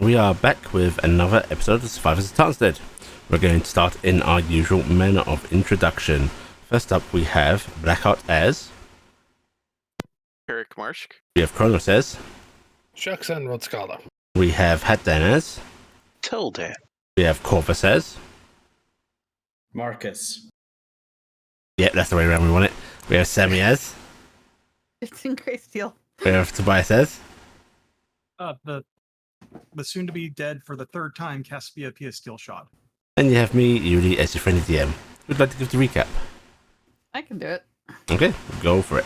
We are back with another episode of Survivors of Tarnstead. We're going to start in our usual manner of introduction. First up, we have Blackheart as Eric Marsh. We have Kronos as Shucks and Rodskala. We have Hatdan as Tilde. We have Corvus as Marcus. Yeah, that's the way around we want it. We have Sammy as It's in Grey Steel. We have Tobias as The soon-to-be dead for the third time Caspia Pia Steel Shot. and you have me, Yuli, as your friendly DM. We'd like to give the recap. I can do it. Okay, go for it.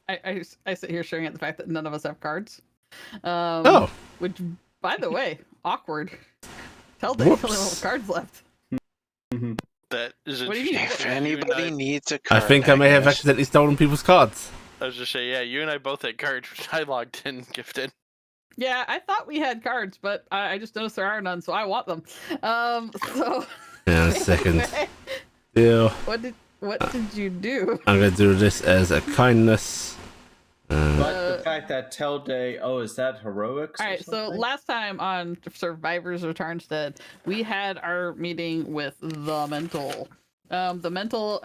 I sit here staring at the fact that none of us have cards. Which, by the way, awkward. Tell the only one with cards left. That is a What do you mean? shame. If anybody I needs a I card, think I may have guess. accidentally stolen people's cards. was just saying, yeah, you and I both had cards. I logged in, gifted. Yeah, I thought we had cards, but I just noticed there are none, so I want them. So. Hang on a second. Anyway, Deal. what did you do? I'm going to do this as a kindness. But the fact that Telde, is that heroics? All right, so last time on Survivors of Tarnstead, we had our meeting with the Mental. The Mental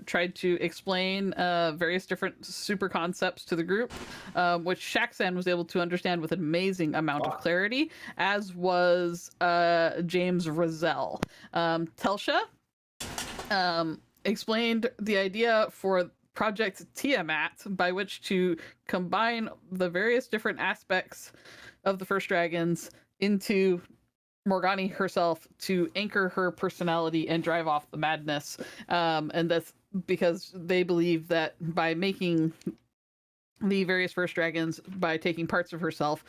tried to explain various different super concepts to the group, which Shaxan was able to understand with an amazing amount of clarity, as was James Roselle. Telsha explained the idea for Project Tiamat, by which to combine the various different aspects of the First Dragons into Morgani herself to anchor her personality and drive off the madness. And that's because they believe that by making the various First Dragons, by taking parts of herself,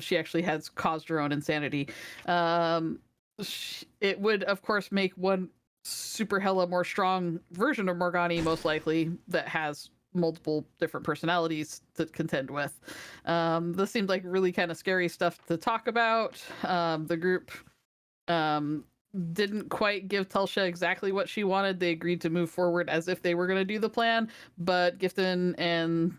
she actually has caused her own insanity. It would, of course, make one super hella more strong version of Morgani, most likely, that has multiple different personalities to contend with. This seemed like really kind of scary stuff to talk about. The group didn't quite give Telsha exactly what she wanted. They agreed to move forward as if they were going to do the plan, but Gifton and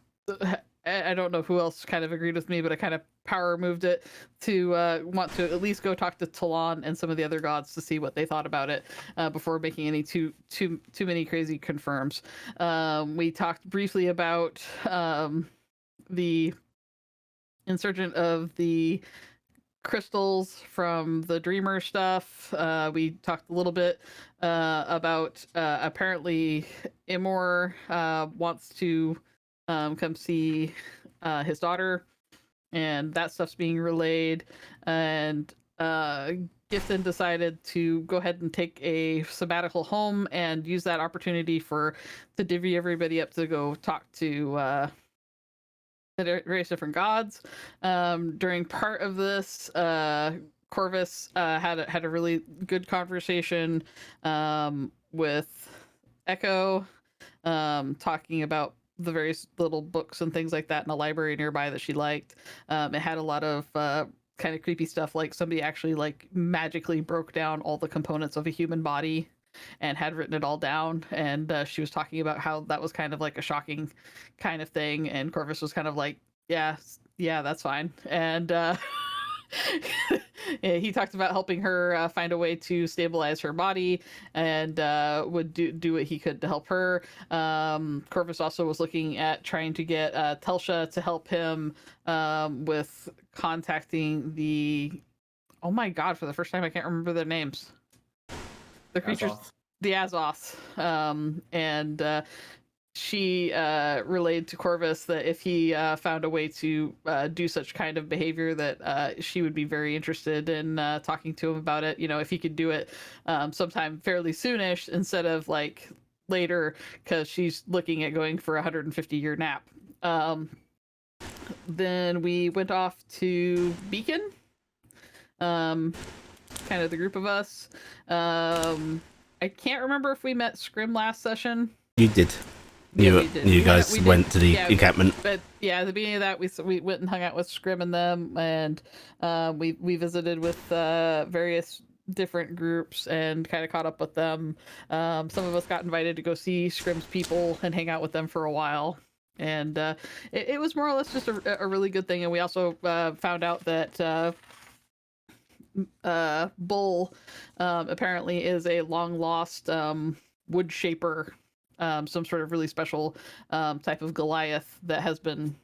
I don't know who else kind of agreed with me, but I kind of power moved it to want to at least go talk to Talon and some of the other gods to see what they thought about it before making any too many crazy confirms. We talked briefly about the insurgent of the crystals from the Dreamer stuff. We talked a little bit about apparently Imor wants to come see his daughter, and that stuff's being relayed. And Gifton decided to go ahead and take a sabbatical home and use that opportunity to divvy everybody up to go talk to the various different gods. During part of this, Corvus had a really good conversation with Echo, talking about the various little books and things like that in a library nearby that she liked. It had a lot of kind of creepy stuff, like somebody actually like magically broke down all the components of a human body and had written it all down, and she was talking about how that was kind of like a shocking kind of thing, and Corvus was kind of like, yeah, that's fine. And he talked about helping her find a way to stabilize her body, and would do what he could to help her. Corvus also was looking at trying to get Telsha to help him with contacting oh my god, for the first time I can't remember their names. The creatures, the Azoth. And she relayed to Corvus that if he found a way to do such kind of behavior, that she would be very interested in talking to him about it. You know, if he could do it sometime fairly soonish instead of like later, because she's looking at going for a 150-year nap. Then we went off to Beacon, kind of the group of us. I can't remember if we met Scrim last session. You did. You guys went to the encampment. But yeah, at the beginning of that, we went and hung out with Scrim and them, and we visited with various different groups and kind of caught up with them. Some of us got invited to go see Scrim's people and hang out with them for a while. And it was more or less just a really good thing. And we also found out that bull apparently is a long lost wood shaper, some sort of really special type of Goliath that has been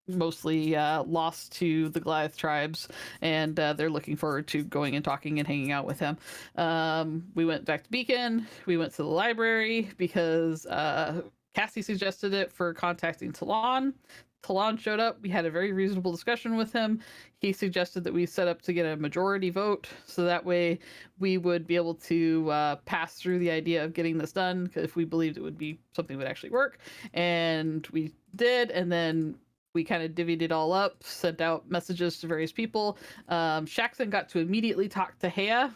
mostly lost to the Goliath tribes, and they're looking forward to going and talking and hanging out with him. We went back to Beacon. We went to the library because Cassie suggested it for contacting Talon. Talon showed up. We had a very reasonable discussion with him. He suggested that we set up to get a majority vote, so that way we would be able to pass through the idea of getting this done if we believed it would be something that would actually work. And we did, and then we kind of divvied it all up, sent out messages to various people. Shaxan got to immediately talk to Hea,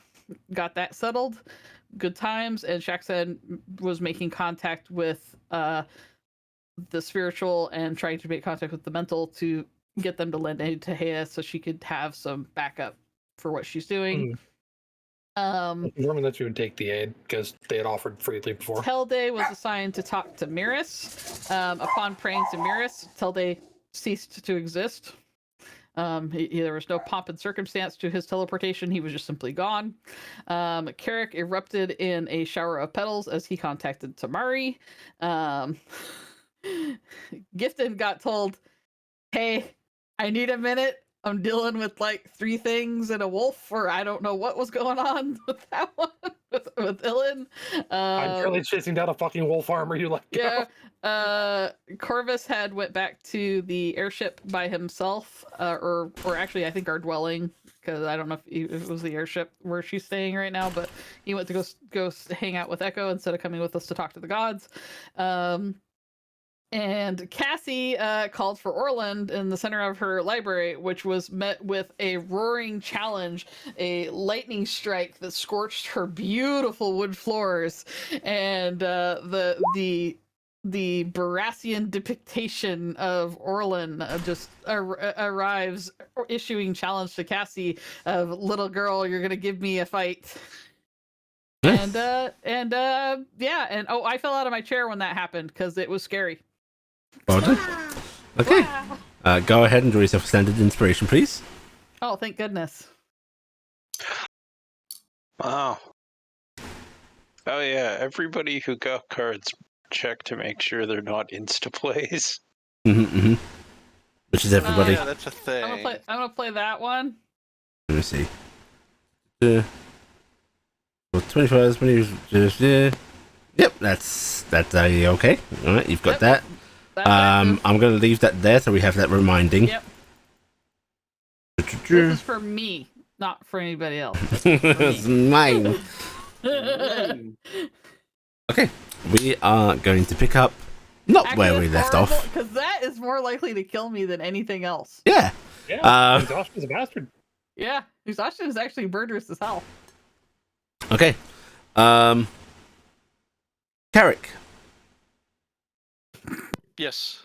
got that settled. Good times. And Shaxan was making contact with the spiritual and trying to make contact with the mental to get them to lend aid to Hea so she could have some backup for what she's doing. Confirming that you would take the aid because they had offered freely before. Telde was assigned to talk to Miris. Upon praying to Miris, Telde ceased to exist. There was no pomp and circumstance to his teleportation. He was just simply gone. Carrick erupted in a shower of petals as he contacted Tamari. Gifton got told, hey, I need a minute. I'm dealing with like 3 things and a wolf, or I don't know what was going on with that one with Ilan. I'm currently chasing down a fucking wolf armor. You like? Yeah. Corvus had went back to the airship by himself, or actually I think our dwelling, because I don't know if it was the airship where she's staying right now, but he went to go hang out with Echo instead of coming with us to talk to the gods. And Cassie called for Orland in the center of her library, which was met with a roaring challenge, a lightning strike that scorched her beautiful wood floors, and the Barassian depiction of Orlin just arrives, issuing challenge to Cassie of, little girl, you're gonna give me a fight. And I fell out of my chair when that happened because it was scary. Well done. Okay. Go ahead and draw yourself a standard inspiration, please. Oh, thank goodness. Wow. Oh yeah, everybody who got cards, check to make sure they're not insta plays. Which is everybody. Yeah, that's a thing. I'm gonna play that one. Let me see. 25 minutes. Yep, that's a okay. All right, you've got that. I'm going to leave that there so we have that reminding. Yep. This is for me, not for anybody else. It's mine. Okay, we are going to pick up not where we left off, because that is more likely to kill me than anything else. Yeah. Exhaustion's a bastard. Yeah, exhaustion is actually murderous as hell. Okay. Carrick. Yes.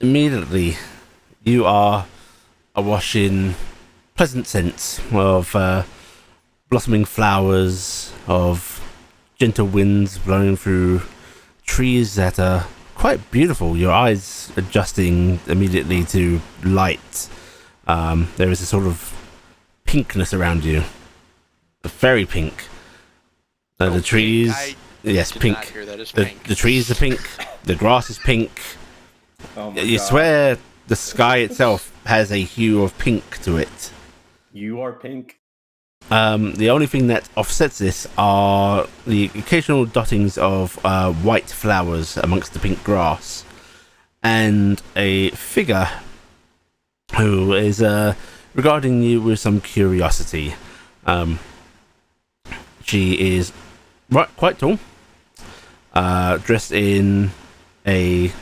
Immediately, you are awash in pleasant scents of blossoming flowers, of gentle winds blowing through trees that are quite beautiful. Your eyes adjusting immediately to light. There is a sort of pinkness around you. Very pink. The trees... Yes, pink. The trees are pink. The grass is pink. Oh my You God. swear the sky itself has a hue of pink to it. You are pink. The only thing that offsets this are the occasional dottings of white flowers amongst the pink grass, and a figure who is regarding you with some curiosity. She is quite tall, dressed in a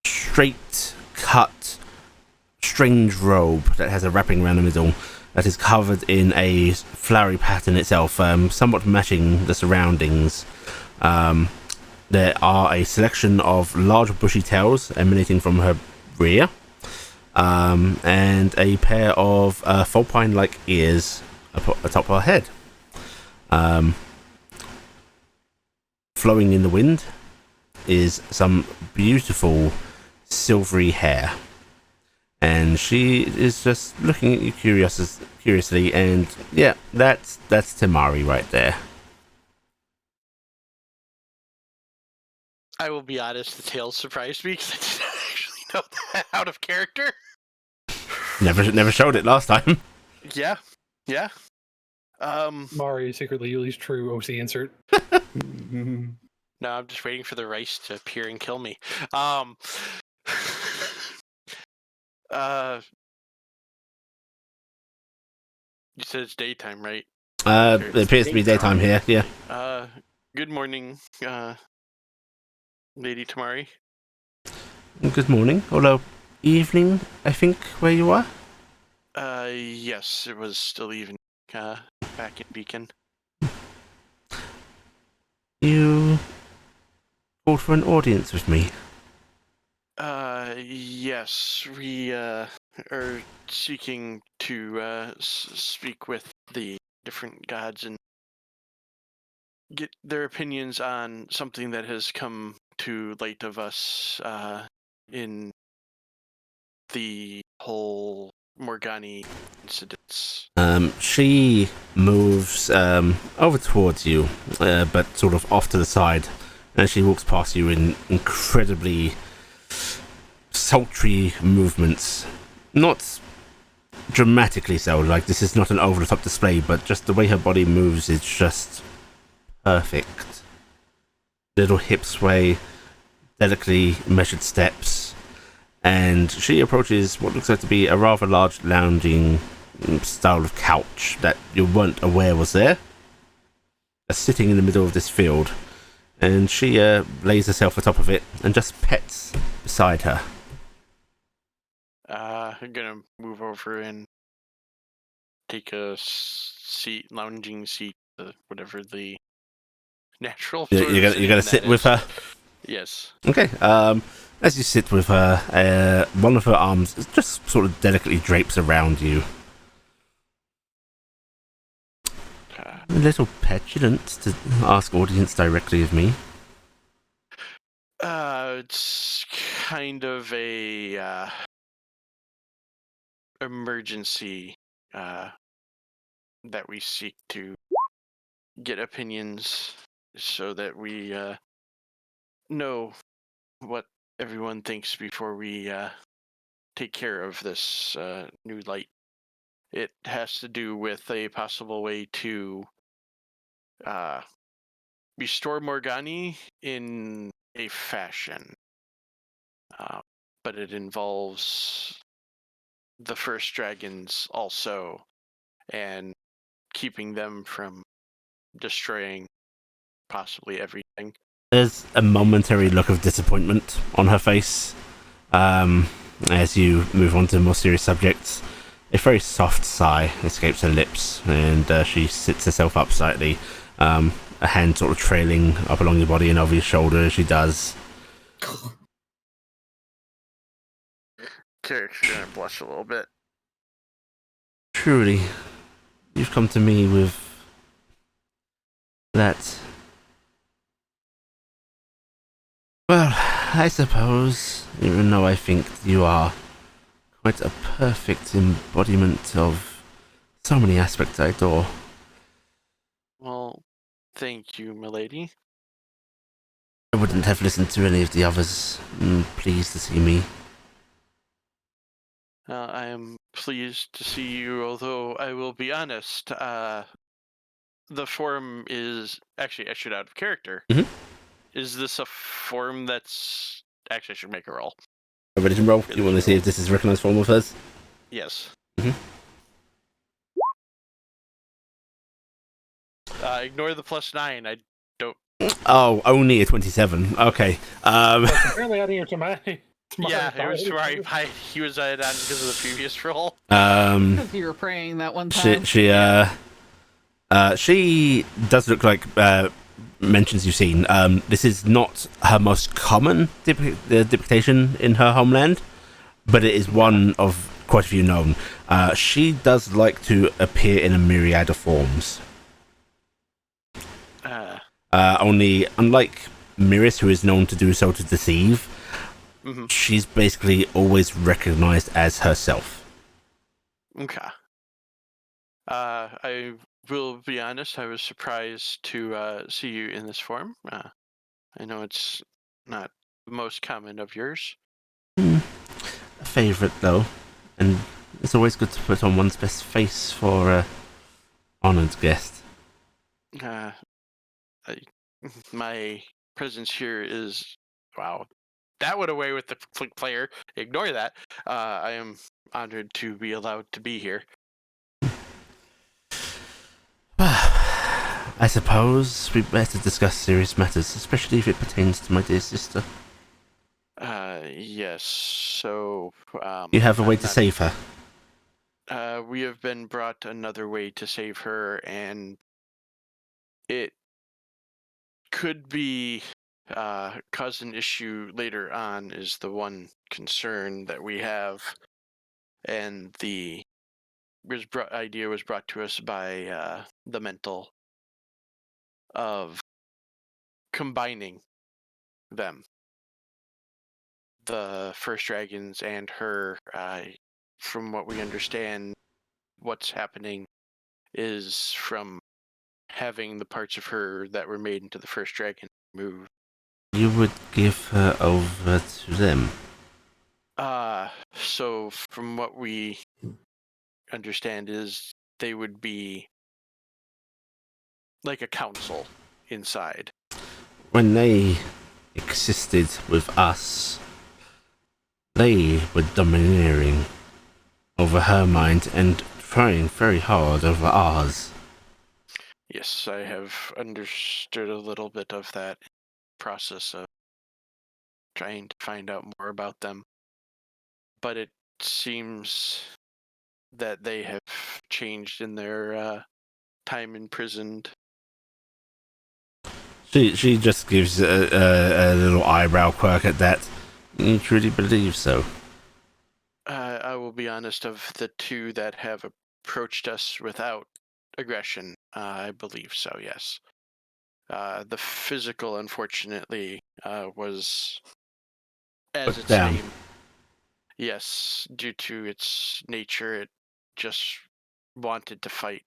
straight cut strange robe that has a wrapping around the middle that is covered in a flowery pattern itself, somewhat matching the surroundings. There are a selection of large bushy tails emanating from her rear, and a pair of falpine-like ears atop her head. Flowing in the wind is some beautiful silvery hair. and she is just looking at you curiously, and yeah, that's Tamari right there. I will be honest, the tale surprised me because I did not actually know that out of character. Never showed it last time. Yeah. Mari secretly Yuli's true OC insert. No, I'm just waiting for the rice to appear and kill me. You said it's daytime, right? It appears to be daytime here. Yeah. Good morning, Lady Tamari. Good morning. Although evening, I think, where you are. Yes, it was still evening. Back in Beacon. You called for an audience with me. Yes, we are seeking to speak with the different gods and get their opinions on something that has come to light of us in the whole Morgani incidents. She moves over towards you, but sort of off to the side, and she walks past you in incredibly sultry movements. Not dramatically so, like this is not an over-the-top display, but just the way her body moves is just perfect. Little hip sway, delicately measured steps, and she approaches what looks like to be a rather large lounging style of couch that you weren't aware was there, sitting in the middle of this field, and she lays herself atop of it and just pets beside her. I'm gonna move over and take a lounging seat, whatever the natural. You're gonna sit with her. Yes. Okay. As you sit with her, one of her arms just sort of delicately drapes around you. A little petulant to ask audience directly of me. It's kind of a emergency that we seek to get opinions so that we know what everyone thinks before we take care of this new light. It has to do with a possible way to restore Morgani in a fashion, but it involves the first dragons also, and keeping them from destroying possibly everything. There's a momentary look of disappointment on her face as you move on to more serious subjects. A very soft sigh escapes her lips, and she sits herself up slightly, a hand sort of trailing up along your body and over your shoulder as she does. Carrick's gonna blush a little bit. Truly, you've come to me with that. Well, I suppose, even though I think you are quite a perfect embodiment of so many aspects I adore. Well, thank you, milady. I wouldn't have listened to any of the others. Pleased to see me. I am pleased to see you, although I will be honest, the form is actually etched out of character. Mm-hmm. Is this a form that's... Actually, I should make a roll. A religion roll? Do you want to see if this is a recognized form of hers? Yes. Mm-hmm. Ignore the +9. I don't... Oh, only a 27. Okay. Apparently adding your Tamari. Yeah, it was Tamari. He was added on because of the previous roll. Because you were praying that one time. She does look like mentions you've seen. This is not her most common depiction in her homeland, but it is one of quite a few known. She does like to appear in a myriad of forms. Only, unlike Miris, who is known to do so to deceive, she's basically always recognized as herself. Okay. I will be honest, I was surprised to see you in this form. I know it's not the most common of yours. A favourite, though, and it's always good to put on one's best face for a honoured guest. My presence here is... Wow. That went away with the Flink player. Ignore that. I am honored to be allowed to be here. I suppose we'd better discuss serious matters, especially if it pertains to my dear sister. Yes. So, You have a way to save her. We have been brought another way to save her, and it could be cause an issue later on is the one concern that we have, and the idea was brought to us by the mental of combining them, the first dragons and her. From what we understand, what's happening is from having the parts of her that were made into the first dragon move. You would give her over to them? So from what we understand is they would be like a council inside. When they existed with us, they were domineering over her mind and trying very hard over ours. Yes, I have understood a little bit of that process of trying to find out more about them. But it seems that they have changed in their time imprisoned. She just gives a little eyebrow quirk at that. You truly believe so? I will be honest, of the two that have approached us without aggression, I believe so, yes. The physical, unfortunately, was as Put its down. name. Yes, due to its nature, it just wanted to fight.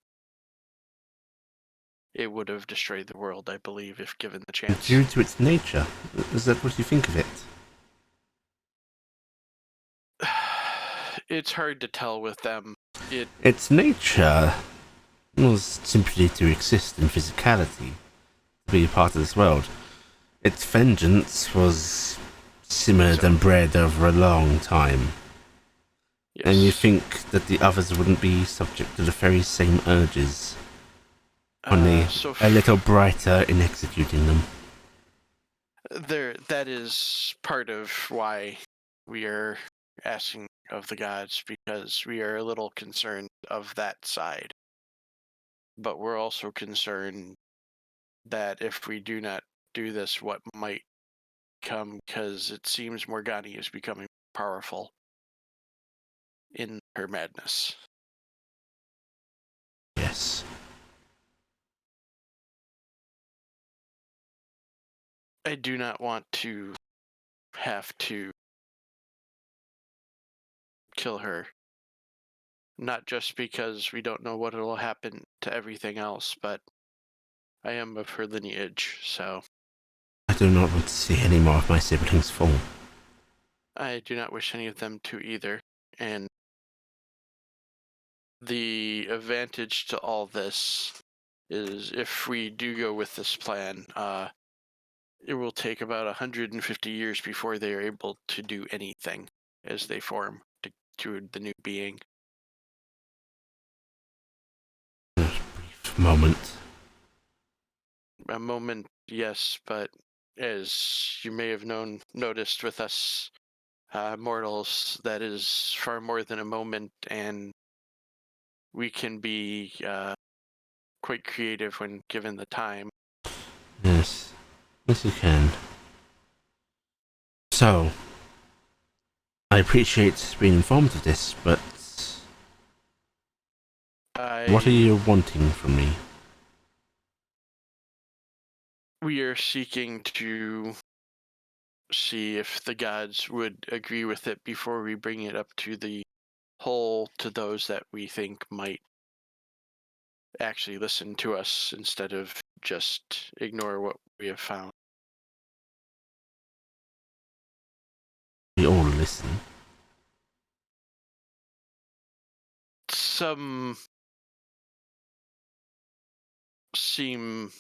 It would have destroyed the world, I believe, if given the chance. Due to its nature? Is that what you think of it? It's hard to tell with them. Its nature was simply to exist in physicality, to be a part of this world. Its vengeance was simmered and bred over a long time. Yes. And you think that the others wouldn't be subject to the very same urges, only a little brighter in executing them. That is part of why we are asking of the gods, because we are a little concerned of that side. But we're also concerned that if we do not do this, what might come, because it seems Morgani is becoming powerful in her madness. Yes. I do not want to have to kill her. Not just because we don't know what will happen to everything else, but I am of her lineage, so... I do not want to see any more of my siblings fall. I do not wish any of them to either, and the advantage to all this is if we do go with this plan, it will take about 150 years before they are able to do anything as they form to the new being. A brief moment. A moment, yes, but as you may have noticed with us mortals, that is far more than a moment, and we can be quite creative when given the time. Yes. Yes, you can. So, I appreciate being informed of this, but what are you wanting from me? We are seeking to see if the gods would agree with it before we bring it up to the whole, to those that we think might actually listen to us instead of just ignore what we have found. We all listen. Some seem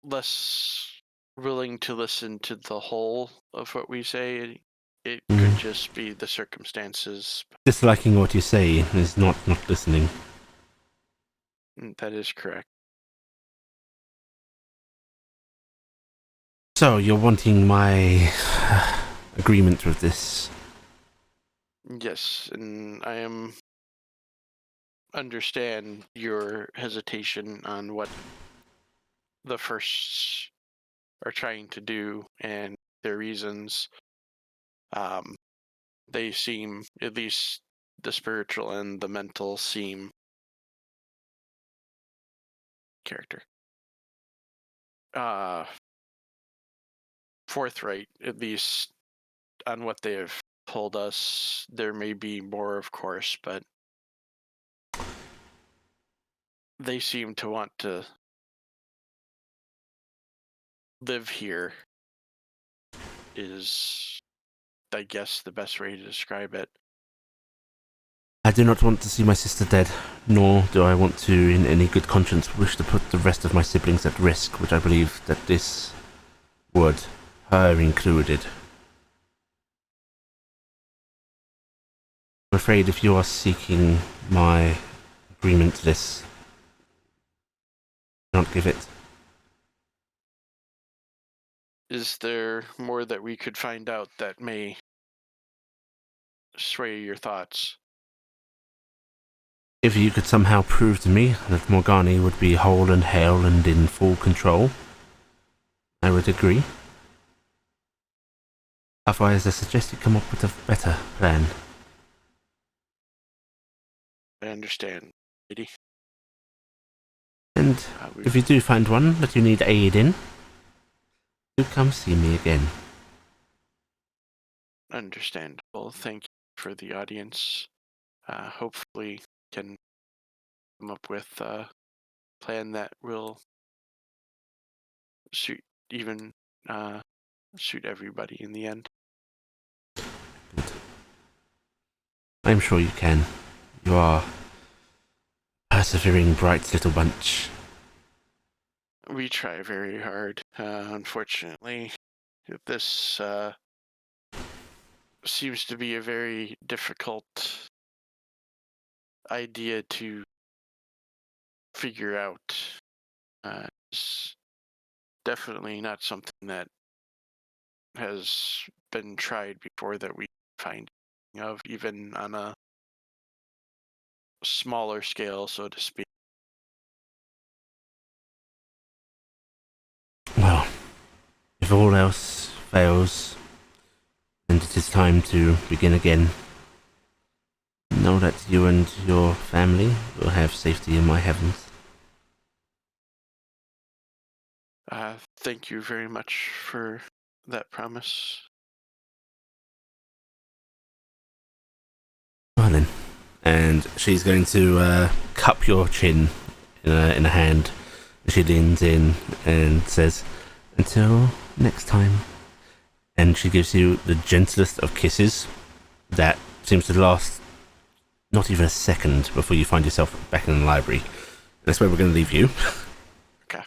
less willing to listen to the whole of what we say. It could just be the circumstances. Disliking what you say is not listening. That is correct. So, you're wanting my agreement with this? Yes, and I understand your hesitation on what the firsts are trying to do and their reasons. They seem, at least the spiritual and the mental seem forthright, at least on what they have told us. There may be more, of course, but they seem to want to live here, is, I guess, the best way to describe it. I do not want to see my sister dead, nor do I want to, in any good conscience, wish to put the rest of my siblings at risk, which I believe that this would, her included. I'm afraid if you are seeking my agreement to this, I don't give it. Is there more that we could find out that may sway your thoughts? If you could somehow prove to me that Morgani would be whole and hale and in full control, I would agree. Otherwise, I suggest you come up with a better plan. I understand, lady. And if you do find one that you need aid in, do come see me again. Understandable. Thank you for the audience. Hopefully can come up with a plan that will suit everybody in the end. Good. I'm sure you can. You are a persevering, bright little bunch. We try very hard. Unfortunately, this seems to be a very difficult idea to figure out. It's definitely not something that has been tried before that we find of, even on a smaller scale, so to speak. Well, if all else fails, and it is time to begin again, know that you and your family will have safety in my heavens. Thank you very much for that promise. Well then. And she's going to cup your chin in a hand. She leans in and says, "Until next time." And she gives you the gentlest of kisses that seems to last not even a second before you find yourself back in the library. That's where we're going to leave you. Okay.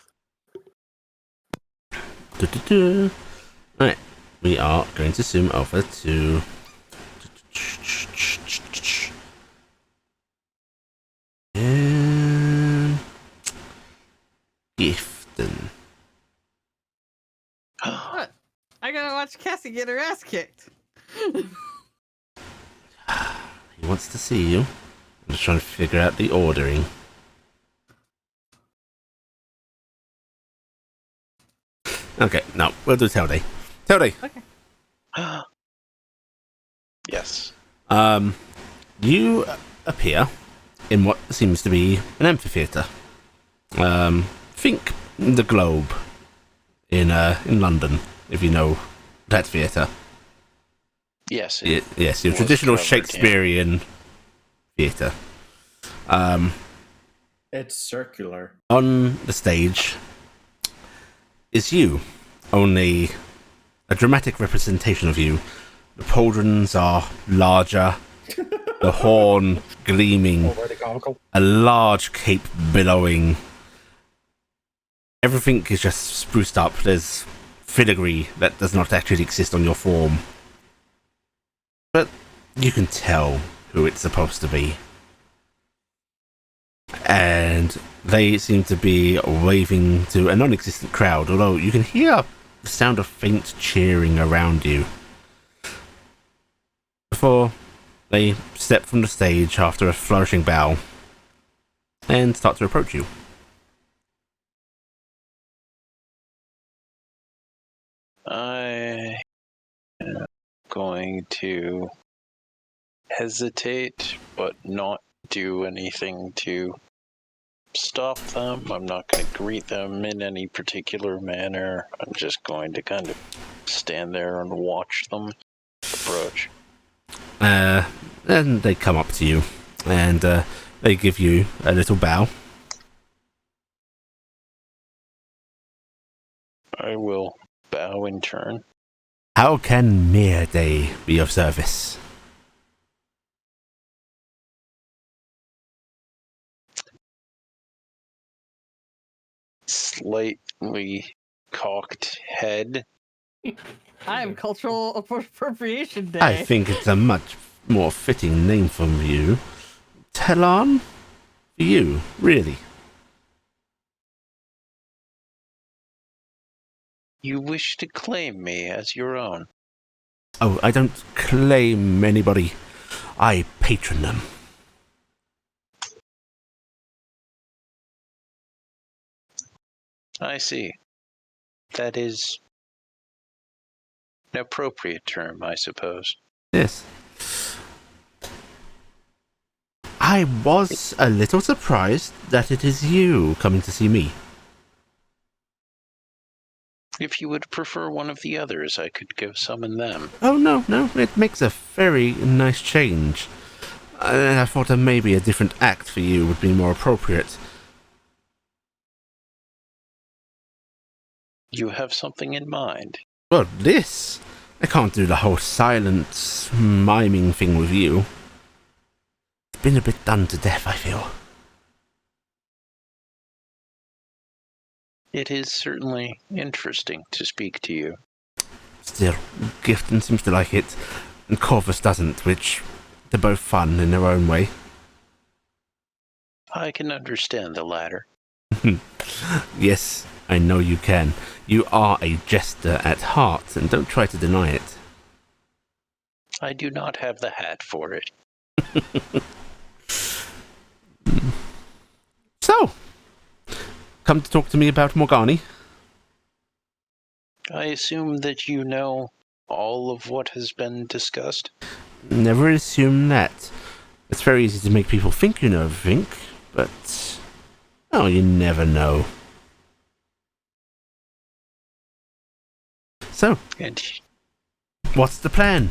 Right, we are going to zoom over to Gifton. What? I gotta watch Cassie get her ass kicked. He wants to see you. I'm just trying to figure out the ordering. Okay, no, we'll do Telday. Telday. Okay. Yes. You appear in what seems to be an amphitheatre. Think the Globe in London, if you know that theatre. Yes. Yes, your was traditional covered, yeah. Shakespearean theatre. It's circular. On the stage is you, only a dramatic representation of you. The pauldrons are larger, the horn gleaming, Already comical. a large cape billowing. Everything is just spruced up. There's filigree that does not actually exist on your form. But you can tell who it's supposed to be. And they seem to be waving to a non-existent crowd, although you can hear the sound of faint cheering around you. Before they step from the stage after a flourishing bow and start to approach you. I am going to hesitate, but not do anything to stop them. I'm not going to greet them in any particular manner. I'm just going to kind of stand there and watch them approach. Then they come up to you and they give you a little bow. I will bow in turn. How can mere day be of service? Slightly cocked head. I'm Cultural Appropriation Day. I think it's a much more fitting name from you. Talon? For you, really. You wish to claim me as your own? Oh, I don't claim anybody. I patron them. I see. That is an appropriate term, I suppose. Yes. I was a little surprised that it is you coming to see me. If you would prefer one of the others, I could go summon them. Oh, no, it makes a very nice change. I thought that maybe a different act for you would be more appropriate. You have something in mind? Well, this? I can't do the whole silent, miming thing with you. It's been a bit done to death, I feel. It is certainly interesting to speak to you. Still, Gifton seems to like it, and Corvus doesn't, which they're both fun in their own way. I can understand the latter. Yes, I know you can. You are a jester at heart, and don't try to deny it. I do not have the hat for it. So, come to talk to me about Morgani? I assume that you know all of what has been discussed? Never assume that. It's very easy to make people think you know everything, but... oh, you never know. So, And what's the plan?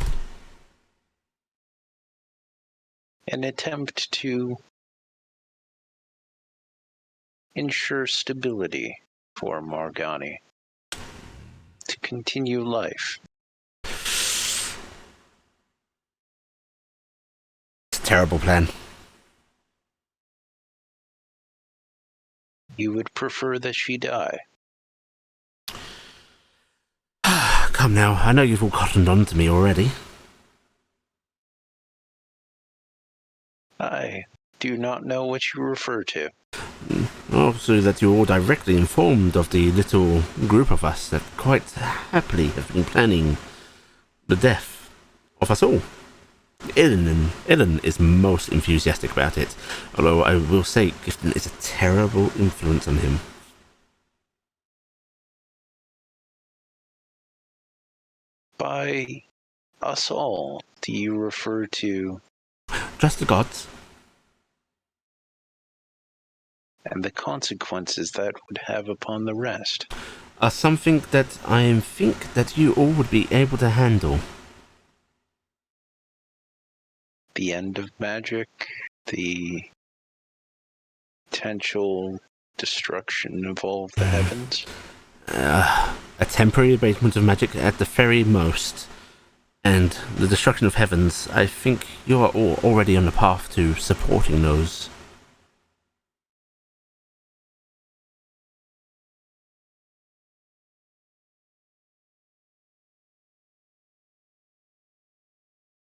an attempt to ensure stability for Morgani. To continue life. It's a terrible plan. You would prefer that she die? Come now, I know you've all cottoned on to me already. I do not know what you refer to. Also, that you're all directly informed of the little group of us that quite happily have been planning the death of us all. Ellen is most enthusiastic about it, although I will say Gifton is a terrible influence on him. By us all, do you refer to... Just the gods. and the consequences that would have upon the rest? Are something that I think that you all would be able to handle. the end of magic, the potential destruction of all of the heavens. A temporary abatement of magic at the very most. And the destruction of heavens, I think you are already on the path to supporting those.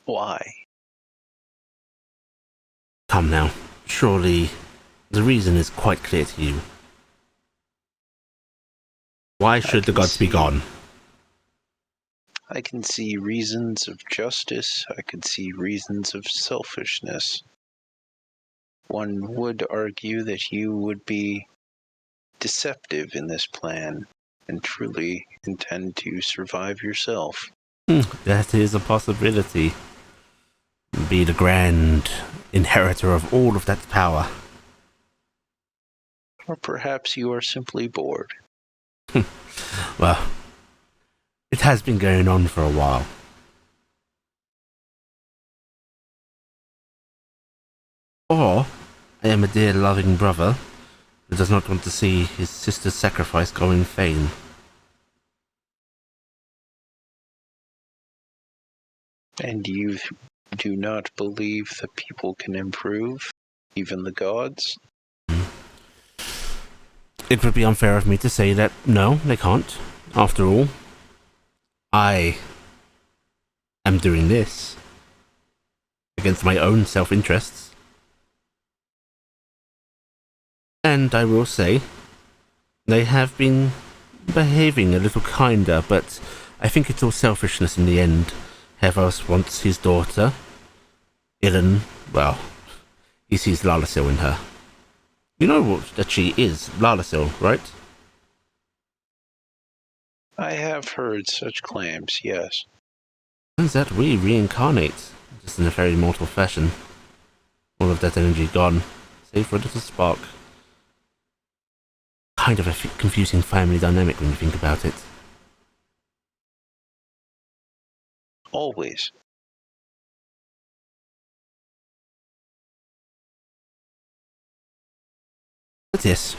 Why? Come now, surely the reason is quite clear to you. Why should the gods be gone? I can see reasons of justice. I can see reasons of selfishness. One would argue that you would be deceptive in this plan and truly intend to survive yourself. That is a possibility. Be the grand inheritor of all of that power. Or perhaps you are simply bored. Well, it has been going on for a while. Or I am a dear loving brother who does not want to see his sister's sacrifice go in vain. And you do not believe that people can improve, even the gods? It would be unfair of me to say that no, they can't. After all, I am doing this against my own self-interests. And I will say, they have been behaving a little kinder, but I think it's all selfishness in the end. Hevos wants his daughter. Ilan, well, he sees Lalasil in her. You know that she is Lalasil, right? I have heard such claims, yes. Turns out we reincarnate, just in a very mortal fashion. All of that energy gone, save for a little spark. Kind of a confusing family dynamic when you think about it. Always. But yes,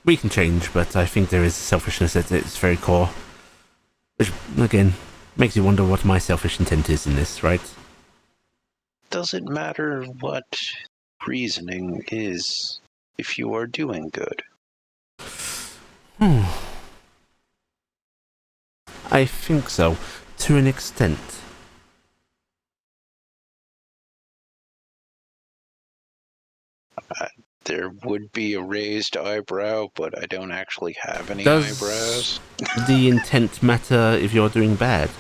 we can change, but I think there is selfishness at its very core. Which, again, makes you wonder what my selfish intent is in this, right? Does it matter what reasoning is if you are doing good? I think so, to an extent. There would be a raised eyebrow, but I don't actually have any Does eyebrows. the intent matter if you're doing bad?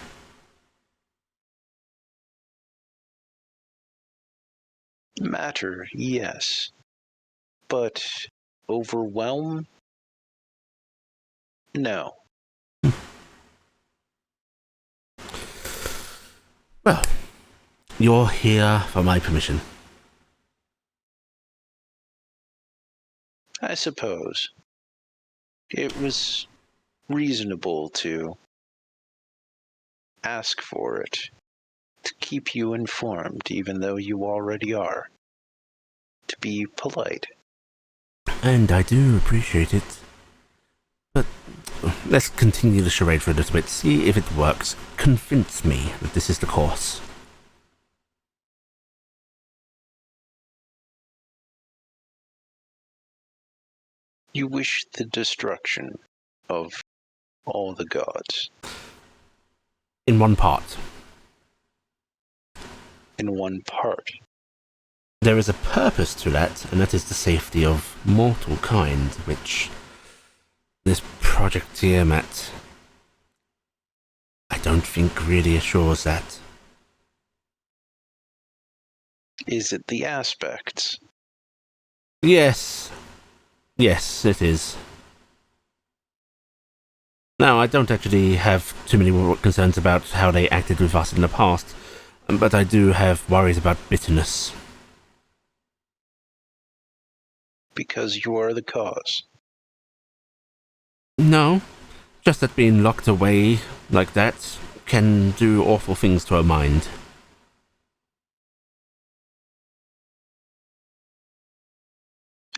Matter, yes. But overwhelm? No. Well, you're here for my permission. I suppose. It was reasonable to ask for it, to keep you informed, even though you already are. To be polite. And I do appreciate it. But let's continue the charade for a little bit, see if it works. Convince me that this is the course. You wish the destruction of all the gods. In one part. In one part. There is a purpose to that, and that is the safety of mortal kind, which this Project Tiamat, I don't think really assures that. Is it the aspects? Yes. Yes, it is. Now, I don't actually have too many concerns about how they acted with us in the past, but I do have worries about bitterness. Because you are the cause. No, just that being locked away like that can do awful things to a mind.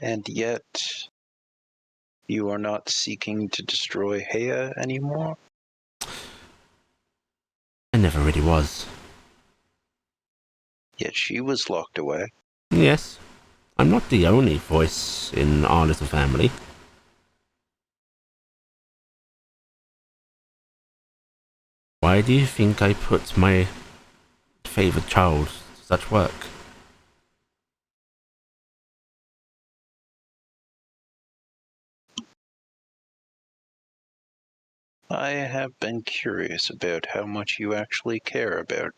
And yet, you are not seeking to destroy Hea anymore? I never really was. Yet she was locked away. Yes, I'm not the only voice in our little family. Why do you think I put my favoured child to such work? I have been curious about how much you actually care about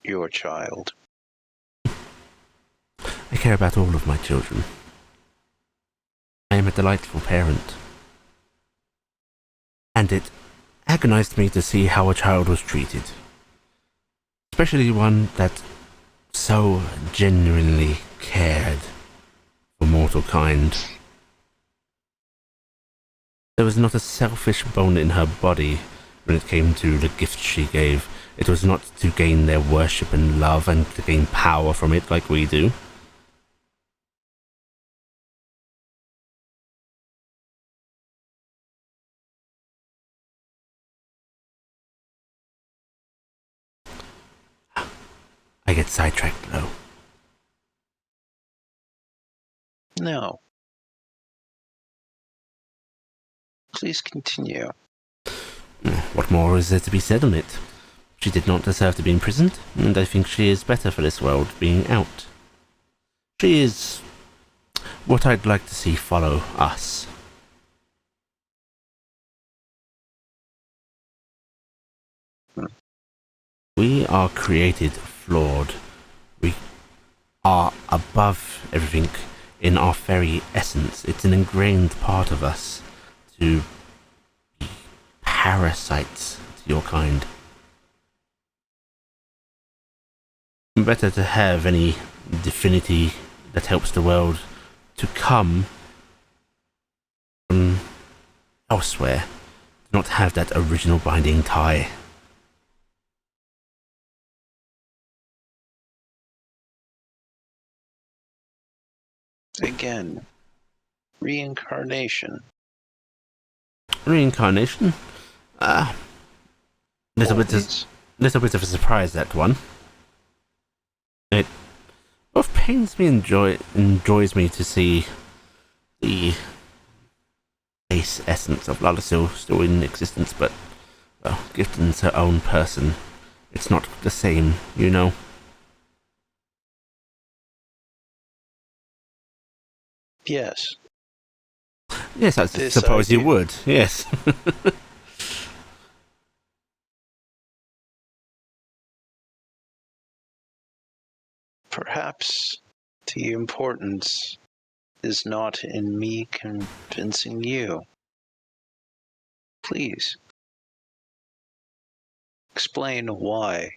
your child. I care about all of my children. I am a delightful parent. And it agonized me to see how a child was treated. Especially one that so genuinely cared for mortal kind. There was not a selfish bone in her body when it came to the gift she gave. It was not to gain their worship and love and to gain power from it like we do. I get sidetracked though. No. Please continue. What more is there to be said on it? She did not deserve to be imprisoned, and I think she is better for this world being out. She is what I'd like to see follow us. We are created flawed. We are above everything in our very essence. It's an ingrained part of us to be parasites to your kind. Better to have any divinity that helps the world to come from elsewhere, to not have that original binding tie. Again, reincarnation. Reincarnation? Little bit of a surprise, that one. It both pains me and enjoys me to see the base essence of Lalasil still in existence, but, well, Gifton's her own person. It's not the same, you know. Yes. Yes, I This suppose I you do. would, yes. Perhaps the importance is not in me convincing you. Please, explain why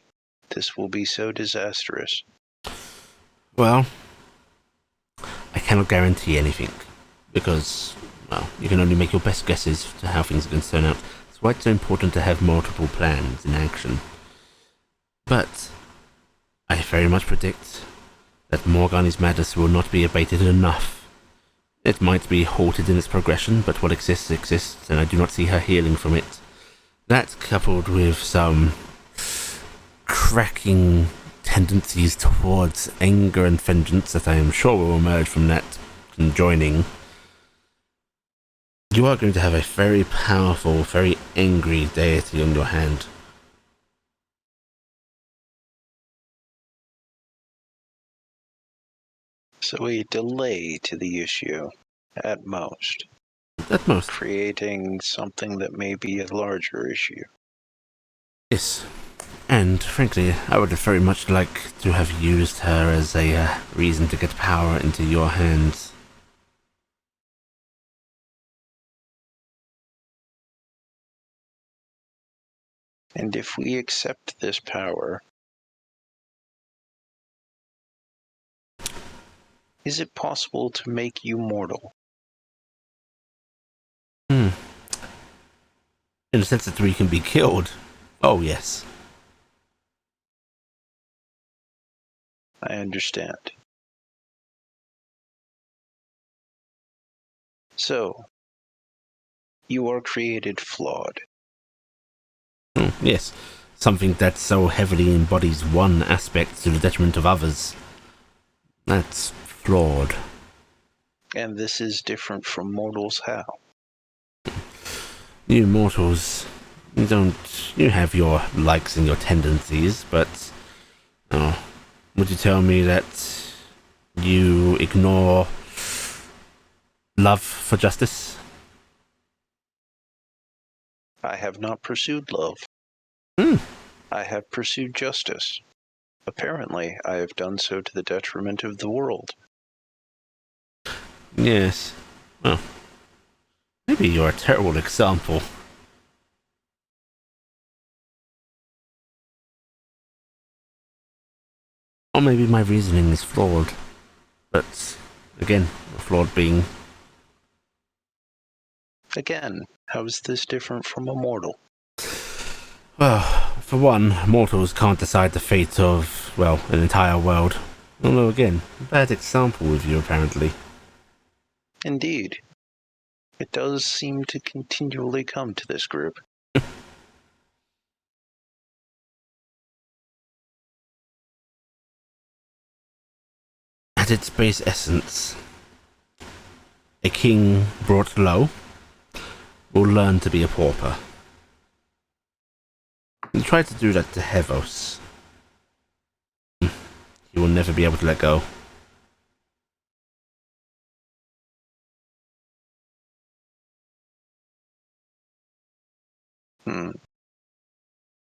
this will be so disastrous. Well, I cannot guarantee anything, because, well, you can only make your best guesses to how things are going to turn out. That's why it's so important to have multiple plans in action. But I very much predict that Morgani's madness will not be abated enough. It might be halted in its progression, but what exists, exists, and I do not see her healing from it. That, coupled with some cracking tendencies towards anger and vengeance that I am sure will emerge from that conjoining, you are going to have a very powerful, very angry deity on your hand. So a delay to the issue, at most, At most. creating something that may be a larger issue. Yes. And, frankly, I would very much like to have used her as a reason to get power into your hands. And if we accept this power, is it possible to make you mortal? In the sense that we can be killed. Oh, yes. I understand. So, you are created flawed. Yes, something that so heavily embodies one aspect to the detriment of others. That's flawed. And this is different from mortals how? You mortals, you have your likes and your tendencies, but would you tell me that you ignore love for justice? I have not pursued love. I have pursued justice. Apparently, I have done so to the detriment of the world. Yes. Well, maybe you're a terrible example. Or maybe my reasoning is flawed. But, again, flawed being... Again, how is this different from a mortal? Well, for one, mortals can't decide the fate of, well, an entire world. Although, again, bad example with you, apparently. Indeed. It does seem to continually come to this group. At its base essence, a king brought low will learn to be a pauper. You tried to do that to Hevos. He will never be able to let go.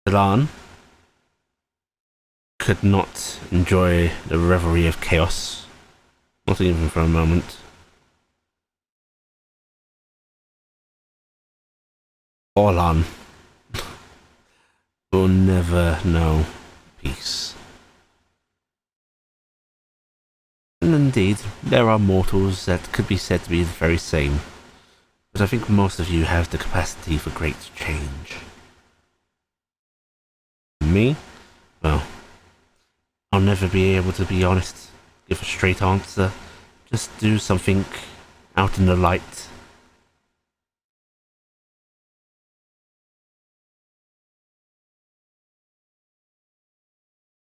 Delan could not enjoy the revelry of chaos, not even for a moment. Orlan will never know peace. And indeed, there are mortals that could be said to be the very same, but I think most of you have the capacity for great change. Me? Well, I'll never be able to be honest, give a straight answer, just do something out in the light.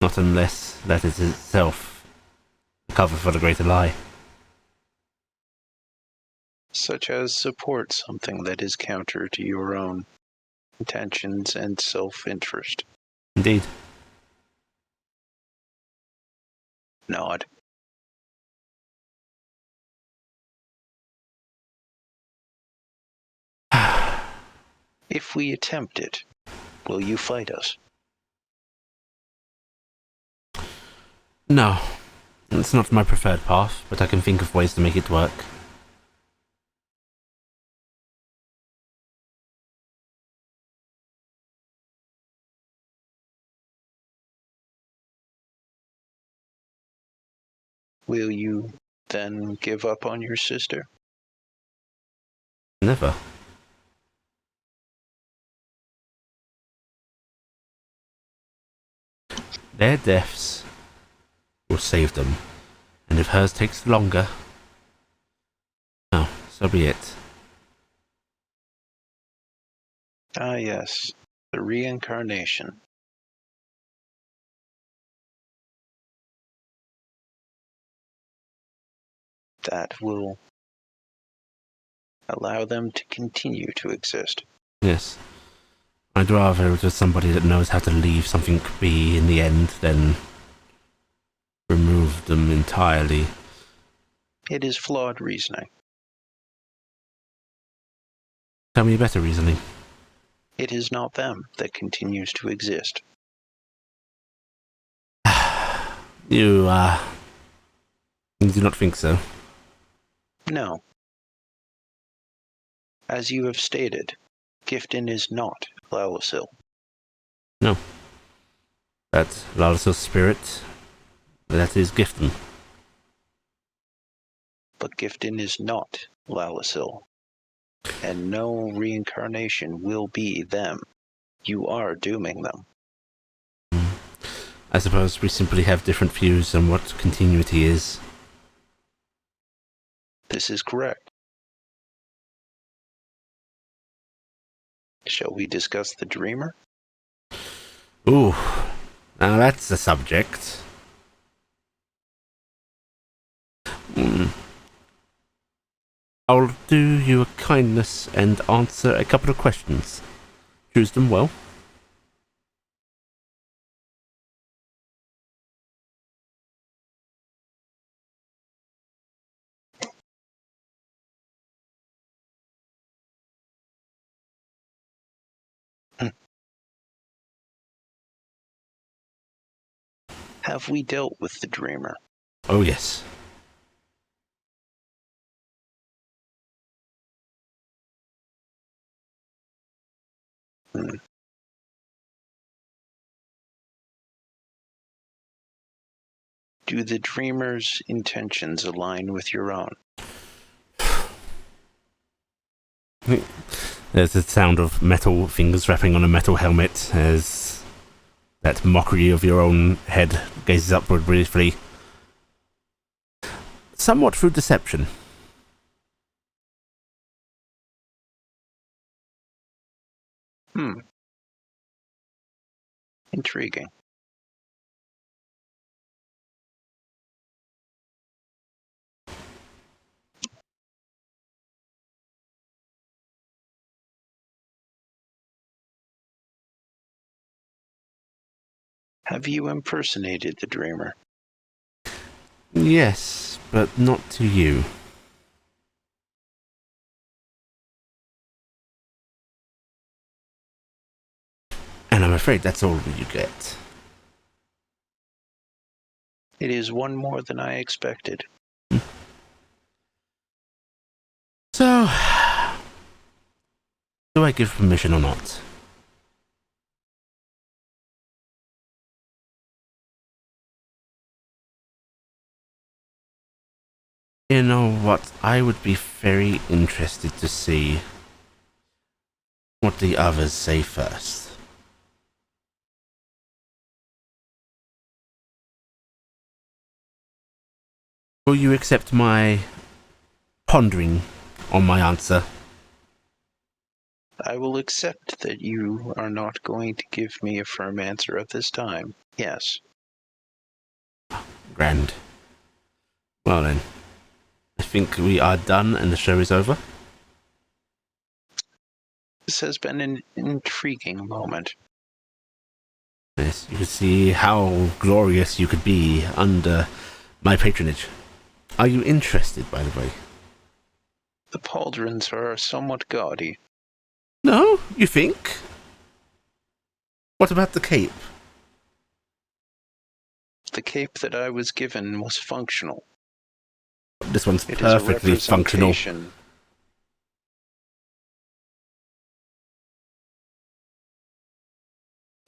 Not unless that is itself a cover for the greater lie. Such as support something that is counter to your own intentions and self-interest. Indeed. Nod. If we attempt it, will you fight us? No, it's not my preferred path, but I can think of ways to make it work. Will you then give up on your sister? Never. Their deaths will save them, and if hers takes longer, oh, so be it. Ah, yes, the reincarnation. That will allow them to continue to exist. Yes. I'd rather it was somebody that knows how to leave something be in the end than remove them entirely. It is flawed reasoning. Tell me a better reasoning. It is not them that continues to exist. You do not think so? No. As you have stated, Gifton is not Lalasil. No. That Lalasil's spirit, that is Gifton. But Gifton is not Lalasil. And no reincarnation will be them. You are dooming them. I suppose we simply have different views on what continuity is. This is correct. Shall we discuss the dreamer? Ooh, now that's the subject. I'll do you a kindness and answer a couple of questions. Choose them well. Have we dealt with the dreamer? Oh, yes. Do the dreamer's intentions align with your own? There's the sound of metal fingers wrapping on a metal helmet as that mockery of your own head gazes upward briefly. Somewhat through deception. Intriguing. Have you impersonated the dreamer? Yes, but not to you. And I'm afraid that's all you get. It is one more than I expected. So, do I give permission or not? You know what? I would be very interested to see what the others say first. Will you accept my pondering on my answer? I will accept that you are not going to give me a firm answer at this time. Yes. Grand. Well then, I think we are done and the show is over. This has been an intriguing moment. Yes, you can see how glorious you could be under my patronage. Are you interested, by the way? The pauldrons are somewhat gaudy. No, you think? What about the cape? The cape that I was given was functional. This one's It is a perfectly functional. representation.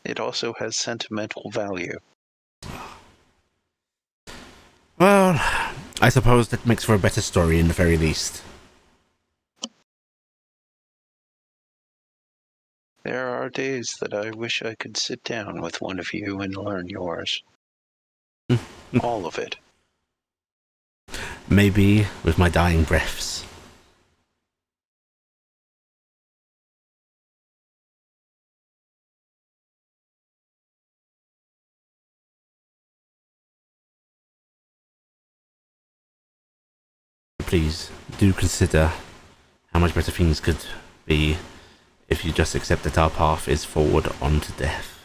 It also has sentimental value. Well, I suppose that makes for a better story in the very least. There are days that I wish I could sit down with one of you and learn yours. All of it. Maybe with my dying breaths. Please do consider how much better things could be if you just accept that our path is forward onto death.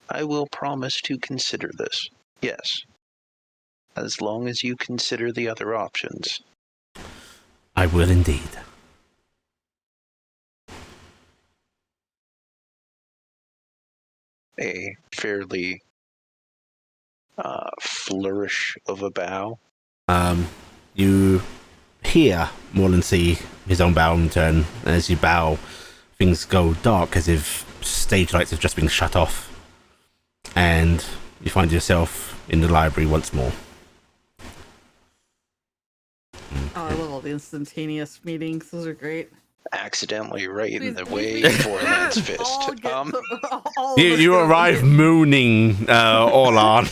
I will promise to consider this. Yes. As long as you consider the other options. I will indeed. A fairly flourish of a bow. You hear Morland see his own bow in turn. As you bow, things go dark as if stage lights have just been shut off. And you find yourself in the library once more. Oh, I love all the instantaneous meetings. Those are great. Accidentally right in the Please, way for Lance Fist. all get to- all of You us go arrive get- mooning all on.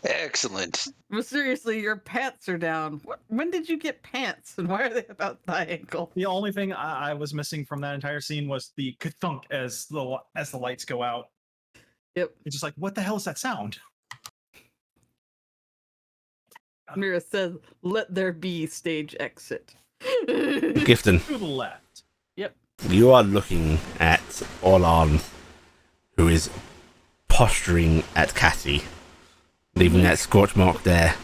Excellent. Mysteriously, your pants are down. When did you get pants, and why are they about thigh ankle? The only thing I was missing from that entire scene was the ka-thunk as the lights go out. Yep. It's just like, what the hell is that sound? Mira says, "Let there be stage exit." Gifton, To the left. Yep. you are looking at Orlan, who is posturing at Cassie, leaving that scorch mark there.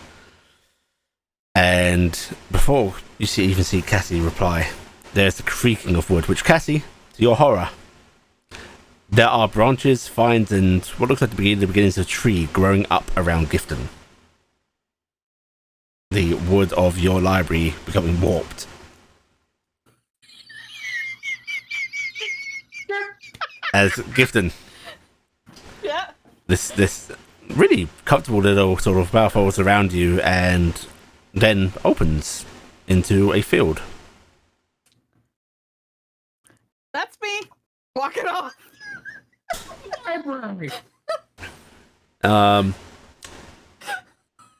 And before you even see Cassie reply, there's the creaking of wood, which, Cassie, to your horror, there are branches, vines, and what looks like the beginnings of a tree growing up around Gifton. The wood of your library becoming warped. As Gifton, Yeah. this really comfortable little sort of mouth folds around you and then opens into a field. That's me. Walk it off. Library.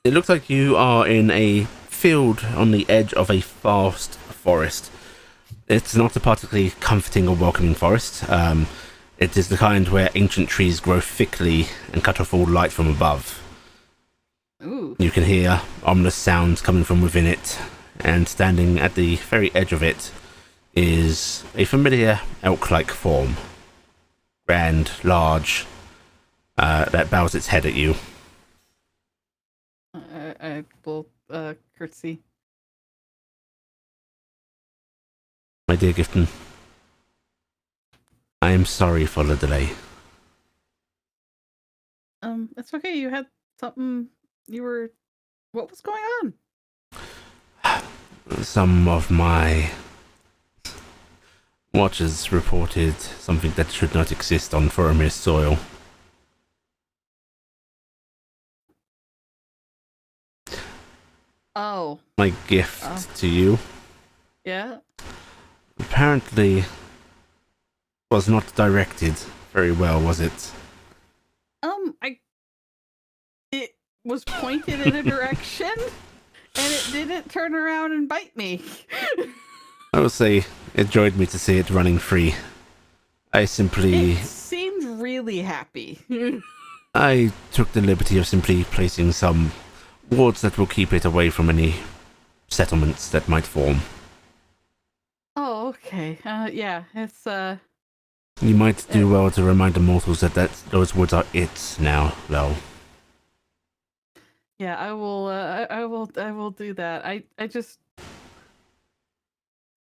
It looks like you are in a field on the edge of a vast forest. It's not a particularly comforting or welcoming forest. It is the kind where ancient trees grow thickly and cut off all light from above. Ooh. You can hear ominous sounds coming from within it, and standing at the very edge of it is a familiar elk-like form. Grand, large, that bows its head at you. I will curtsy. My dear Gifton, I am sorry for the delay. It's okay. You had something. What was going on? Some of my watchers reported something that should not exist on Foromir's soil. Oh. My gift to you Yeah. apparently was not directed very well, was it? It was pointed in a direction, and it didn't turn around and bite me. I will say it joyed me to see it running free. I simply... It seemed really happy. I took the liberty of simply placing some wards that will keep it away from any settlements that might form. Oh, okay. Yeah, it's You might do well to remind the mortals that those woods are it now, Lel. yeah. I will. I will do that. I just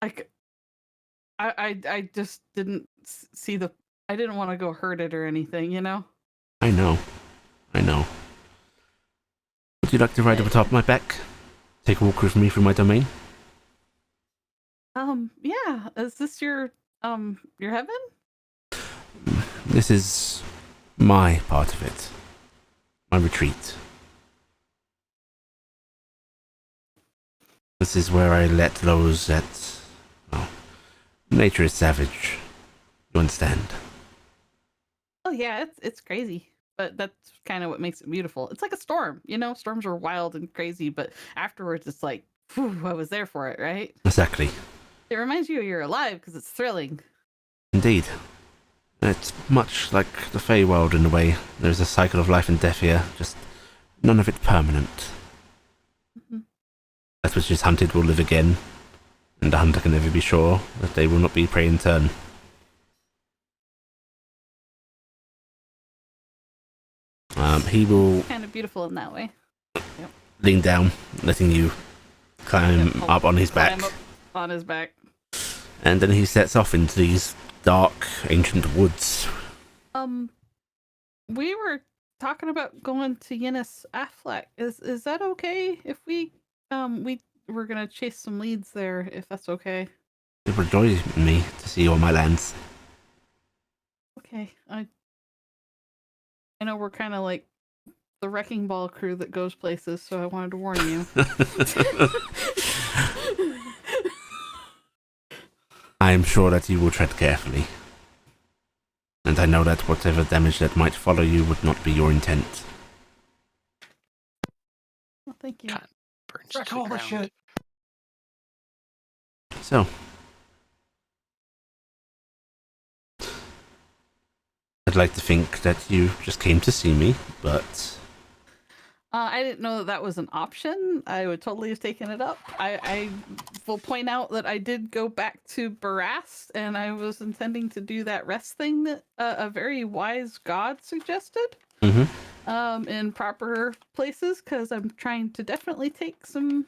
like. I just didn't see the. I didn't want to go hurt it or anything, you know. I know. Would you like to ride over top of my back? Take a walk with me through my domain? Yeah. Is this your heaven? This is my part of it. My retreat. This is where I let those that... well, nature is savage. You understand? Oh yeah, it's crazy, but that's kind of what makes it beautiful. It's like a storm, you know. Storms are wild and crazy, but afterwards, it's like, whew, I was there for it, right? Exactly. It reminds you you're alive because it's thrilling. Indeed. It's much like the Feywild in a way. There's a cycle of life and death here, just none of it permanent. Mm-hmm. That which is hunted will live again, and the hunter can never be sure that they will not be prey in turn. He will Kind of beautiful in that way. lean down, letting you climb up on his back. Climb up on his back. And then he sets off into these dark, ancient woods. We were talking about going to Yennis Affleck. Is that okay if we're gonna chase some leads there, if that's okay? It will joy me to see all my lands. Okay. I know we're kind of like the wrecking ball crew that goes places, so I wanted to warn you. I am sure that you will tread carefully. And I know that whatever damage that might follow you would not be your intent. thank you. Con- burns Wreck to the all the ground. shit. So, I'd like to think that you just came to see me, but I didn't know that that was an option. I would totally have taken it up. I will point out that I did go back to Barast, and I was intending to do that rest thing that a very wise god suggested. In proper places, because I'm trying to definitely take some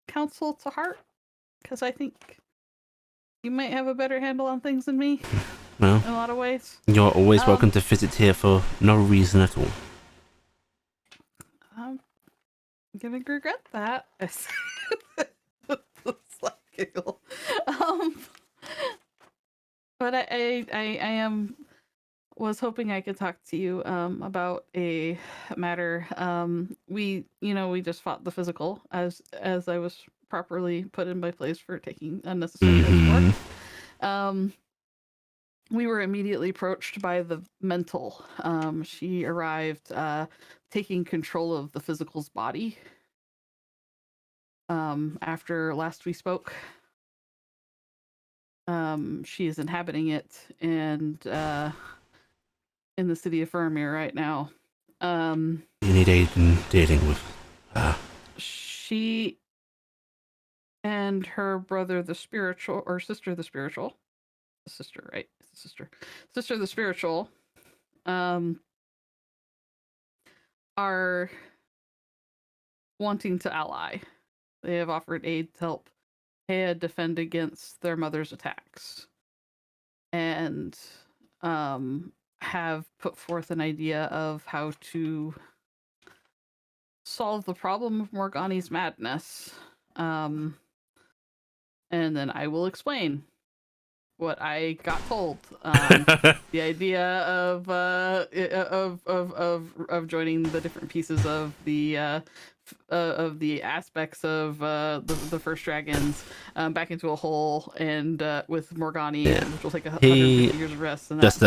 counsel to heart, because I think you might have a better handle on things than me well, in a lot of ways. you're always welcome to visit here for no reason at all. I'm gonna regret that. It's like giggle. But I was hoping I could talk to you about a matter. We just fought the physical as I was properly put in my place for taking unnecessary risk work. We were immediately approached by the mental. She arrived taking control of the physical's body after last we spoke. She is inhabiting it and in the city of Firmir right now. You need aid in dealing with her. She and her brother, the spiritual, or sister, the spiritual, sister, right? Sister, the spiritual, are wanting to ally. They have offered aid to help Hea defend against their mother's attacks, and have put forth an idea of how to solve the problem of Morgani's madness. And then I will explain what I got told. The idea of joining the different pieces of the aspects of the first dragons back into a whole, and with Morgani, which will take 150 years of rest. And just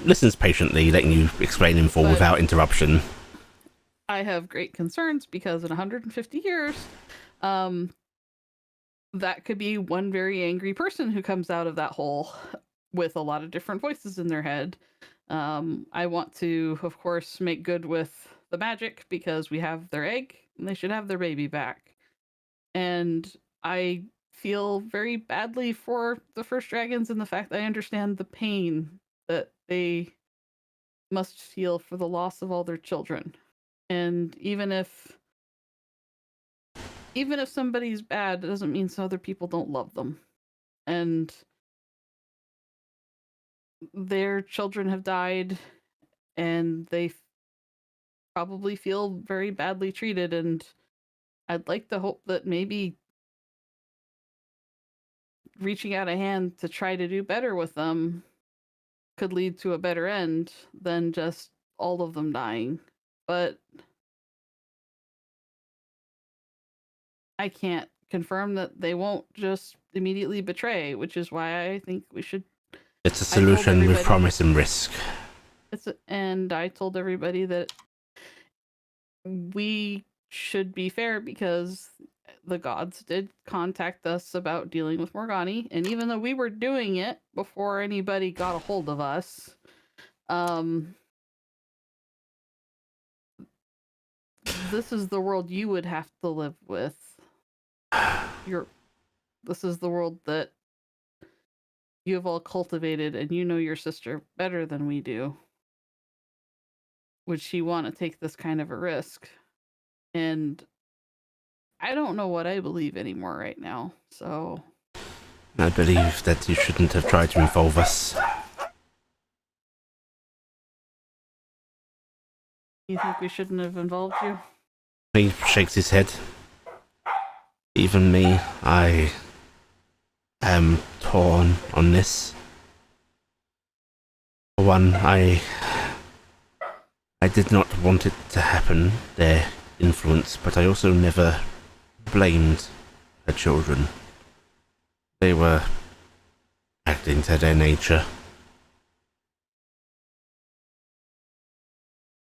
listens patiently, letting you explain in full without interruption. I have great concerns because in 150 years, that could be one very angry person who comes out of that hole with a lot of different voices in their head. I want to, of course, make good with the magic because we have their egg and they should have their baby back. And I feel very badly for the first dragons and the fact that I understand the pain that they must feel for the loss of all their children. And even if somebody's bad, it doesn't mean some other people don't love them. And their children have died, and they probably feel very badly treated. And I'd like to hope that maybe reaching out a hand to try to do better with them could lead to a better end than just all of them dying. But I can't confirm that they won't just immediately betray, which is why I think we should. It's a solution with promise and risk. And I told everybody that we should be fair because the gods did contact us about dealing with Morgani, and even though we were doing it before anybody got a hold of us, this is the world you would have to live with. This is the world that you have all cultivated, and you know your sister better than we do. Would she want to take this kind of a risk? And I don't know what I believe anymore right now, so... I believe that you shouldn't have tried to involve us. You think we shouldn't have involved you? He shakes his head. Even me, I am torn on this. For one, I did not want it to happen, their influence, but I also never blamed her children. They were acting to their nature.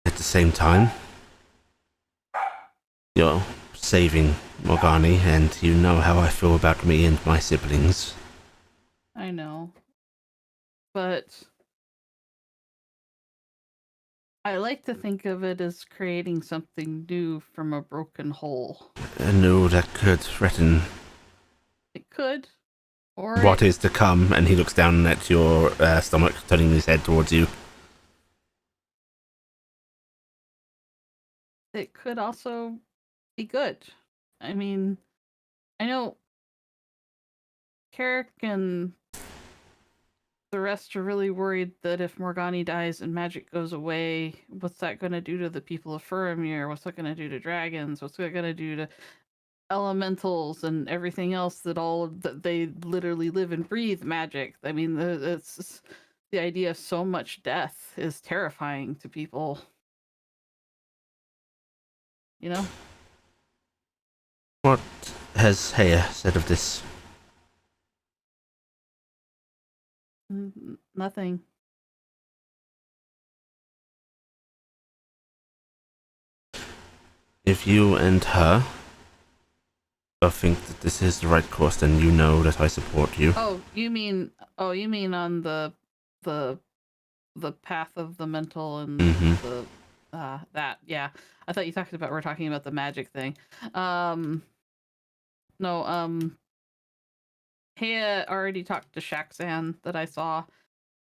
At the same time, your saving Morgani, and you know how I feel about me and my siblings. I know. But I like to think of it as creating something new from a broken hole. I know that could threaten It could, or what is to come, and he looks down at your stomach, turning his head towards you. it could also be good. I mean, I know Carrick and the rest are really worried that if Morgani dies and magic goes away, what's that going to do to the people of Faramir? What's that going to do to dragons? What's that going to do to elementals and everything else that they literally live and breathe magic? I mean, it's the idea of so much death is terrifying to people. You know? What has Heya said of this? Nothing. If you and her both think that this is the right course, then you know that I support you. You mean on the path of the mental and the that, yeah. I thought you were talking about the magic thing. No, Hea already talked to Shaxan that I saw,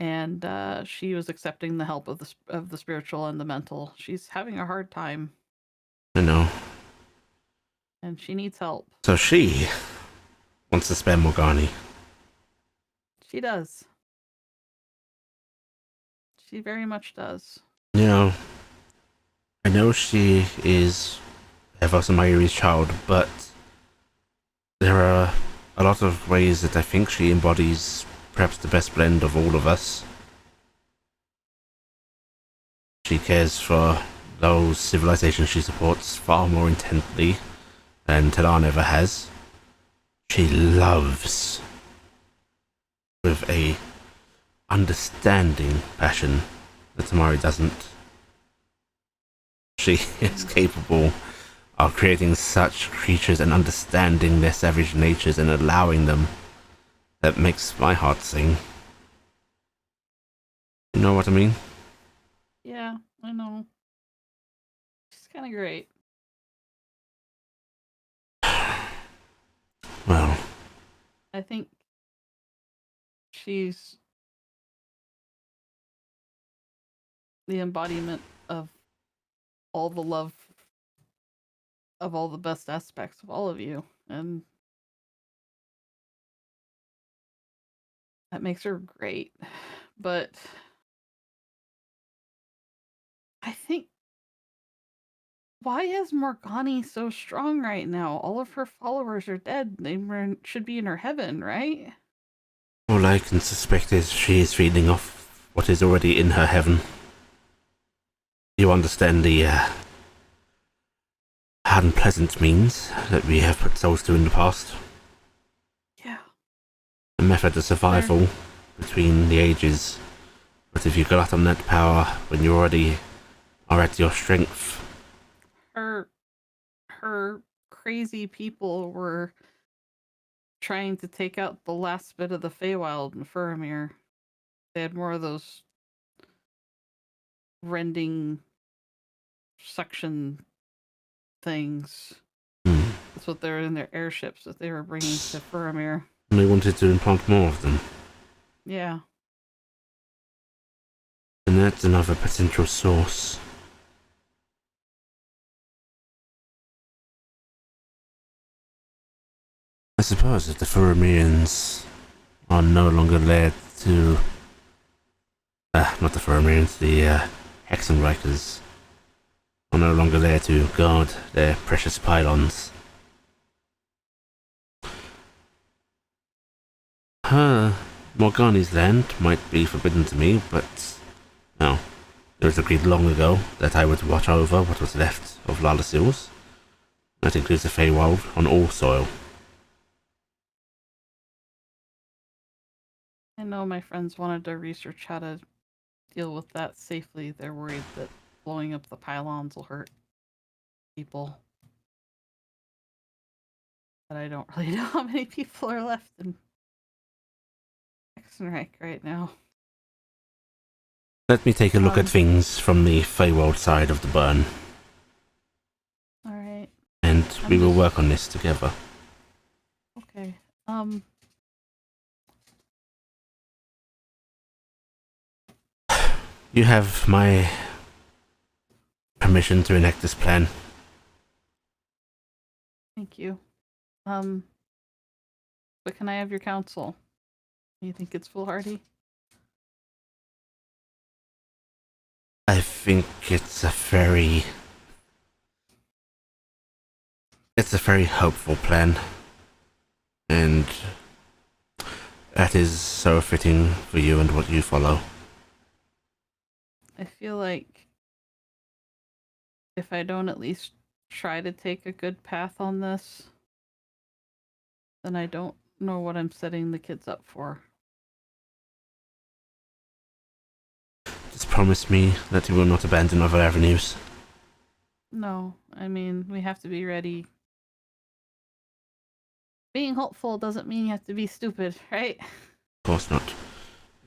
and she was accepting the help of the spiritual and the mental. She's having a hard time. I know. And she needs help. So she wants to spare Morgani. She does. She very much does. You know, I know she is Evos and Mayuri's child, but there are a lot of ways that I think she embodies perhaps the best blend of all of us. She cares for those civilizations she supports far more intently than Talan ever has. She loves with a understanding passion that Tamari doesn't. She is capable of creating such creatures and understanding their savage natures and allowing them. That makes my heart sing. You know what I mean? Yeah, I know. She's kind of great. Well, I think she's the embodiment of all the love of all the best aspects of all of you, and that makes her great. But I think, why is Morgani so strong right now? All of her followers are dead. They should be in her heaven, right? all I can suspect is she is feeding off what is already in her heaven. You understand the unpleasant means that we have put souls to in the past? Yeah. A method of survival between the ages. But if you glut on that power when you already are at your strength... Her crazy people were trying to take out the last bit of the Feywild in Faramir. They had more of those rending suction things. That's what they were in their airships that they were bringing to Faramir. And they wanted to implant more of them. Yeah. And that's another potential source. I suppose that the Faramirians are no longer led to... not the Faramirians, the Hexenreichers are no longer there to guard their precious pylons. Morgani's land might be forbidden to me, but no. It was agreed long ago that I would watch over what was left of Lalasil's. That includes the Feywild on all soil. I know my friends wanted to research how to deal with that safely. They're worried that blowing up the pylons will hurt people. But I don't really know how many people are left in Hexenreich right now. Let me take a look at things from the Feywild side of the burn. Alright. And we will work on this together. Okay. You have my permission to enact this plan. Thank you. But can I have your counsel? You think it's foolhardy? I think it's a very hopeful plan. And that is so fitting for you and what you follow. I feel like if I don't at least try to take a good path on this, then I don't know what I'm setting the kids up for. Just promise me that you will not abandon other avenues. No, I mean, we have to be ready. Being hopeful doesn't mean you have to be stupid, right? Of course not.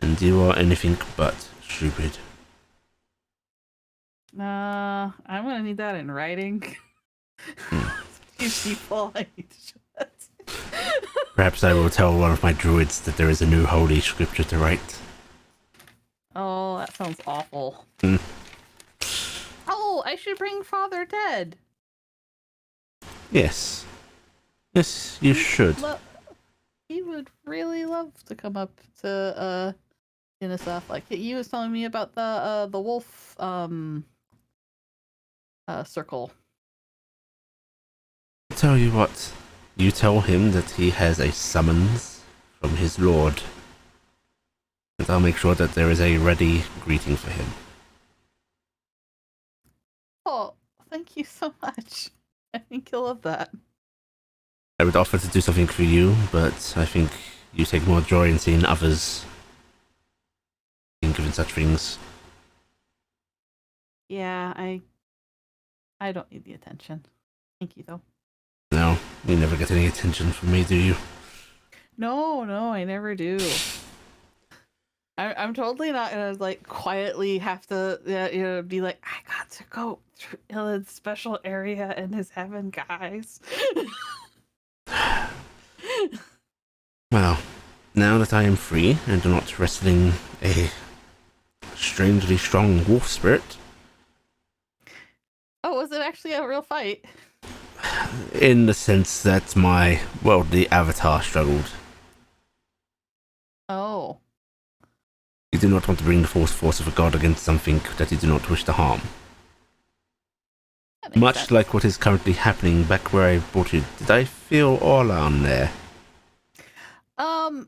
And you are anything but stupid. I'm gonna need that in writing. Few people I need to show that to. Perhaps I will tell one of my druids that there is a new holy scripture to write. Oh, that sounds awful. Hmm. Oh, I should bring Father Ted. Yes. Yes, you should. He would really love to come up to Innisaf. Like he was telling me about the wolf circle. Tell you what, you tell him that he has a summons from his lord. And I'll make sure that there is a ready greeting for him. Oh, thank you so much. I think you'll love that. I would offer to do something for you, but I think you take more joy in seeing others being given such things. Yeah, I don't need the attention. Thank you though. No, you never get any attention from me, do you? No, I never do. I'm totally not gonna like quietly have to be like, I got to go to Illin's special area in his heaven, guys. Well, now that I am free and not wrestling a strangely strong wolf spirit. Oh, was it actually a real fight? In the sense that my worldly avatar struggled. Oh. You do not want to bring the force of a god against something that you do not wish to harm. That makes Much sense. like what is currently happening back where I brought you. Did I feel all on there?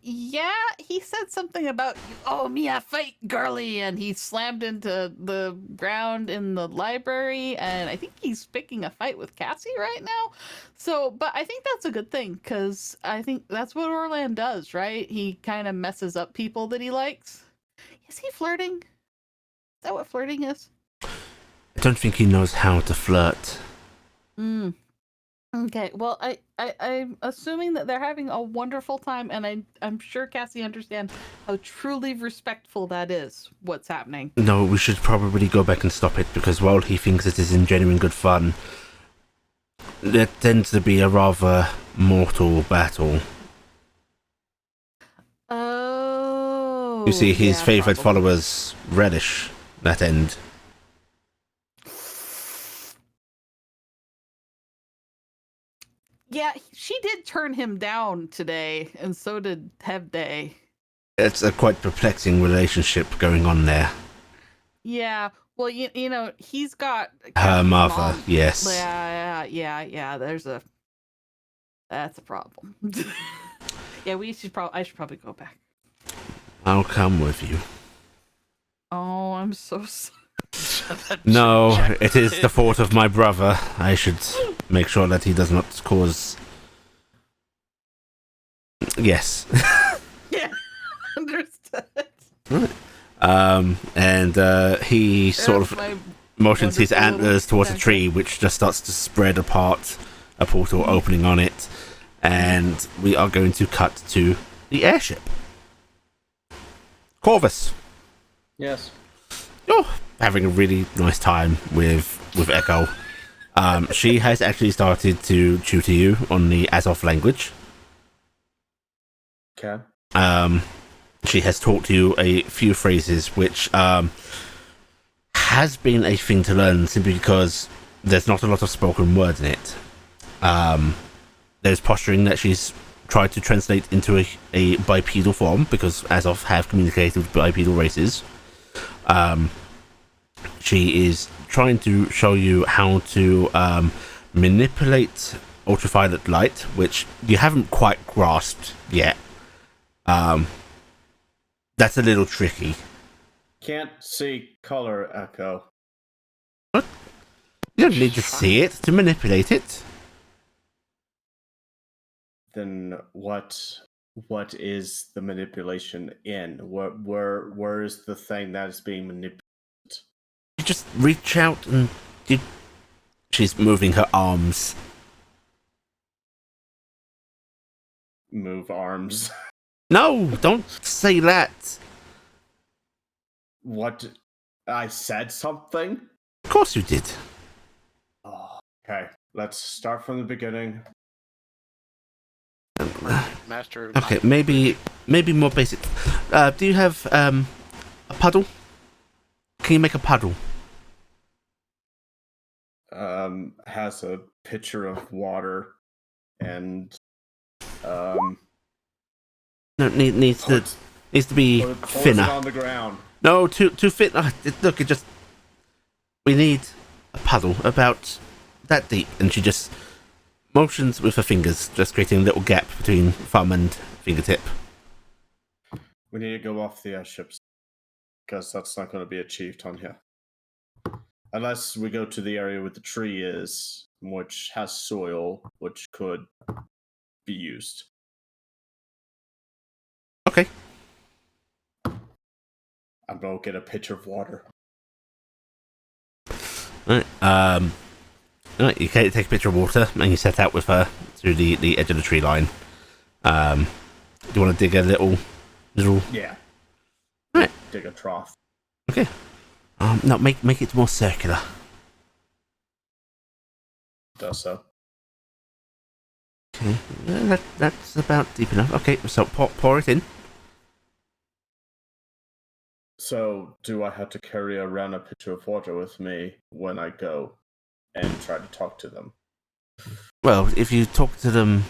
Yeah, he said something about, oh, Mia, fight, girly, and he slammed into the ground in the library, and I think he's picking a fight with Cassie right now. So, but I think that's a good thing, because I think that's what Orlan does, right? He kind of messes up people that he likes. Is he flirting? Is that what flirting is? I don't think he knows how to flirt. Okay, well, I'm assuming that they're having a wonderful time, and I'm sure Cassie understands how truly respectful that is, what's happening. No, we should probably go back and stop it, because while he thinks it is in genuine good fun, there tends to be a rather mortal battle. Oh. You see, his yeah, favourite probably. followers relish that end. Yeah, she did turn him down today, and so did Hebday. It's a quite perplexing relationship going on there. Yeah, well, you know, he's got Her Cassie's mother, mom. yes. Yeah. That's a problem. Yeah, I should probably go back. I'll come with you. Oh, I'm so sorry. No, it is the fault of my brother. I should make sure that he does not cause... Yes. Yeah, understood. And he sort of My motions his wonderful antlers towards a little tree, which just starts to spread apart, a portal opening on it. and we are going to cut to the airship. Corvus, Yes. you're having a really nice time with Echo. She has actually started to tutor you on the Azov language. Okay. She has taught you a few phrases, which has been a thing to learn simply because there's not a lot of spoken words in it. There's posturing that she's tried to translate into a bipedal form, because Azov have communicated with bipedal races. She is trying to show you how to manipulate ultraviolet light, which you haven't quite grasped yet. That's a little tricky. Can't see color, Echo. You don't need to see it to manipulate it. Then what is the manipulation in? Where is the thing that is being manipulated? You just reach out and you... She's moving her arms. Move arms. No, don't say that. What? I said something? Of course you did. Oh, okay, let's start from the beginning. Master. Okay, maybe more basic. Do you have a puddle? Can you make a puddle? Has a pitcher of water and No, needs to be pours it thinner. on the ground. No, too thin. Look, it just... We need a puddle about that deep. And she just motions with her fingers, just creating a little gap between thumb and fingertip. We need to go off the airships, because that's not going to be achieved on here. Unless we go to the area where the tree is, which has soil, which could be used. Okay. I'm going to get a pitcher of water. Alright, alright, you take a picture of water and you set out with her through the edge of the tree line. Do you want to dig a little... Yeah. Right. Dig a trough. Okay. No, make it more circular. Does so. Okay, yeah, that's about deep enough. Okay, so pour it in. So, do I have to carry around a pitcher of water with me when I go and try to talk to them? Well, if you talk to them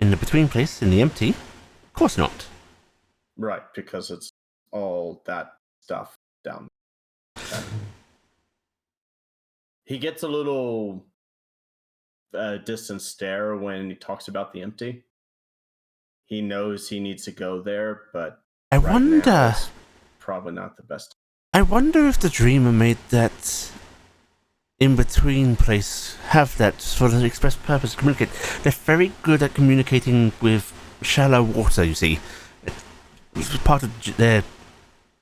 in the between place, in the empty, of course not. Right, because it's all that stuff down there. He gets a little distant stare when he talks about the empty. He knows he needs to go there, but I right wonder... now it's probably not the best. I wonder if the dreamer made that in-between place have that for the express purpose to communicate. They're very good at communicating with shallow water, you see. It's part of their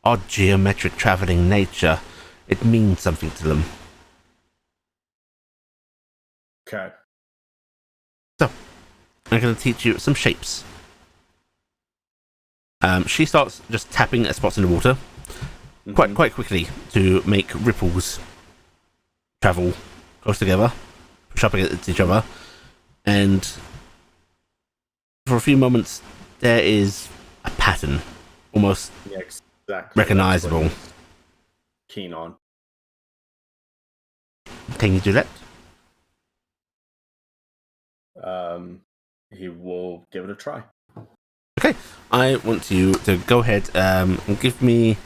odd geometric travelling nature. It means something to them. Okay. So, I'm going to teach you some shapes. She starts just tapping at spots in the water quite quickly to make ripples travel close together, push up against each other, and for a few moments there is a pattern, almost Yeah, exactly. recognizable. That's what he's keen on. Can you do that? He will give it a try. Okay, I want you to go ahead and give me...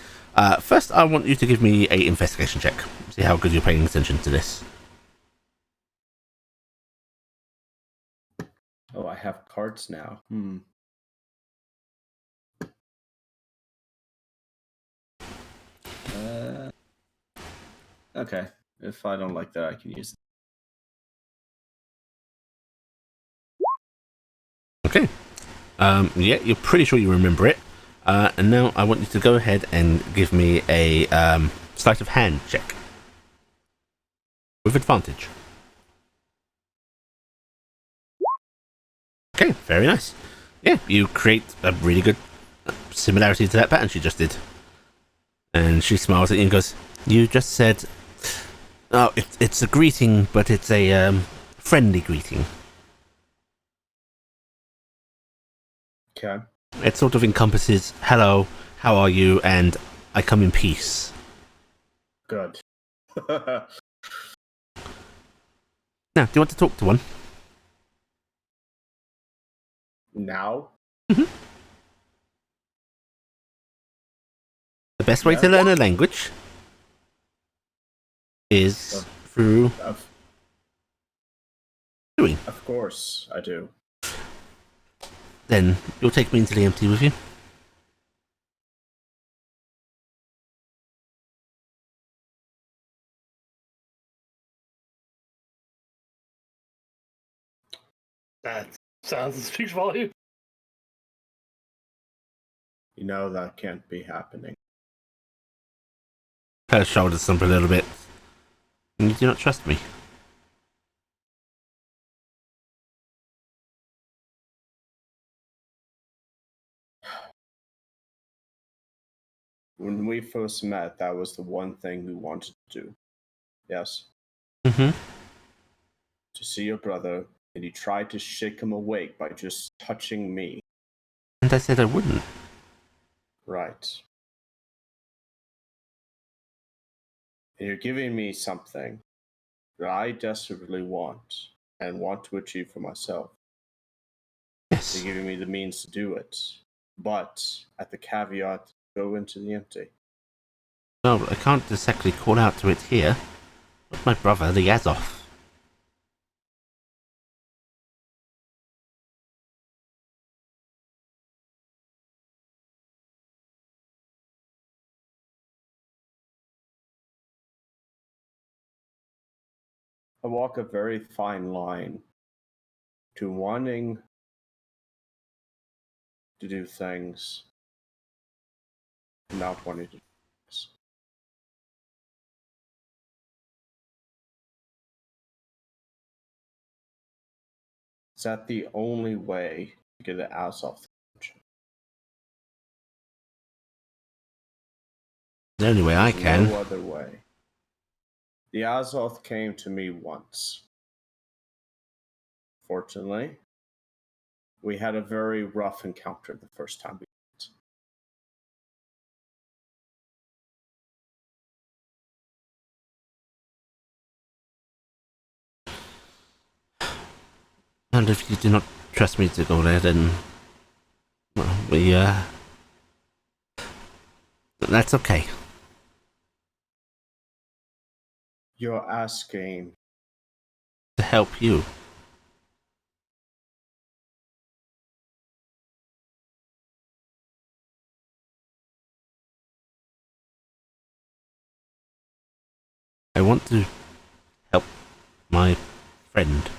first, I want you to give me a investigation check. See how good you're paying attention to this. Oh, I have cards now. Okay. If I don't like that, I can use it. Okay. Yeah, you're pretty sure you remember it. And now I want you to go ahead and give me a sleight of hand check. With advantage. Okay. Okay, very nice. Yeah, you create a really good similarity to that pattern she just did. And she smiles at you and goes, "You just said, oh, it's a greeting, but it's a friendly greeting. Okay. It sort of encompasses hello, how are you, and I come in peace." Good. Now, do you want to talk to one? Now? The best way Yeah. to learn a language is through doing. Of course, I do. Then you'll take me into the empty with you. That speaks volume. You know that can't be happening. Her shoulders thump a little bit. You do not trust me. When we first met, that was the one thing we wanted to do. Yes? Mm-hmm. To see your brother, and you tried to shake him awake by just touching me. And I said I wouldn't. Right. And you're giving me something that I desperately want and want to achieve for myself. Yes. You're giving me the means to do it. But at the caveat, go into the empty. No, I can't exactly call out to it here. Not my brother, the Azoth. I walk a very fine line to wanting to do things and not wanting to do things. Is that the only way to get an ass off the country? The only way I There's can. no other way. The Azoth came to me once. Fortunately, we had a very rough encounter the first time we met. And if you do not trust me to go there, then... well, that's okay. You're asking... To help you. I want to help my friend.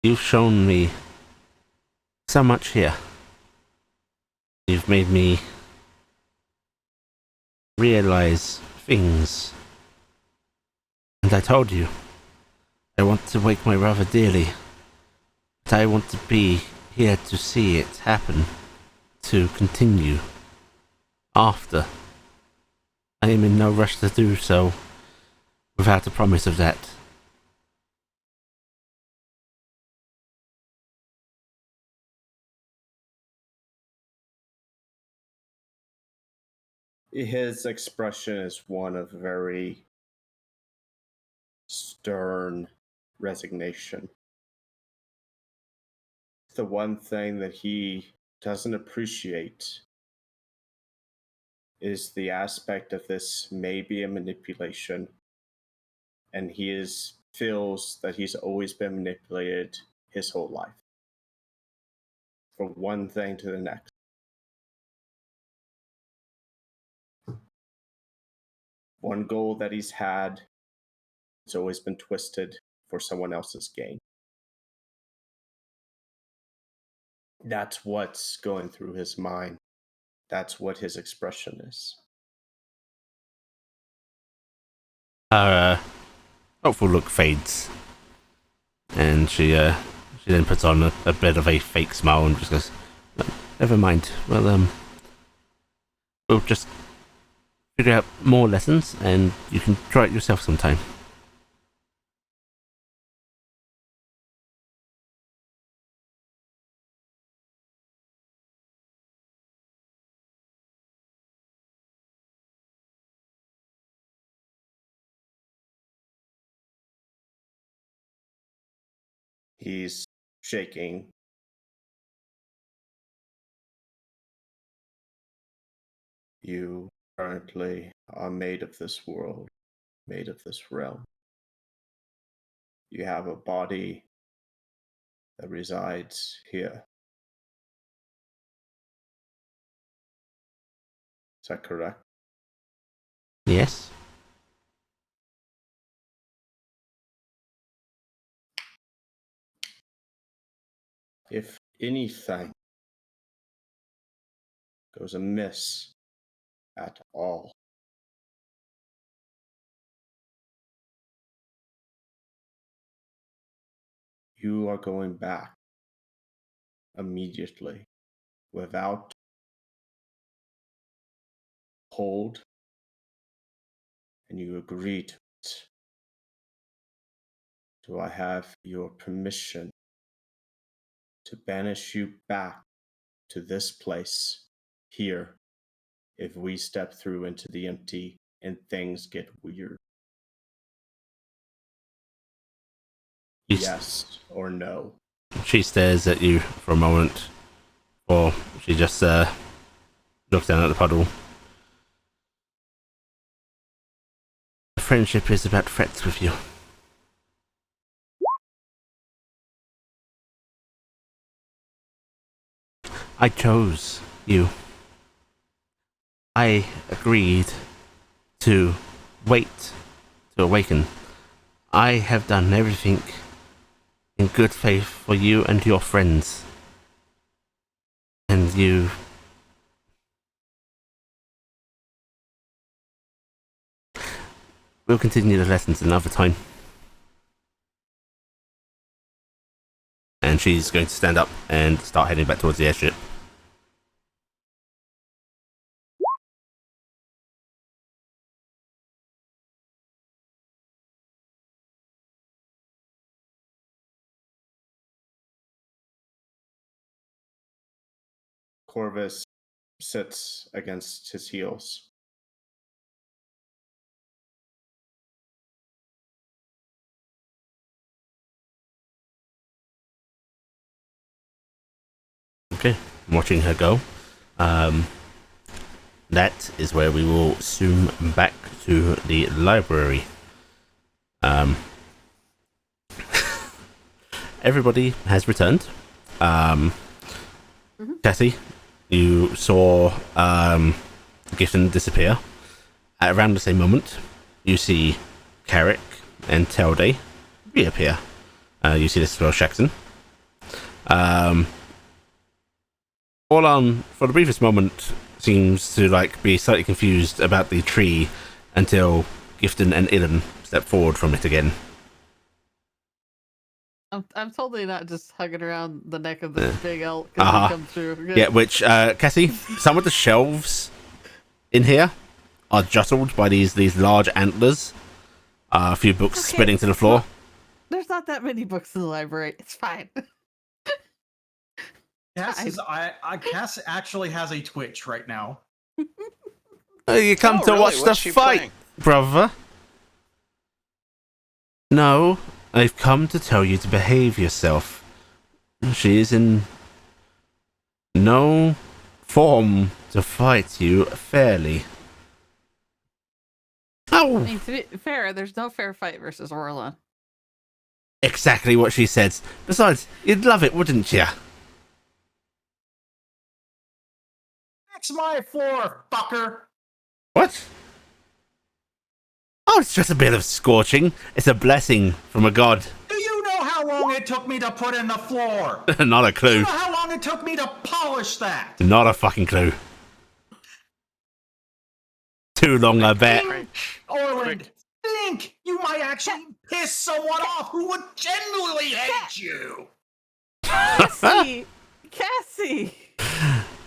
You've shown me so much here. You've made me realize things. And I told you, I want to wake my brother dearly. But I want to be here to see it happen. To continue. After. I am in no rush to do so without a promise of that. His expression is one of very stern resignation. The one thing that he doesn't appreciate is the aspect of this may be a manipulation, and feels that he's always been manipulated his whole life. From one thing to the next. One goal that he's had, it's always been twisted for someone else's gain. That's what's going through his mind. That's what his expression is. Her hopeful look fades, and she then puts on a bit of a fake smile and just goes, "Never mind. Well, we'll just figure out more lessons, and you can try it yourself sometime." He's shaking. You currently are made of this world, made of this realm. You have a body that resides here. Is that correct? Yes. If anything goes amiss at all, you are going back immediately without hold, and you agree to it. Do I have your permission to banish you back to this place here if we step through into the empty and things get weird? Yes or no? She stares at you for a moment, or she just looks down at the puddle. Friendship is about threats with you. I chose you. I agreed to wait to awaken. I have done everything in good faith for you and your friends. And you... We'll continue the lessons another time. And she's going to stand up and start heading back towards the airship. Corvus sits against his heels. Okay, I'm watching her go. That is where we will zoom back to the library. Everybody has returned. Cassie, you saw Giffen disappear. At around the same moment, you see Carrick and Telday reappear. You see this as well, Shaxton. Orlan, for the briefest moment, seems to be slightly confused about the tree until Gifton and Illan step forward from it again. I'm totally not just hugging around the neck of this big elk because he comes through. Good. Yeah, which, Cassie, some of the shelves in here are jostled by these large antlers. A few books spreading to the floor. There's not that many books in the library. It's fine. Cass actually has a twitch right now. You come to really? watch the What's she fight, playing? brother. No, I've come to tell you to behave yourself. She is in no form to fight you fairly. I Oh! mean, to be fair, there's no fair fight versus Orla. Exactly what she says. Besides, you'd love it, wouldn't you? Fix my floor, fucker! What? Oh, it's just a bit of scorching. It's a blessing from a god. Do you know how long it took me to put in the floor? Not a Do clue. you know how long it took me to polish that? Not a fucking clue. Too long, I bet. Orland, think you might actually piss someone off who would genuinely hate you. Cassie! Cassie!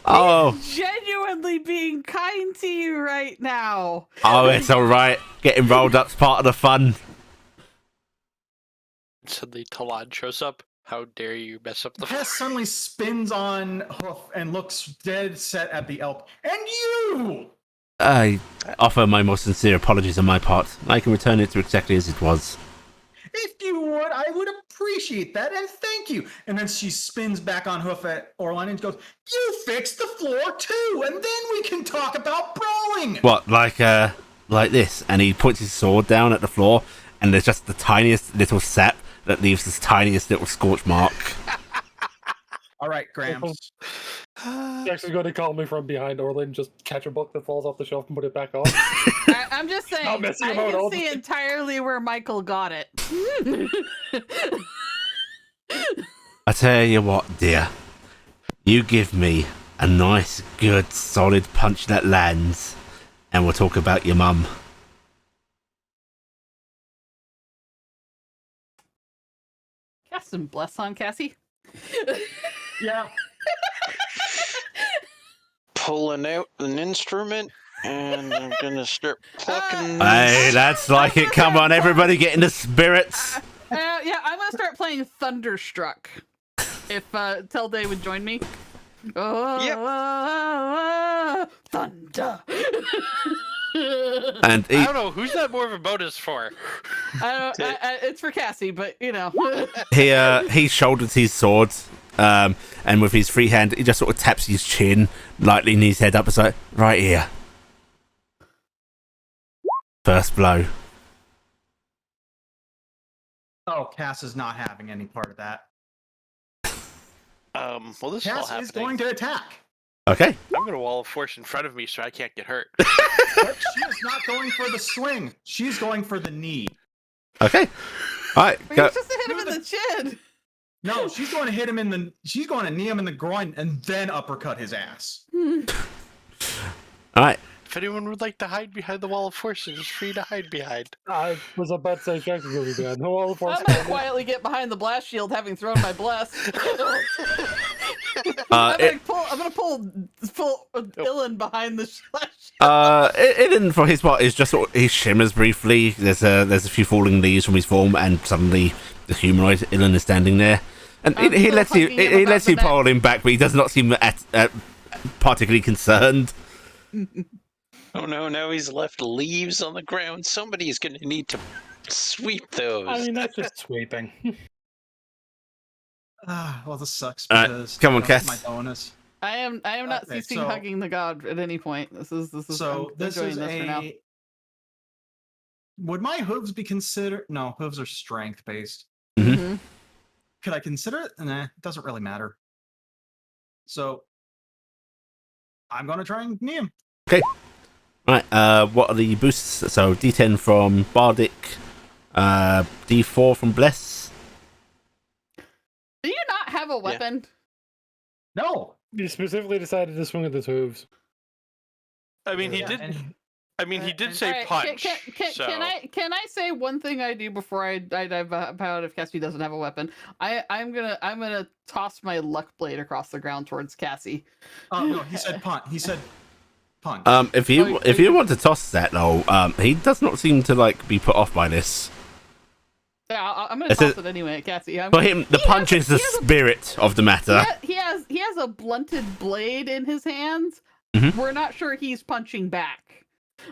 Oh, He's genuinely being kind to you right now. oh, it's all right. Getting rolled up's part of the fun. Suddenly Talon shows up. How dare you mess up the Hess suddenly spins on Hoof and looks dead set at the elk. And you! I offer my most sincere apologies on my part. I can return it to exactly as it was. If you would, I would appreciate that, and thank you. And then she spins back on Hoof at Orlan and goes, you fixed the floor too, and then we can talk about brawling. What, like this? And he puts his sword down at the floor, and there's just the tiniest little sap that leaves this tiniest little scorch mark. All right, Grams. He's actually going to call me from behind Orlin, just catch a book that falls off the shelf and put it back on. I'm just saying, I messing about can all see the- entirely where Michael got it. I tell you what, dear. You give me a nice, good, solid punch that lands, and we'll talk about your mum. Cast some bless on Cassie. Yeah. Pulling out an instrument, and I'm gonna start plucking. Hey, that's like it. Come on, everybody, get in the spirits. Yeah, I'm gonna start playing Thunderstruck. If Telday would join me. Oh, thunder. And I don't know who's that more of a bonus for. It's for Cassie, but you know. he shoulders his sword, and with his free hand, he just sort of taps his chin lightly, and his head up. It's like, right here. First blow. Oh, Cass is not having any part of that. Well, this is all Cass happening. is going to attack. Okay. I'm gonna wall of force in front of me so I can't get hurt. But she is not going for the swing. She's going for the knee. Okay. All right. You're Go. supposed to hit him in the chin. No, she's going to hit him in the. She's going to knee him in the groin and then uppercut his ass. All right. If anyone would like to hide behind the wall of force, it is free to hide behind. I was about to say Jack's going to be bad. No, all the force. I'm gonna quietly get behind the blast shield, having thrown my bless. I'm gonna pull Dylan behind the blast shield. Ilan, for his part, is just sort of, he shimmers briefly. There's a few falling leaves from his form, and suddenly the humanoid Ilan is standing there, and he lets you pull him back, but he does not seem particularly concerned. Oh no, now he's left leaves on the ground. Somebody's gonna need to sweep those. I mean, that's just sweeping. Well, this sucks All right, because come on, I don't Cass. get my bonus. I am not Okay, ceasing so- hugging the god at any point. This is So I'm this enjoying is this for now. a. Would my hooves be considered? No, hooves are strength based. Mhm. Could I consider it? Nah, it doesn't really matter. So I'm gonna try and knee him. Right. What are the boosts? So D10 from Bardic, D4 from Bless. Do you not have a weapon? No. You specifically decided to swing at his hooves. I mean, he Yeah, did. and- I mean, he did and- say Alright, punch. Can I say one thing I do before I dive out if Cassie doesn't have a weapon? I'm gonna toss my luck blade across the ground towards Cassie. Oh no, he said punt. He said punch. If you want to toss that though, he does not seem to be put off by this. Yeah, I'm gonna It's toss a- it anyway, Cassie. For him, the punch is the spirit of the matter. He has a blunted blade in his hands. Mhm. We're not sure he's punching back.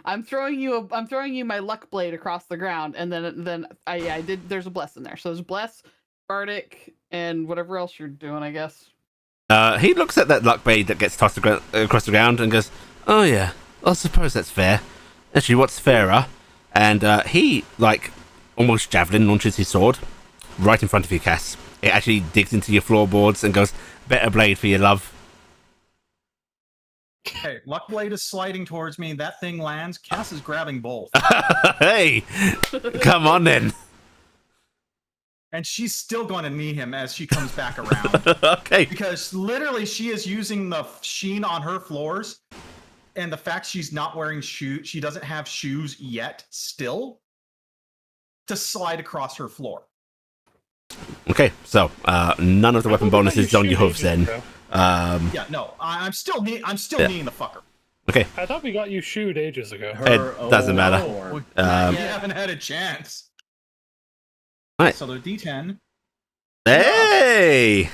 I'm throwing you my luck blade across the ground, and then I did. There's a bless in there, so there's bless, bardic, and whatever else you're doing, I guess. He looks at that luck blade that gets tossed across the ground and goes, "Oh yeah, I suppose that's fair. Actually, what's fairer?" And he almost javelin launches his sword right in front of you, Cass. It actually digs into your floorboards and goes, "Better blade for your love." Okay, luck blade is sliding towards me. That thing lands. Cass is grabbing both, Hey, come on then. and she's still going to knee him as she comes back around. Okay. Because literally she is using the sheen on her floors, and the fact she's not wearing shoes, she doesn't have shoes yet still, to slide across her floor. Okay, so none of the weapon bonuses on your hooves then. Yeah, no, I'm still kneeing the fucker. Okay, I thought we got you shooed ages ago. it doesn't matter. No, we Um, haven't had a chance. Right. So the D10. Hey!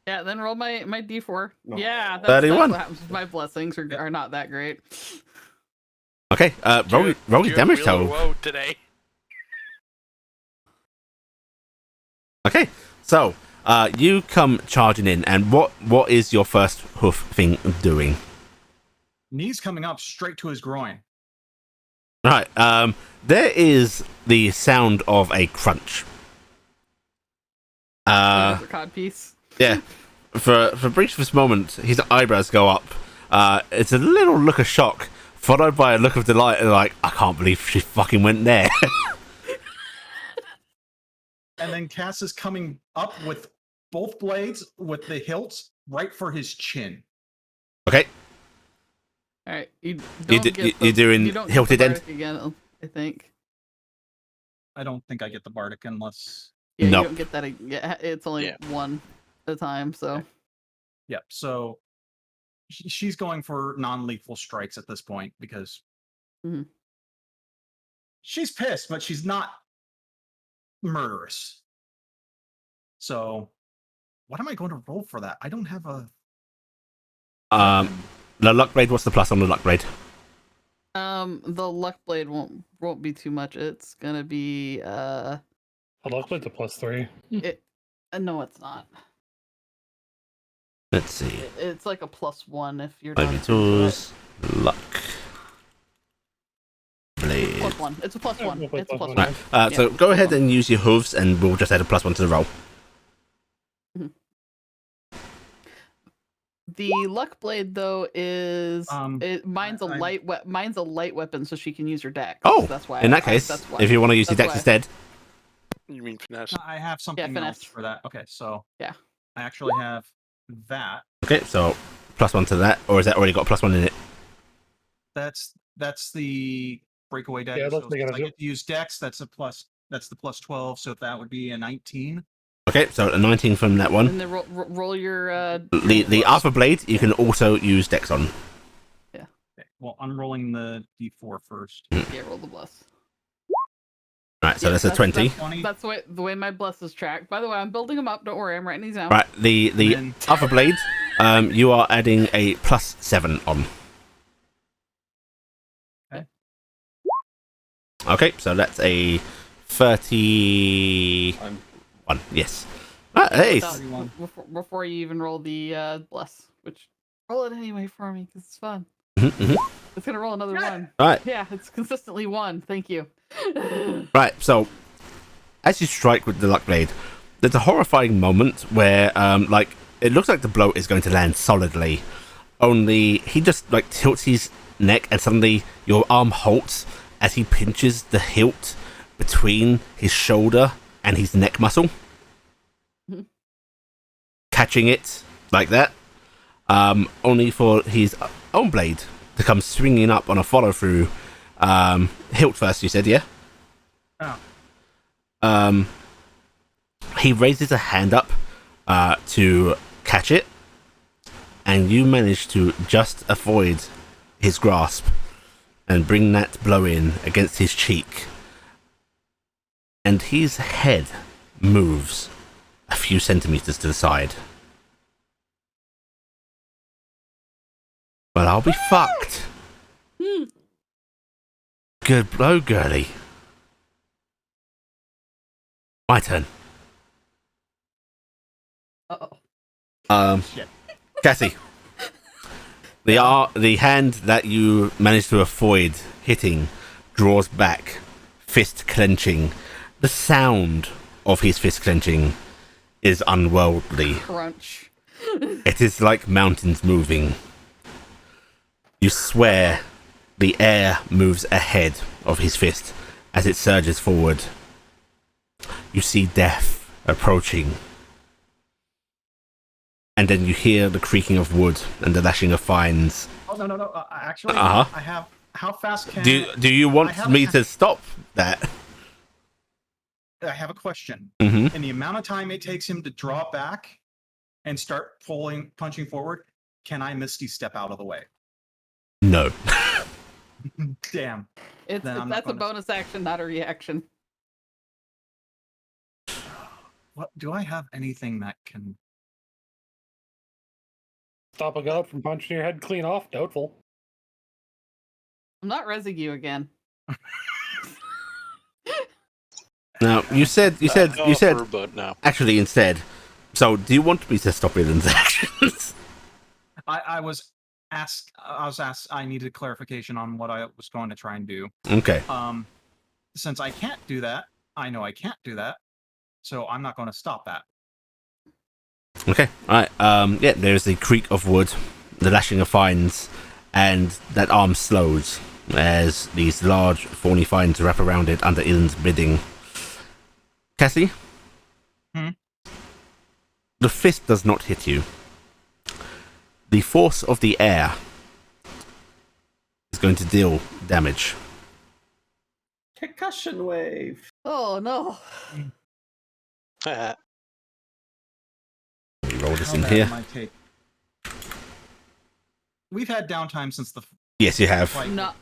Yeah, then roll my d4. No. Yeah, that's 31. what happens. My blessings are not that great. Okay, roll your You're damage Wheel of total. Woe today. Okay, so you come charging in, and what is your first hoof thing doing? Knees coming up straight to his groin. Right, there is the sound of a crunch. Cod piece. Yeah, for a brief moment, his eyebrows go up. It's a little look of shock, followed by a look of delight, like, I can't believe she fucking went there. And then Cass is coming up with both blades with the hilts right for his chin. Okay, All right, you You don't do- get you- the, you're doing you don't get hilted the end? bardic again. I think. I don't think I get the bardic unless. Yeah, Nope. you don't get that. Yeah, it's only Yeah. one at a time. So Yep. So she's going for non-lethal strikes at this point because Mhm. she's pissed, but she's not murderous. So what am I going to roll for that? I don't have a. the luck blade. What's the plus on the luck blade? the luck blade won't be too much. It's gonna be I luck with the +3. it. No, it's not. Let's see. It's like a +1 if you're not. Ivy into tools, luck blade. +1. It's a +1. we'll put It's a +1. +1. Right. So go ahead and use your hooves, and we'll just add a +1 to the roll. The luck blade though is mine's a I- light weapon, so she can use her dex. Oh, that's why. in that case, that's why. if you want to use your That's dex why. instead, You mean finesse? I have something finesse. else for that. Okay, so Yeah. I actually have that. okay. So +1 to that, or is that already got a +1 in it? That's the breakaway dagger. Yeah, so let's make it since a I get to use dex. That's the +12. So that would be a 19. Okay, so a 19 from that one. And then roll your The other blade you can also use dex on. Okay. Well, I'm rolling the d4 first. yeah, roll the bless. Right, so Yeah, that's a 20. 20. That's the way my bless is tracked. By the way, I'm building them up. Don't worry, I'm writing these down. Right, the then- other blade, you are adding a +7 on. Okay. Okay, so that's a 31. Yes. Hey. Without- 31. before you even roll the bless, which roll it anyway for me because it's fun. Mhm. It's gonna roll another one. Right, Yeah, it's consistently one. Thank you. right. So as you strike with the luck blade, there's a horrifying moment where, like, it looks like the blow is going to land solidly. Only he just like tilts his neck, and suddenly your arm halts as he pinches the hilt between his shoulder and his neck muscle, Mhm. catching it like that. Only for his own blade to come swinging up on a follow through. Hilt first, you said, yeah? Oh. He raises a hand up to catch it, and you manage to just avoid his grasp and bring that blow in against his cheek. And his head moves a few centimeters to the side. Well, I'll be fucked. Good blow, girly. My turn. Uh-oh. Shit. Cassie. The hand that you managed to avoid hitting draws back, fist clenching. The sound of his fist clenching is unworldly. Crunch. It is like mountains moving. You swear the air moves ahead of his fist as it surges forward. You see death approaching. And then you hear the creaking of wood and the lashing of vines. Oh no! Actually, Uh-huh. I have. How fast can? Do you want I have- me to stop that? I have a question. Mm-hmm. In the amount of time it takes him to draw back and start punching forward, can I Misty step out of the way? No. Damn. It's Then I'm not that's a gonna- bonus action, not a reaction. What do I have anything that can? Stop a goat from punching your head clean off. Doubtful. I'm not resing you again. Now you said but no. actually instead. So do you want me to stop Ilan's actions? I was asked. I needed clarification on what I was going to try and do. Okay. Since I can't do that, I know I can't do that, so I'm not going to stop that. Okay. All right. Yeah. There's the creak of wood, the lashing of fines, and that arm slows as these large thorny fines wrap around it under Ilan's bidding. Cassie? The fist does not hit you. The force of the air is going to deal damage. Concussion wave. Oh no. Roll this How in bad here. am I take? We've had downtime since the Yes, you have. fight. Not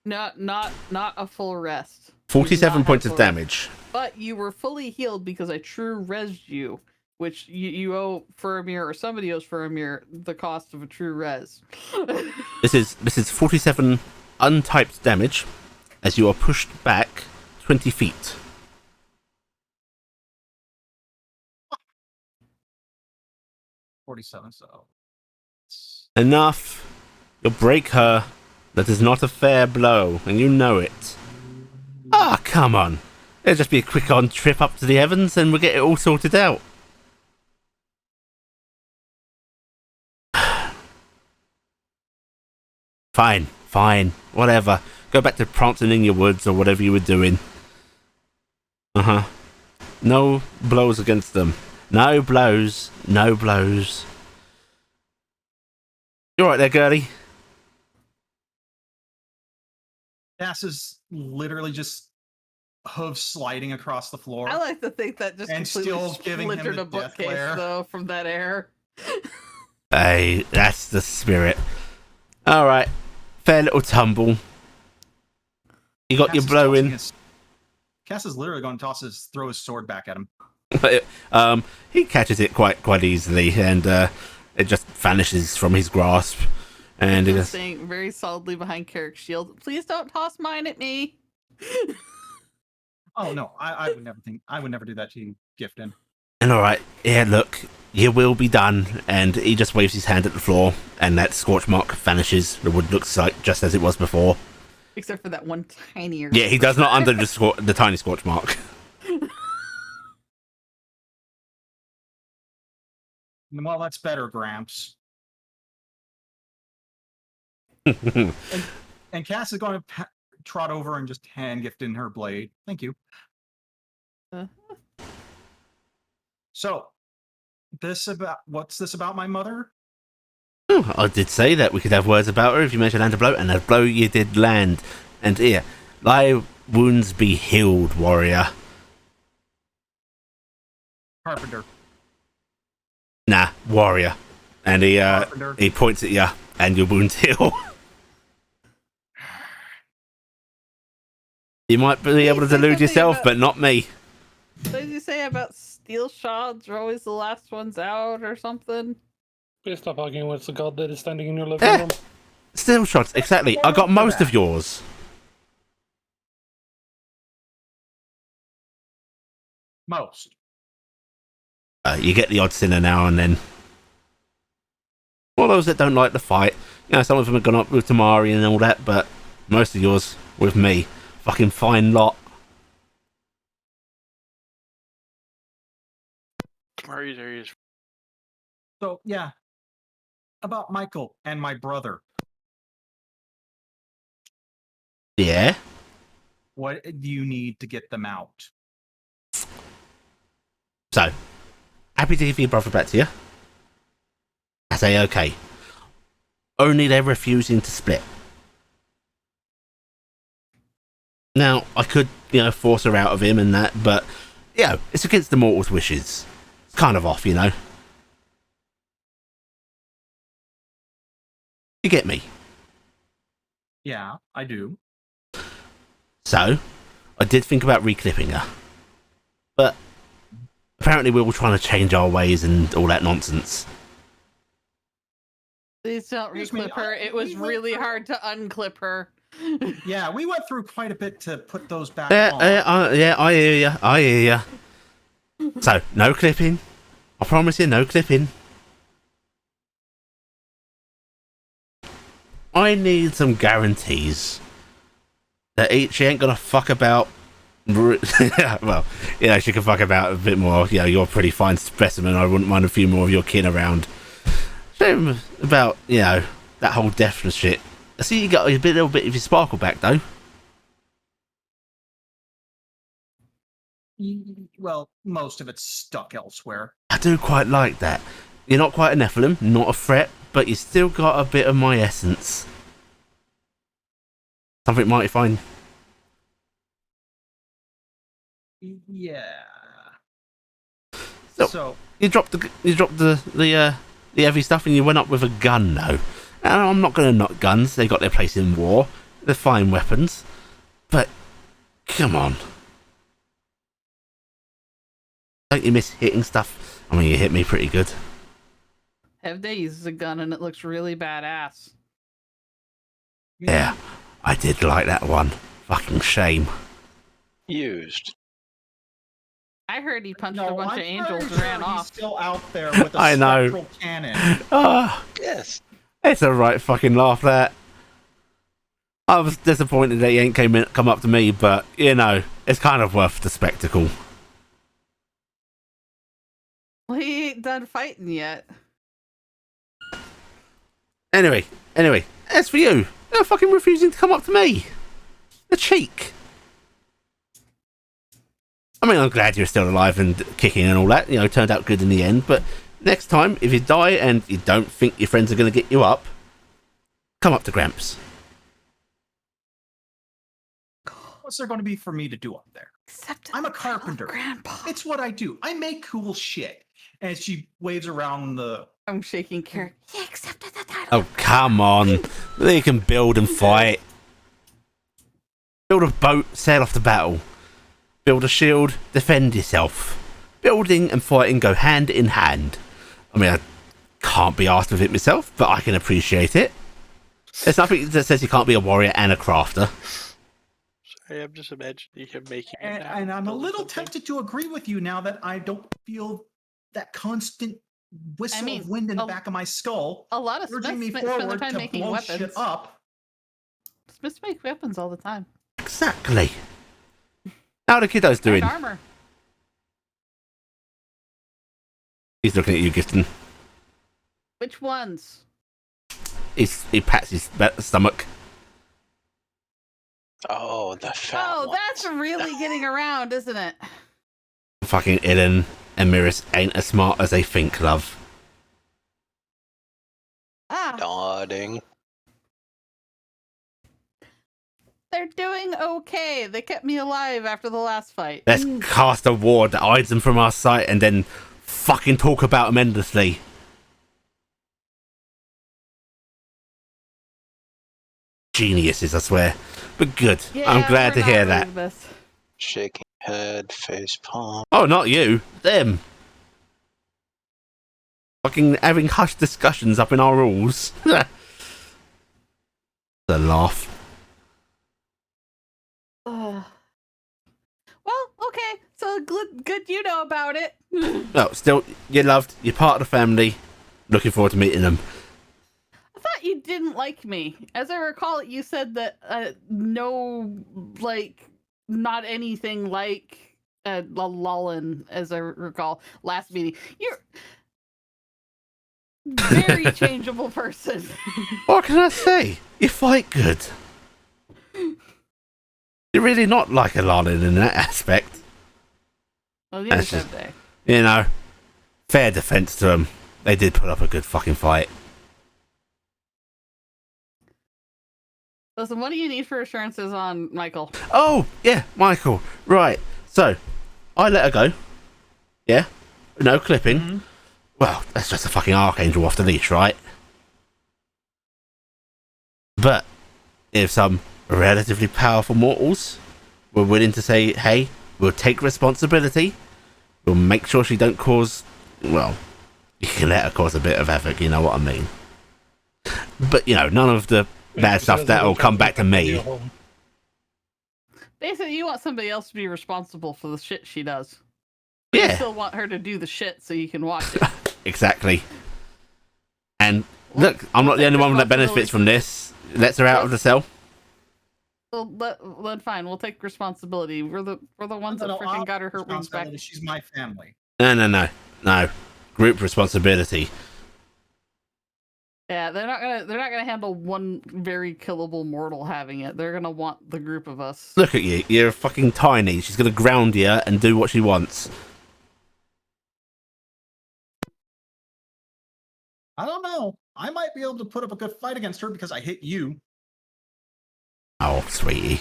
a full rest. 47 Not points of have full rest. damage. But you were fully healed because I true resed you, which you owe Faramir, or somebody owes Faramir the cost of a true res. This is 47 untyped damage as you are pushed back 20 feet. 47. So Enough. You'll break her. That is not a fair blow, and you know it. Ah, come on. It'll just be a quick on trip up to the heavens and we'll get it all sorted out. Fine, whatever. Go back to prancing in your woods or whatever you were doing. No blows against them. No blows. You alright there, girlie? Cass is literally just hooves sliding across the floor. I like to think that just And completely still giving him splintered the a death bookcase glare. though from that air. Hey, that's the spirit. Alright. Fair little tumble. You got Cass your is blow tossing in. Cass is literally going to throw his sword back at him. He catches it quite easily, and it just vanishes from his grasp. And it Just just, staying very solidly behind Carrick's shield. Please don't toss mine at me. Oh no, I would never do that to you, Gifton. and all right, yeah, look, you will be done. And he just waves his hand at the floor, and that scorch mark vanishes. The wood looks like just as it was before. Except for that one tinier. Yeah, he does not under the tiny scorch mark. Well, that's better, Gramps. And Cass is going to trot over and just hand Gifton her blade. Thank you. So, what's this about my mother? Oh, I did say that we could have words about her if you managed to land a blow, and a blow you did land. And here, thy wounds be healed, warrior. Carpenter. Nah, warrior. And Carpenter. he points at you, and your wounds heal. You might be able to Say delude something yourself, about- but not me. What did you say about steel shards are always the last ones out or something? Please stop arguing with the god that is standing in your living Eh. room. Steel shots, exactly. I got most of yours. Most. You get the odd sinner now and then. All those that don't like the fight. You know, some of them have gone up with Tamari and all that, but most of yours with me. Fucking fine lot. Mari's areas. So, yeah. About Michael and my brother. Yeah? What do you need to get them out? So, happy to give your brother back to you. I say okay. Only they're refusing to split. Now, I could, force her out of him and that, but it's against the mortal's wishes. It's kind of off, you know. You get me? Yeah, I do. So, I did think about reclipping her. But apparently we're all trying to change our ways and all that nonsense. Please don't Excuse me, reclip her. It was we went really through- hard to unclip her. Yeah, we went through quite a bit to put those back on. I hear ya. So, no clipping. I promise you, no clipping. I need some guarantees that she ain't gonna fuck about. Well, she can fuck about a bit more. You're a pretty fine specimen. I wouldn't mind a few more of your kin around. Shame about, that whole death and shit. I see you got a little bit of your sparkle back, though. Well, most of it's stuck elsewhere. I do quite like that. You're not quite a Nephilim, not a threat, but you still got a bit of my essence. Something mighty fine. Yeah. So you dropped the heavy stuff and you went up with a gun, though. And I'm not going to knock guns. They got their place in war. They're fine weapons. But come on. Don't you miss hitting stuff? I mean, you hit me pretty good. Evde uses a gun and it looks really badass. Yeah, I did like that one. Fucking shame. Used. I heard he punched No, a bunch I'm of angels pretty and ran sure he's off. still out there with a I know. spectral cannon. Yes. It's a right fucking laugh, that. I was disappointed that he ain't come up to me, but, it's kind of worth the spectacle. Well, he ain't done fighting yet. Anyway, as for you, you're fucking refusing to come up to me. The cheek. I mean, I'm glad you're still alive and kicking and all that. Turned out good in the end. But next time, if you die and you don't think your friends are going to get you up, come up to Gramps. What's there going to be for me to do up there? I'm a carpenter. Grandpa. It's what I do. I make cool shit. And she waves around the... I'm shaking Carrot. He accepted the title. Oh, come on. They can build and fight. Build a boat, sail off to battle. Build a shield, defend yourself. Building and fighting go hand in hand. I mean, I can't be asked with it myself, but I can appreciate it. There's nothing that says you can't be a warrior and a crafter. Sorry, I'm just imagining him making it. And I'm a little tempted to agree with you now that I don't feel that constant whistle of wind in the back of my skull. A lot of urging me Smiths spend their forward time to making blow weapons. shit up. Smiths make weapons all the time. Exactly. How are the kiddos doing? And armor. He's looking at you, Gifton. Which ones? He pats his stomach. Oh, the fat Oh, one. that's really getting around, isn't it? Fucking Ilyn and Miris ain't as smart as they think, love. Ah, Nodding. they're doing okay. They kept me alive after the last fight. Let's cast a ward that hides them from our sight and then fucking talk about them endlessly. Geniuses, I swear. But good. Yeah, I'm glad we're to hear not that. Elizabeth. Shaking head, face palm. Oh, not you. Them. Fucking having hushed discussions up in our rules. The laugh. Well, okay. So good you know about it. No, still, you're loved. You're part of the family. Looking forward to meeting them. I thought you didn't like me. As I recall, you said that no, not anything like Lullin, as I recall, last meeting. You're very changeable person. What can I say? You fight good. You're really not like a Lalin in that aspect. Well, the That's other just- day. Fair defense to them. They did put up a good fucking fight. Listen, what do you need for assurances on Michael? Oh, yeah, Michael. Right. So, I let her go. Yeah? No clipping. Mhm. Well, that's just a fucking archangel off the leash, right? But if some relatively powerful mortals were willing to say, hey, we'll take responsibility, we'll make sure she don't cause, well, you can let her cause a bit of havoc, you know what I mean. But, you know, none of the bad stuff that'll come back to me. Basically, you want somebody else to be responsible for the shit she does. But you Yeah, still want her to do the shit so you can watch it. exactly. And look, I'm not the only one that benefits from this. Lets her out of the cell. Well, then fine, we'll take responsibility. We're the ones that freaking got her wings back. She's my family. No. Group responsibility. Yeah, they're not gonna handle one very killable mortal having it. They're gonna want the group of us. Look at you. You're fucking tiny. She's gonna ground you and do what she wants. I don't know. I might be able to put up a good fight against her because I hit you. Oh, sweetie.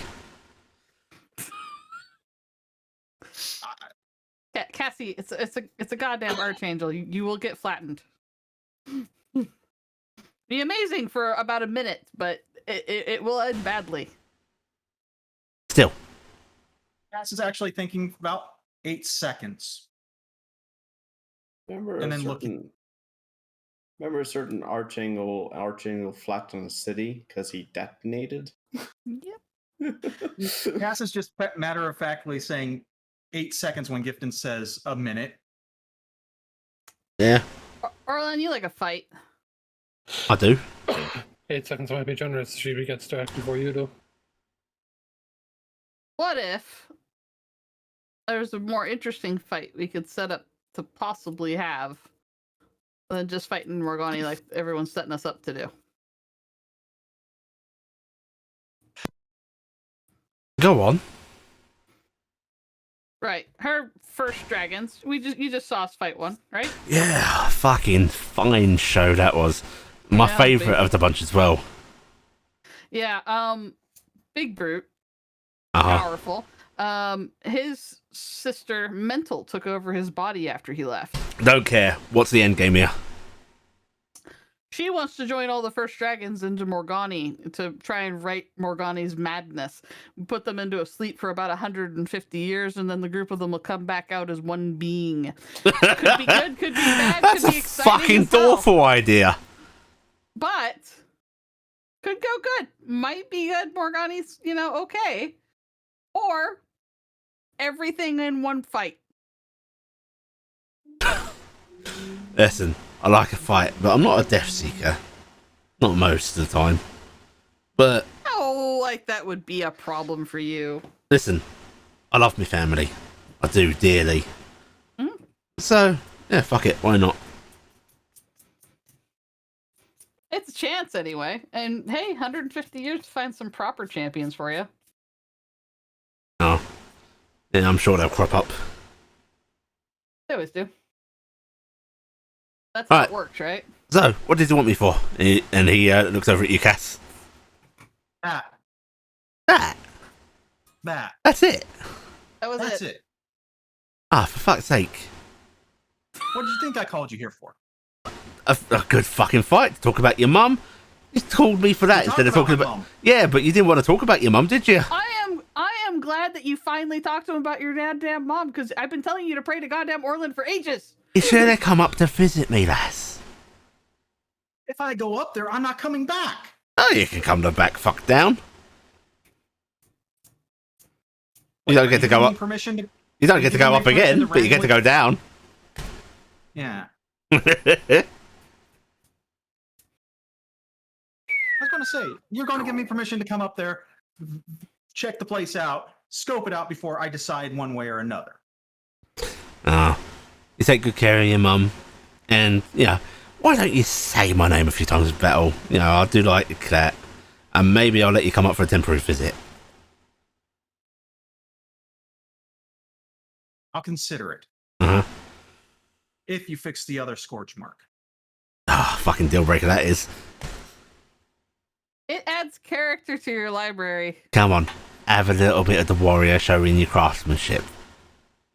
Cassie, it's a goddamn archangel. You will get flattened. Be amazing for about a minute, but it will end badly. Still. Cass is actually thinking about 8 seconds. Remember And a then certain, remember a certain archangel flattened a city because he detonated? Yep. Cass is just matter-of-factly saying 8 seconds when Gifton says a minute. Yeah, Orlan, you like a fight. I do. 8 seconds might be generous. She gets to act before you do. What if there's a more interesting fight we could set up to possibly have than just fighting Morgani like everyone's setting us up to do? Go on. Right. Her first dragons. You just saw us fight one, right? Yeah, fucking fine show that was. My Yeah, favourite of the bunch as well. Yeah, big brute. Uh-huh. Powerful. His sister Mental took over his body after he left. Don't care. What's the end game here? She wants to join all the first dragons into Morgani to try and right Morgani's madness. Put them into a sleep for about 150 years, and then the group of them will come back out as one being. Could be good, could be bad, That's could be a exciting. fucking as hell. awful idea. But could go good. Might be good. Morgani's, okay. Or everything in one fight. Listen, I like a fight, but I'm not a death seeker. Not most of the time. But Oh, like that would be a problem for you. listen, I love my family. I do dearly. So, yeah, fuck it. Why not? It's a chance anyway. And hey, 150 years to find some proper champions for you. Oh. Yeah, I'm sure they'll crop up. They always do. That's how Right. it works, right? So, what did you want me for? And he looks over at you, Cass. That. That's it. That was That's it. it. Ah, for fuck's sake. What did you think I called you here for? A good fucking fight to talk about your mum. You called me for that We instead of talked talking about about... my mum. Yeah, but you didn't want to talk about your mum, did you? I am glad that you finally talked to him about your goddamn mom, because I've been telling you to pray to goddamn Orland for ages. You should have come up to visit me, lass. If I go up there, I'm not coming back. Oh, you can come the back fuck down. You don't get to go up. Permission to... You don't get to you go give up me permission again, to but you get to go ramble? down. Yeah. I was going to say, you're going to give me permission to come up there, check the place out, scope it out before I decide one way or another. Oh, you take good care of your mum, and yeah, why don't you say my name a few times better? You know, I do like that, and maybe I'll let you come up for a temporary visit. I'll consider it. Uh-huh. If you fix the other scorch mark. Ah, fucking deal breaker that is. It adds character to your library. Come on, have a little bit of the warrior showing your craftsmanship.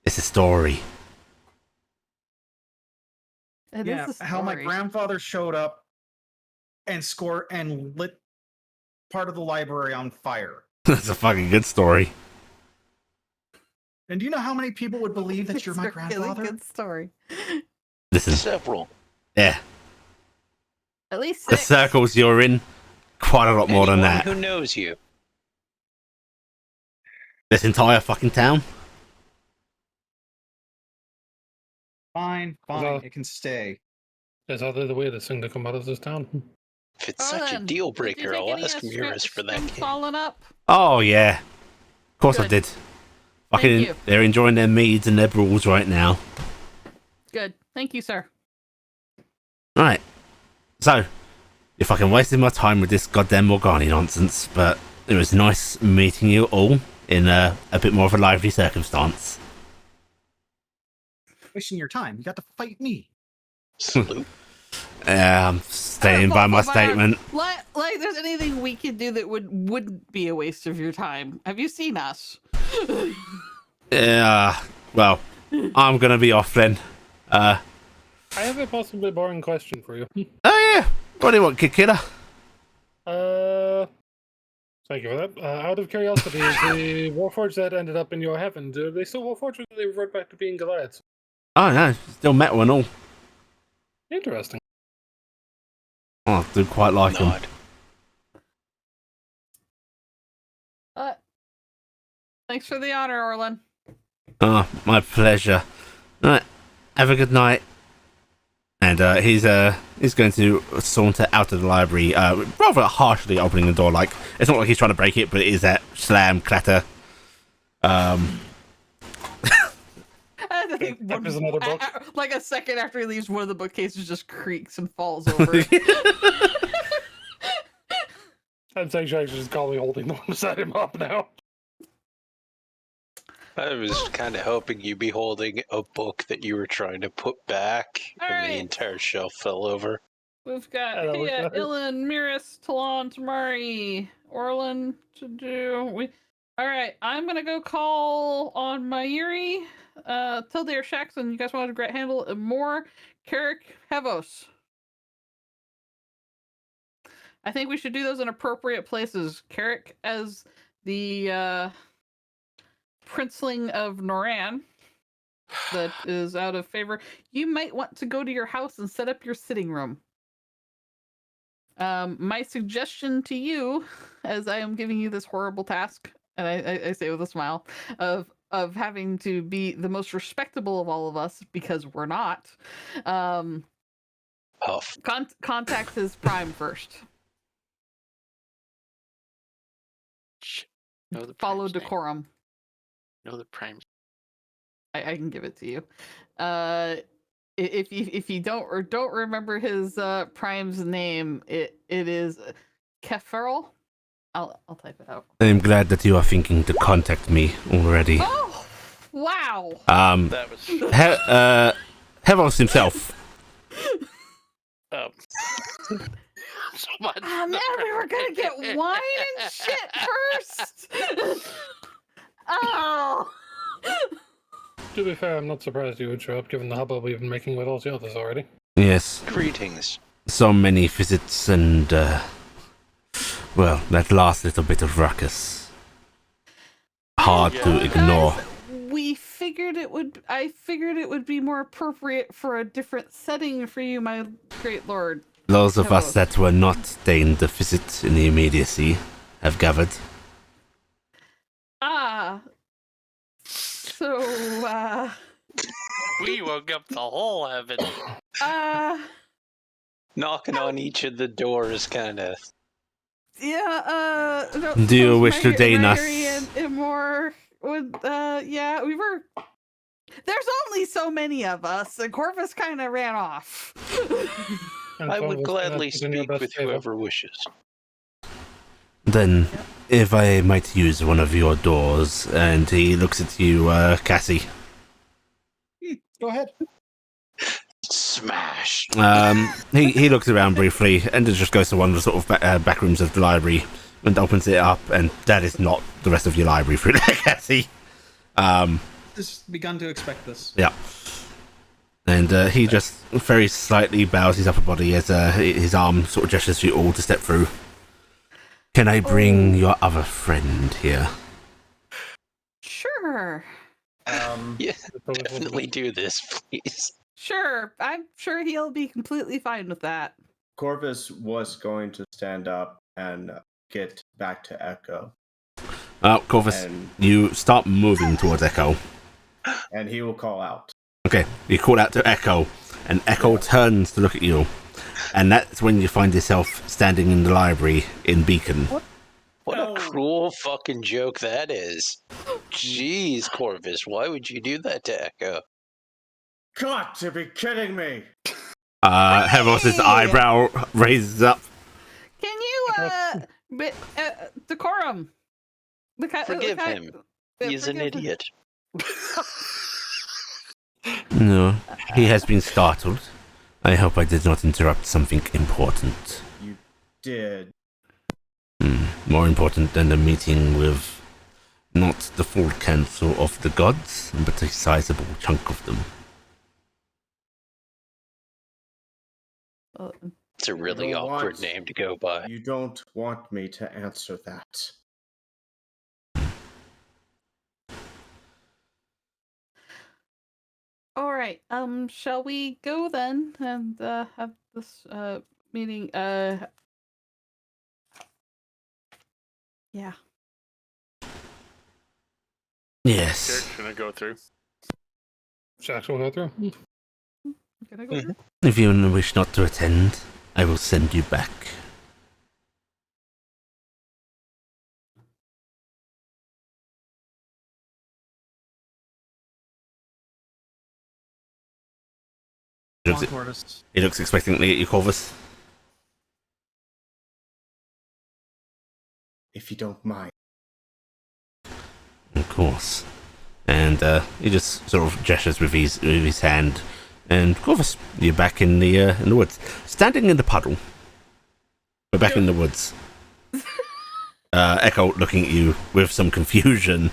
It's a story. It Yeah, is a how my story. grandfather showed up and lit part of the library on fire. That's a fucking good story. And do you know how many people would believe that you're It's my a really grandfather? good story. Listen, Several. yeah, At least the 6. circles you're in, quite a lot more than Anyone that. who knows you. This entire fucking town. Fine, Well- it can stay. Is that the weirdest thing to come out of this town? If it's such a deal breaker, I'll ask Mirrors for that game. Falling up. Oh yeah, of course I Good. did. Thank Fucking, you. they're enjoying their meads and their brawls right now. Good. Thank you, sir. Right. So, you're fucking wasting my time with this goddamn Morgani nonsense, but it was nice meeting you all in a bit more of a lively circumstance. Wasting your time. You got to fight me. Salute. I'm staying by my statement. Like, there's anything we could do that wouldn't be a waste of your time. Have you seen us? Yeah, well, I'm gonna be off then. I have a possibly boring question for you. Oh yeah, what do you want, Kid Killer? Thank you for that. Out of curiosity, is the Warforged that ended up in your heaven, do they still Warforged or do they revert back to being Goliaths? Oh no, still metal and all. Interesting. Oh, I do quite like them. Nod. Thanks for the honor, Orlin. Oh, my pleasure. Right, have a good night. And he's going to saunter out of the library, rather harshly opening the door. Like, it's not like he's trying to break it, but it is that slam clatter. I think There's another book. like a second after he leaves, one of the bookcases just creaks and falls over. I'm saying she's just calmly holding the one beside him up now. I was kind of hoping you'd be holding a book that you were trying to put back, and Alright. the entire shelf fell over. We've got Yeah, that was Hea, better. Ilan, Miris, Talon, Tamari, Orlin to do. All right, I'm gonna go call on Mayuri, Tildair Shaxon. You guys want to great handle and more. Carrick, Hevos. I think we should do those in appropriate places. Carrick as the princeling of Noran that is out of favor. You might want to go to your house and set up your sitting room. My suggestion to you, as I am giving you this horrible task, and I say with a smile, of having to be the most respectable of all of us because we're not. Huff. Contact his prime first. Know the Follow prime's name. decorum. Know the prime. I can give it to you. If you don't remember his prime's name, it is Keferl. I'll type it out. I'm glad that you are thinking to contact me already. Oh, wow. That was Hevos himself. so much. Man, we were gonna get wine and shit first. Oh. To be fair, I'm not surprised you would show up given the hubbub we've been making with all the others already. Yes, Greetings. so many visits and, well, that last little bit of ruckus. Hard to Yeah. ignore. Guys, I figured it would be more appropriate for a different setting for you, my great lord. Those of us Hevos. that were not deigned a visit in the immediacy have gathered. Ah. So, We woke up the whole heaven. Knocking on each of the doors, kind of. yeah, no, Do you so wish to deign us? And more would, yeah, we were. There's only so many of us, and Corvus kind of ran off. And I some would of us gladly in your speak best with favor. whoever wishes. Then, if I might use one of your doors, and he looks at you, Cassie. Go ahead. Smash! He looks around briefly and then just goes to one of the sort of back rooms of the library and opens it up, and that is not the rest of your library through there, Cassie. has begun to expect this. Yeah. And he just very slightly bows his upper body as his arm sort of gestures for you all to step through. Can I bring your other friend here? Sure. Yeah, definitely do this, please. Sure. I'm sure he'll be completely fine with that. Corvus was going to stand up and get back to Echo, Corvus, and you start moving towards Echo. he will call out. Okay, you call out to Echo, and Echo turns to look at you. And that's when you find yourself standing in the library in Beacon. What a cruel fucking joke that is. Jeez, Corvus, why would you do that to Echo? Got to be kidding me! Heros's eyebrow raises up. Can you, decorum? Forgive him. He's an forgive him. idiot. No, he has been startled. I hope I did not interrupt something important. You did. More important than a meeting with not the full council of the gods, but a sizable chunk of them. It's a really awkward name to go by. You don't want me to answer that. All right. Shall we go then and have this meeting? Yeah. Yes. Derek, gonna go through. Shax will go through. Gonna go. If you wish not to attend, I will send you back. He looks expectantly at you, Corvus. If you don't mind. Of course. And he just sort of gestures with his hand. And Corvus, you're back in the woods. Standing in the puddle. We're back in the woods. Echo looking at you with some confusion.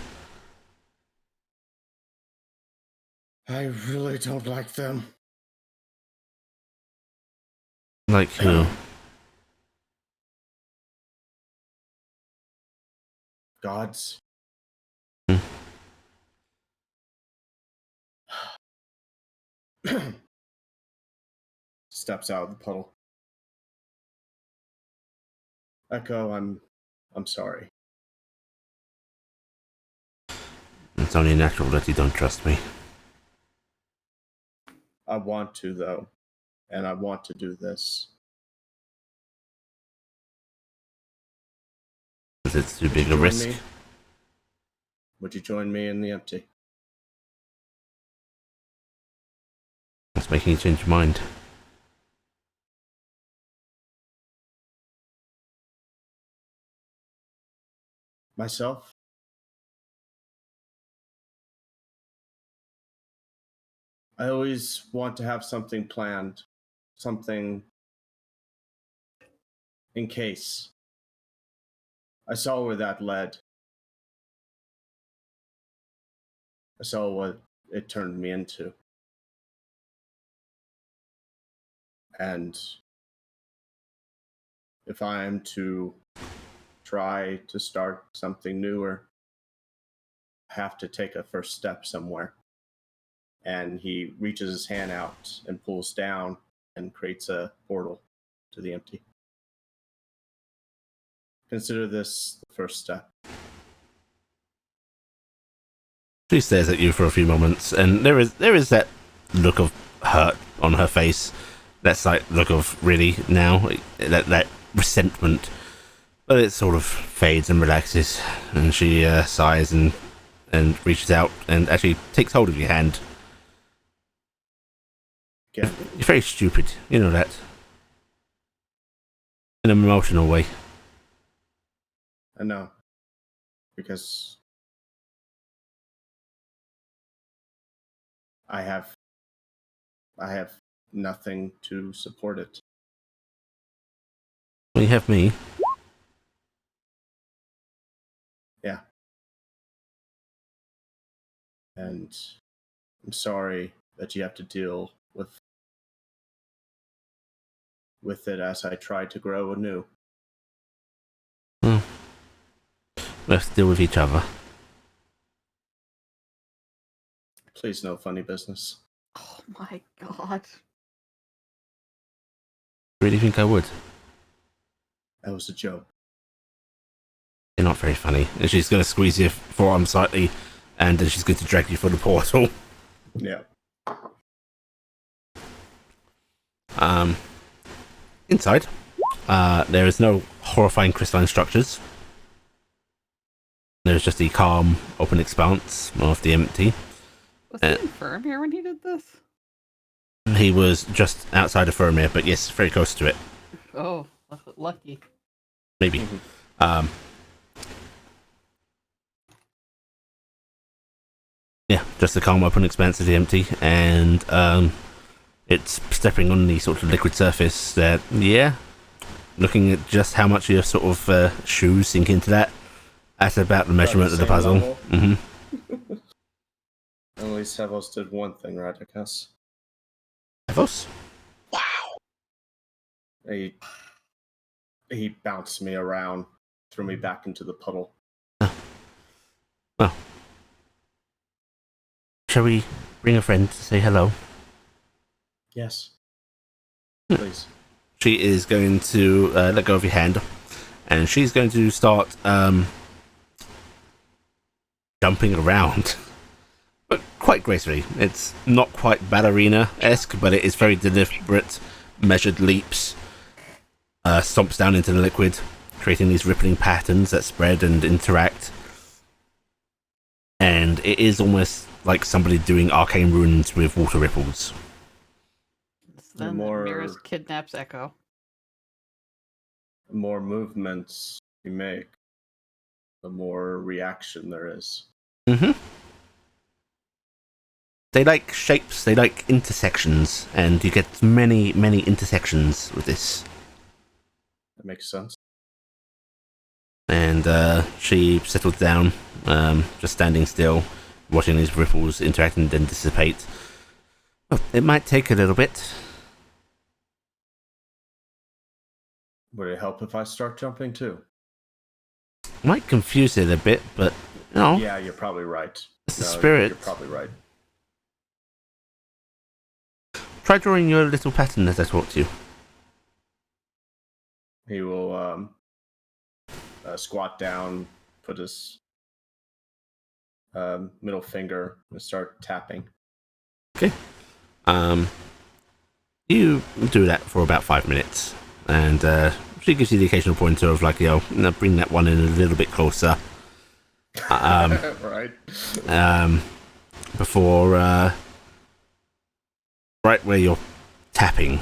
I really don't like them. Like who? Gods. Steps out of the puddle. Echo, I'm sorry. It's only natural that you don't trust me. I want to, though. And I want to do this. Is it too big a risk? Would you join me in the empty? What's making you change your mind? Myself? I always want to have something planned. Something in case. I saw where that led. I saw what it turned me into. And if I am to try to start something newer, I have to take a first step somewhere. And he reaches his hand out and pulls down and creates a portal to the empty. Consider this the first step. She stares at you for a few moments, and there is that look of hurt on her face. That's like look of really now that resentment, but it sort of fades and relaxes, and she sighs and reaches out and actually takes hold of your hand. Yeah. You're very stupid, you know that. In an emotional way. I know. Because I have nothing to support it. Well, you have me. Yeah. And I'm sorry that you have to deal with it as I try to grow anew. We have to deal with each other. Please, no funny business. Oh my god. Really think I would? That was a joke. You're not very funny. And she's going to squeeze your forearm slightly, and then she's going to drag you for the portal. Yeah. Inside, there is no horrifying crystalline structures. There's just the calm, open expanse of the empty. Was he infirm here when he did this? He was just outside of Firmir, but yes, very close to it. Oh, lucky. Maybe. Yeah, just the calm, open expanse of the empty, and it's stepping on the sort of liquid surface that, yeah, looking at just how much your sort of shoes sink into that, that's about the measurement of the puzzle. Mm-hmm. At least Havos did one thing right, I guess. Havos? Wow. He bounced me around, threw me back into the puddle. Well, shall we bring a friend to say hello? Yes. Please. She is going to let go of your hand, and she's going to start jumping around, but quite gracefully. It's not quite ballerina-esque, but it is very deliberate, measured leaps. Stomps down into the liquid, creating these rippling patterns that spread and interact. And it is almost like somebody doing arcane runes with water ripples. So then Mira's kidnaps Echo. The more movements you make, the more reaction there is. Mm-hmm. They like shapes, they like intersections, and you get many, many intersections with this. That makes sense. And she settled down, just standing still, watching these ripples interact and then dissipate. Well, it might take a little bit. Would it help if I start jumping too? Might confuse it a bit, but no. Yeah, you're probably right. It's the spirit. You're probably right. Try drawing your little pattern as I talk to you. He will squat down, put his middle finger, and start tapping. Okay. You do that for about 5 minutes, and she gives you the occasional pointer of like, bring that one in a little bit closer. Right. Before right where you're tapping,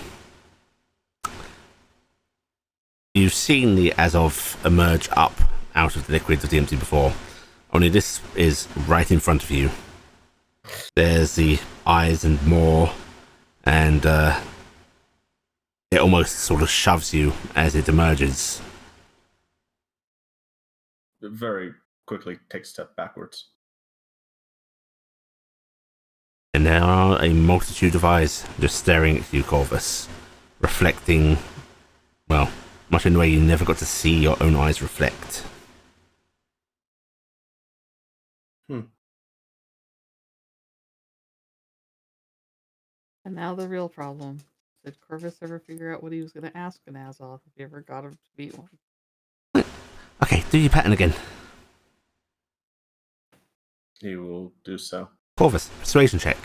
you've seen the Azov emerge up out of the liquid of the empty before. Only this is right in front of you. There's the eyes and maw, and it almost sort of shoves you as it emerges. Very quickly take a step backwards. And there are a multitude of eyes just staring at you, Corvus, reflecting, well, much in the way you never got to see your own eyes reflect. And now the real problem. Did Corvus ever figure out what he was going to ask an Azoth if he ever got him to meet one? Okay, do your pattern again. He will do so. Corvus, persuasion check.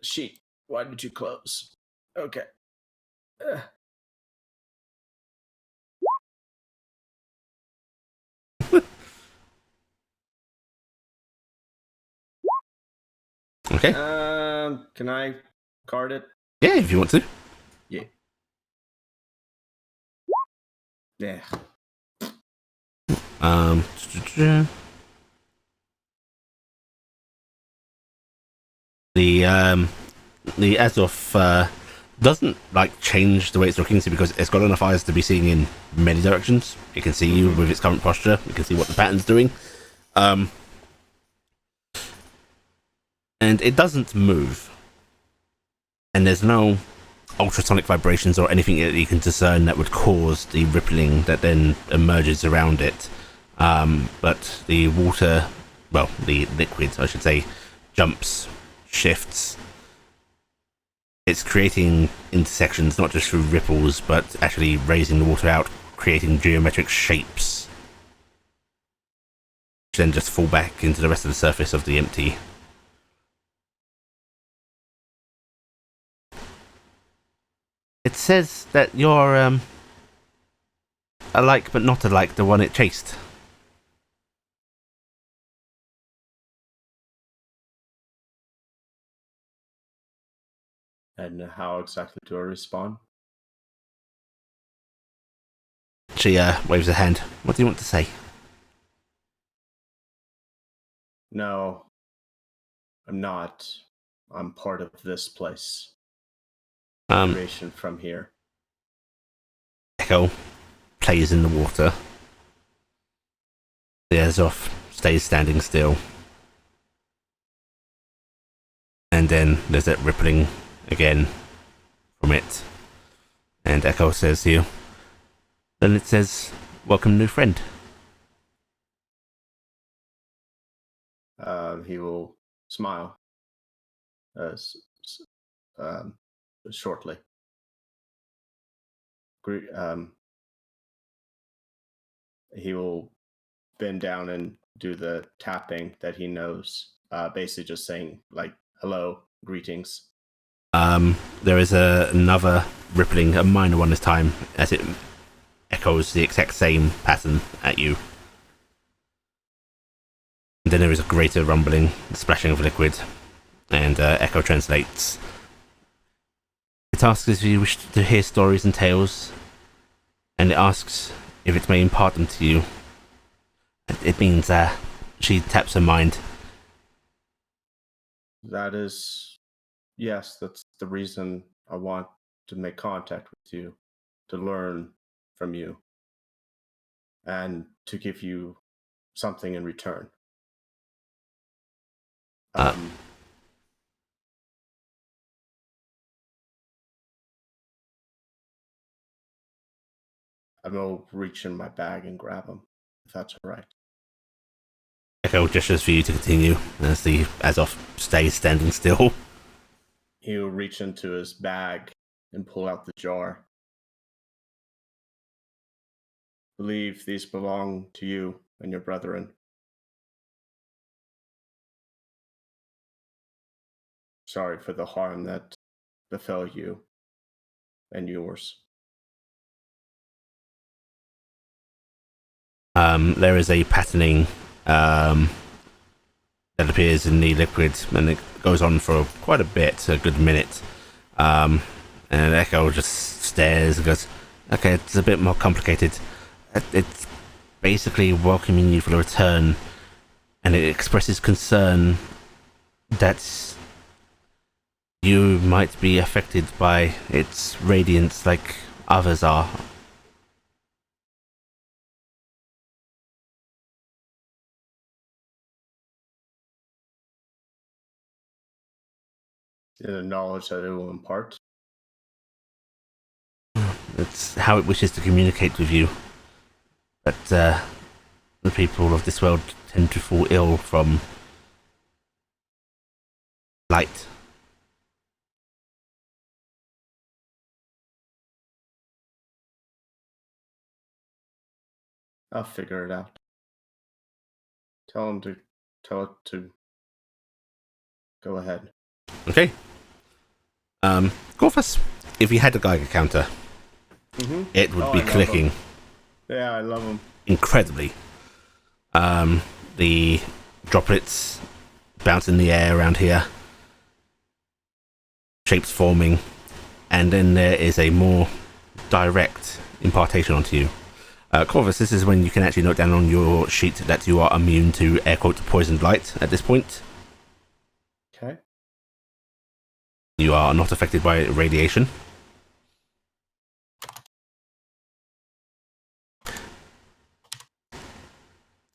Sheet, why did you close? Okay. Okay. Can I card it? Yeah, if you want to. Yeah. Yeah. The Azov doesn't like change the way it's looking, because it's got enough eyes to be seeing in many directions. It can see you with its current posture. It can see what the pattern's doing. And it doesn't move. And there's no ultrasonic vibrations or anything that you can discern that would cause the rippling that then emerges around it. But the water, well, the liquid, I should say, jumps, shifts. It's creating intersections, not just through ripples, but actually raising the water out, creating geometric shapes, which then just fall back into the rest of the surface of the empty. It says that you're alike but not alike the one it chased. And how exactly do I respond? She waves her hand. What do you want to say? No, I'm not. I'm part of this place. Creation from here. Echo plays in the water. The Azoth stays standing still. And then there's that rippling again from it. And Echo says to you, then it says, welcome new friend. He will smile shortly. He will bend down and do the tapping that he knows, basically just saying, like, hello, greetings. There is another rippling, a minor one this time, as it echoes the exact same pattern at you. And then there is a greater rumbling, splashing of liquid, and Echo translates. It asks if you wish to hear stories and tales, and it asks if it may impart them to you. It means, she taps her mind. That is, yes, that's the reason I want to make contact with you, to learn from you, and to give you something in return. I will reach in my bag and grab him, if that's all right. Echo gestures for you to continue as the Azoth stays standing still. He'll reach into his bag and pull out the jar. I believe these belong to you and your brethren. Sorry for the harm that befell you and yours. There is a patterning that appears in the liquid, and it goes on for quite a bit, a good minute. And Echo just stares and goes, okay, it's a bit more complicated. It's basically welcoming you for the return, and it expresses concern that you might be affected by its radiance like others are. The knowledge that it will impart. It's how it wishes to communicate with you. But the people of this world tend to fall ill from light. I'll figure it out. Tell it to go ahead. Okay. Gorfus, if you had a Geiger counter, it would be clicking. Yeah, I love them. Incredibly. The droplets bounce in the air around here. Shapes forming. And then there is a more direct impartation onto you. Corvus, this is when you can actually note down on your sheet that you are immune to air quote poisoned light at this point. Okay. You are not affected by radiation.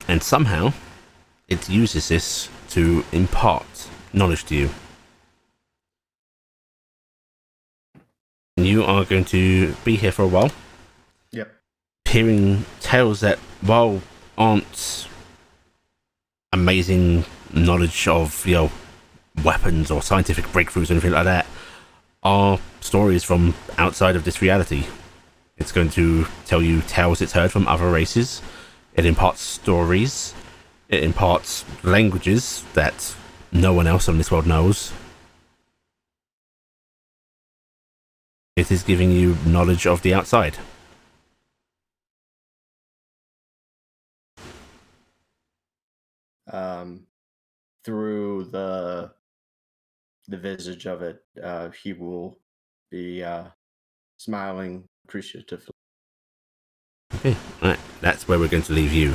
And somehow, it uses this to impart knowledge to you. You are going to be here for a while, Yep. hearing tales that, while aren't amazing knowledge of, weapons or scientific breakthroughs or anything like that, are stories from outside of this reality. It's going to tell you tales it's heard from other races. It imparts stories. It imparts languages that no one else on this world knows. It is giving you knowledge of the outside. Through the visage of it, he will be smiling appreciatively. Okay, right. That's where we're going to leave you.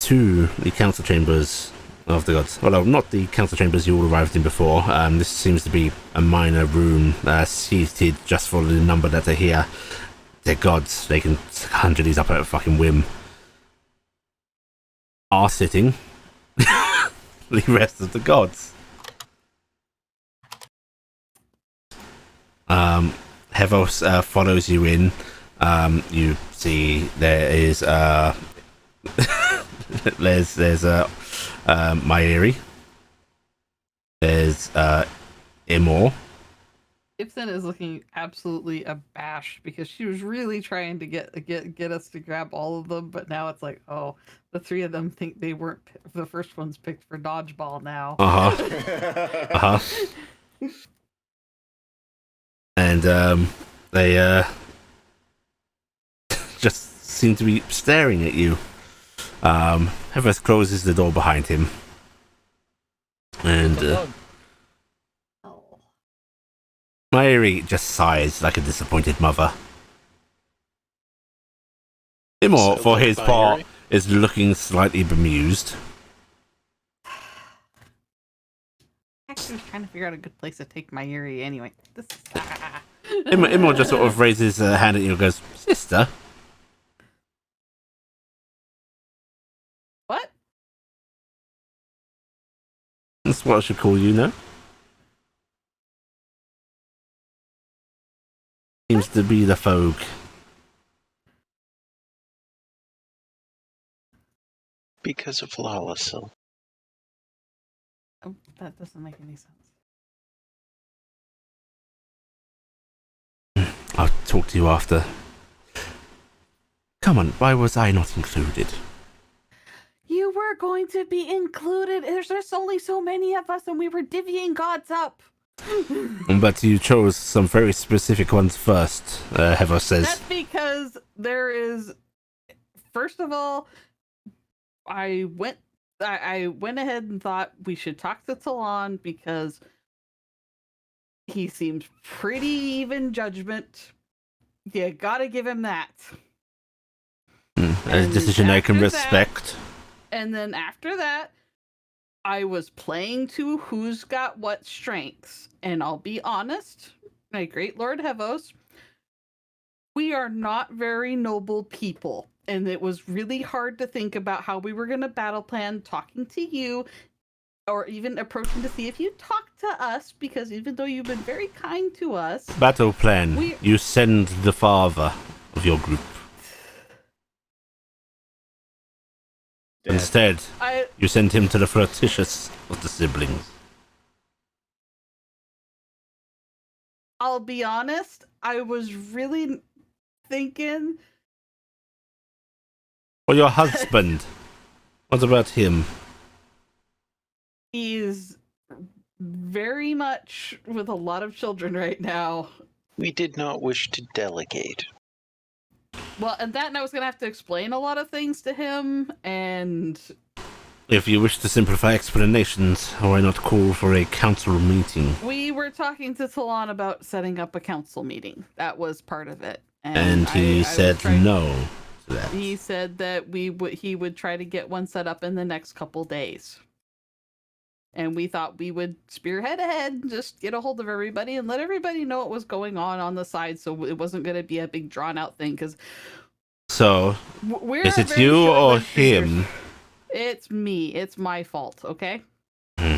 To the council chambers of the gods. Well, not the council chambers you all arrived in before. This seems to be a minor room, seated just for the number that are here. They're gods. They can conjure these up at a fucking whim. Are sitting the rest of the gods. Hevos follows you in. You see there is there's Mairi. There's Imor. Gibson is looking absolutely abashed because she was really trying to get us to grab all of them, but now it's like, oh, the three of them think they weren't the first ones picked for dodgeball now. And they just seem to be staring at you. Hevos closes the door behind him. And Mairi just sighs like a disappointed mother. Imor, So for like his Mairi? part, is looking slightly bemused. Actually, was trying to figure out a good place to take my Yuri anyway. This is... Imor just sort of raises a hand at you and goes, "Sister." What? That's what I should call you now. Seems to be the folk. Because of Lalasil. Oh, that doesn't make any sense. I'll talk to you after. Come on, why was I not included? You were going to be included. There's just only so many of us, and we were divvying gods up. But you chose some very specific ones first, Hevos says. That's because there is. First of all, I went ahead and thought we should talk to Talon because he seems pretty even judgment. You gotta give him that. A decision I can after respect. And then after that, I was playing to who's got what strengths. And I'll be honest, my great Lord Hevos, we are not very noble people. And it was really hard to think about how we were going to battle plan talking to you or even approaching to see if you talk to us, because even though you've been very kind to us. Battle plan. You send the father of your group. Dead. Instead, you send him to the flirtatious of the siblings. I'll be honest, I was really thinking... Well, your husband. What about him? He's very much with a lot of children right now. We did not wish to delegate. Well, and I was going to have to explain a lot of things to him, and... If you wish to simplify explanations, why not call for a council meeting? We were talking to Talon about setting up a council meeting. That was part of it. And he said no to that. He said that he would try to get one set up in the next couple days. And we thought we would spearhead ahead and just get a hold of everybody and let everybody know what was going on the side, so it wasn't going to be a big drawn out thing. Because So, We're is it very you or short-lived creatures. him? It's me. It's my fault, okay? Hmm.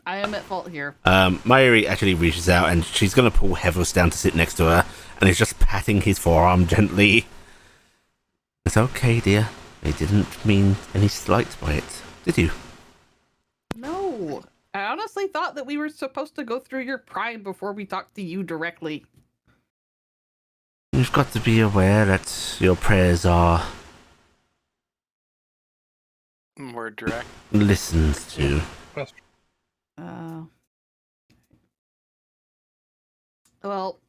I am at fault here. Mayuri actually reaches out and she's gonna pull Heathers down to sit next to her, and is just patting his forearm gently. It's okay, dear. I didn't mean any slight by it, did you? No. I honestly thought that we were supposed to go through your prime before we talked to you directly. You've got to be aware that your prayers are More direct. listened to. Well,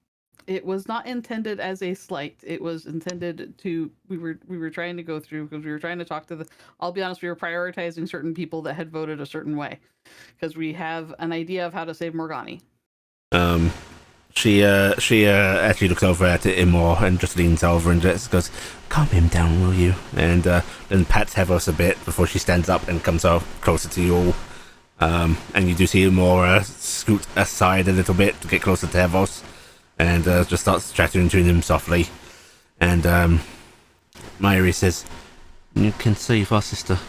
it was not intended as a slight. It was intended to. We were trying to go through because we were trying to talk to the. I'll be honest. We were prioritizing certain people that had voted a certain way, because we have an idea of how to save Morgani. She actually looks over at Imor and just leans over and just goes, "Calm him down, will you?" And then pats Heathers a bit before she stands up and comes up closer to you all. And you do see Imor scoot aside a little bit to get closer to Heathers, and just starts chatting to him softly. And Mayuri says, "You can save our sister."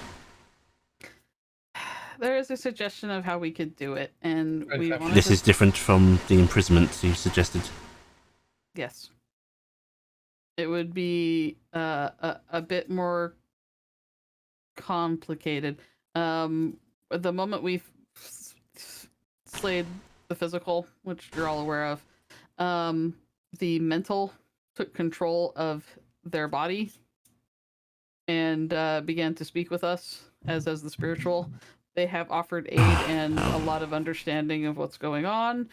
There is a suggestion of how we could do it, and we wanted This to... is different from the imprisonment you suggested. Yes. It would be a bit more complicated. The moment we've slayed the physical, which you're all aware of, the mental took control of their body and began to speak with us as the spiritual. They have offered aid and a lot of understanding of what's going on.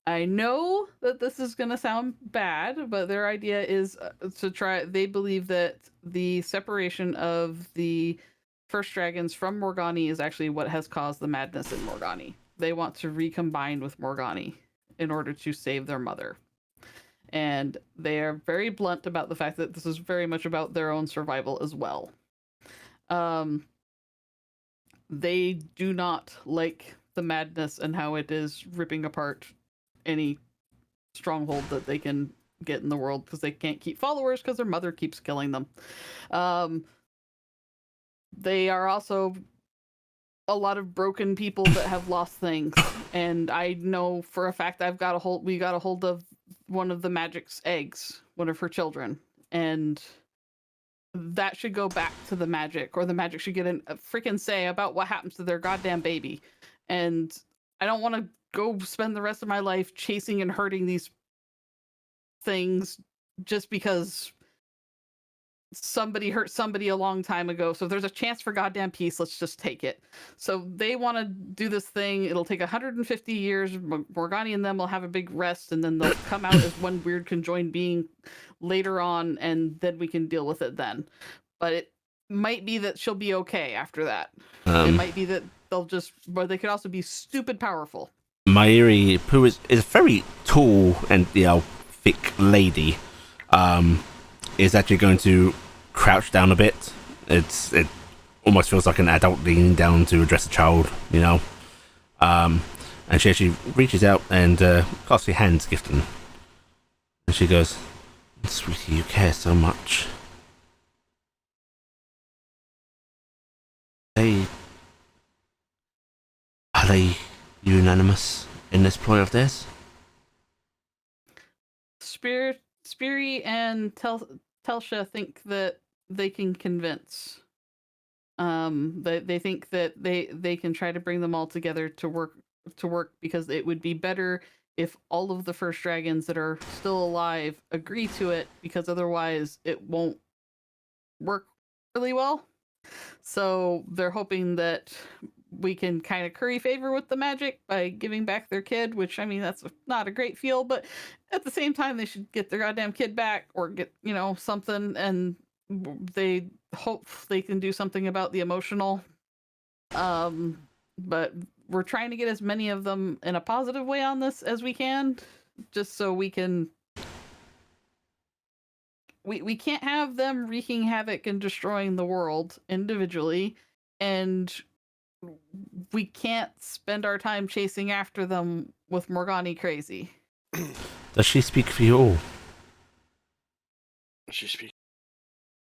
I know that this is going to sound bad, but their idea is to try. They believe that the separation of the first dragons from Morgani is actually what has caused the madness in Morgani. They want to recombine with Morgani in order to save their mother. And they are very blunt about the fact that this is very much about their own survival as well. They do not like the madness and how it is ripping apart any stronghold that they can get in the world, because they can't keep followers because their mother keeps killing them. They are also a lot of broken people that have lost things, and I know for a fact we got a hold of one of the magic's eggs, one of her children, and that should go back to the magic, or the magic should get a freaking say about what happens to their goddamn baby. And I don't want to go spend the rest of my life chasing and hurting these things just because somebody hurt somebody a long time ago. So if there's a chance for goddamn peace, let's just take it. So they want to do this thing. It'll take 150 years. Morgani and them will have a big rest, and then they'll come out as one weird conjoined being later on, and then we can deal with it then. But it might be that she'll be okay after that. It might be that but they could also be stupid powerful. Mayuri, who is a very tall and thick lady, is actually going to crouch down a bit. It almost feels like an adult leaning down to address a child, and she actually reaches out and clasps your hands, Gifton. And she goes, "Sweetie, you care so much." Are they unanimous in this ploy of theirs? Spiri and Telsha think that they can convince. They think that they can try to bring them all together to work, because it would be better if all of the first dragons that are still alive agree to it, because otherwise it won't work really well. So they're hoping that we can kind of curry favor with the magic by giving back their kid, which, I mean, that's not a great feel, but at the same time, they should get their goddamn kid back, or get, something, and they hope they can do something about the emotional. But we're trying to get as many of them in a positive way on this as we can, just so we can... We can't have them wreaking havoc and destroying the world individually, and we can't spend our time chasing after them with Morgani crazy. Does she speak for you all? She speaks.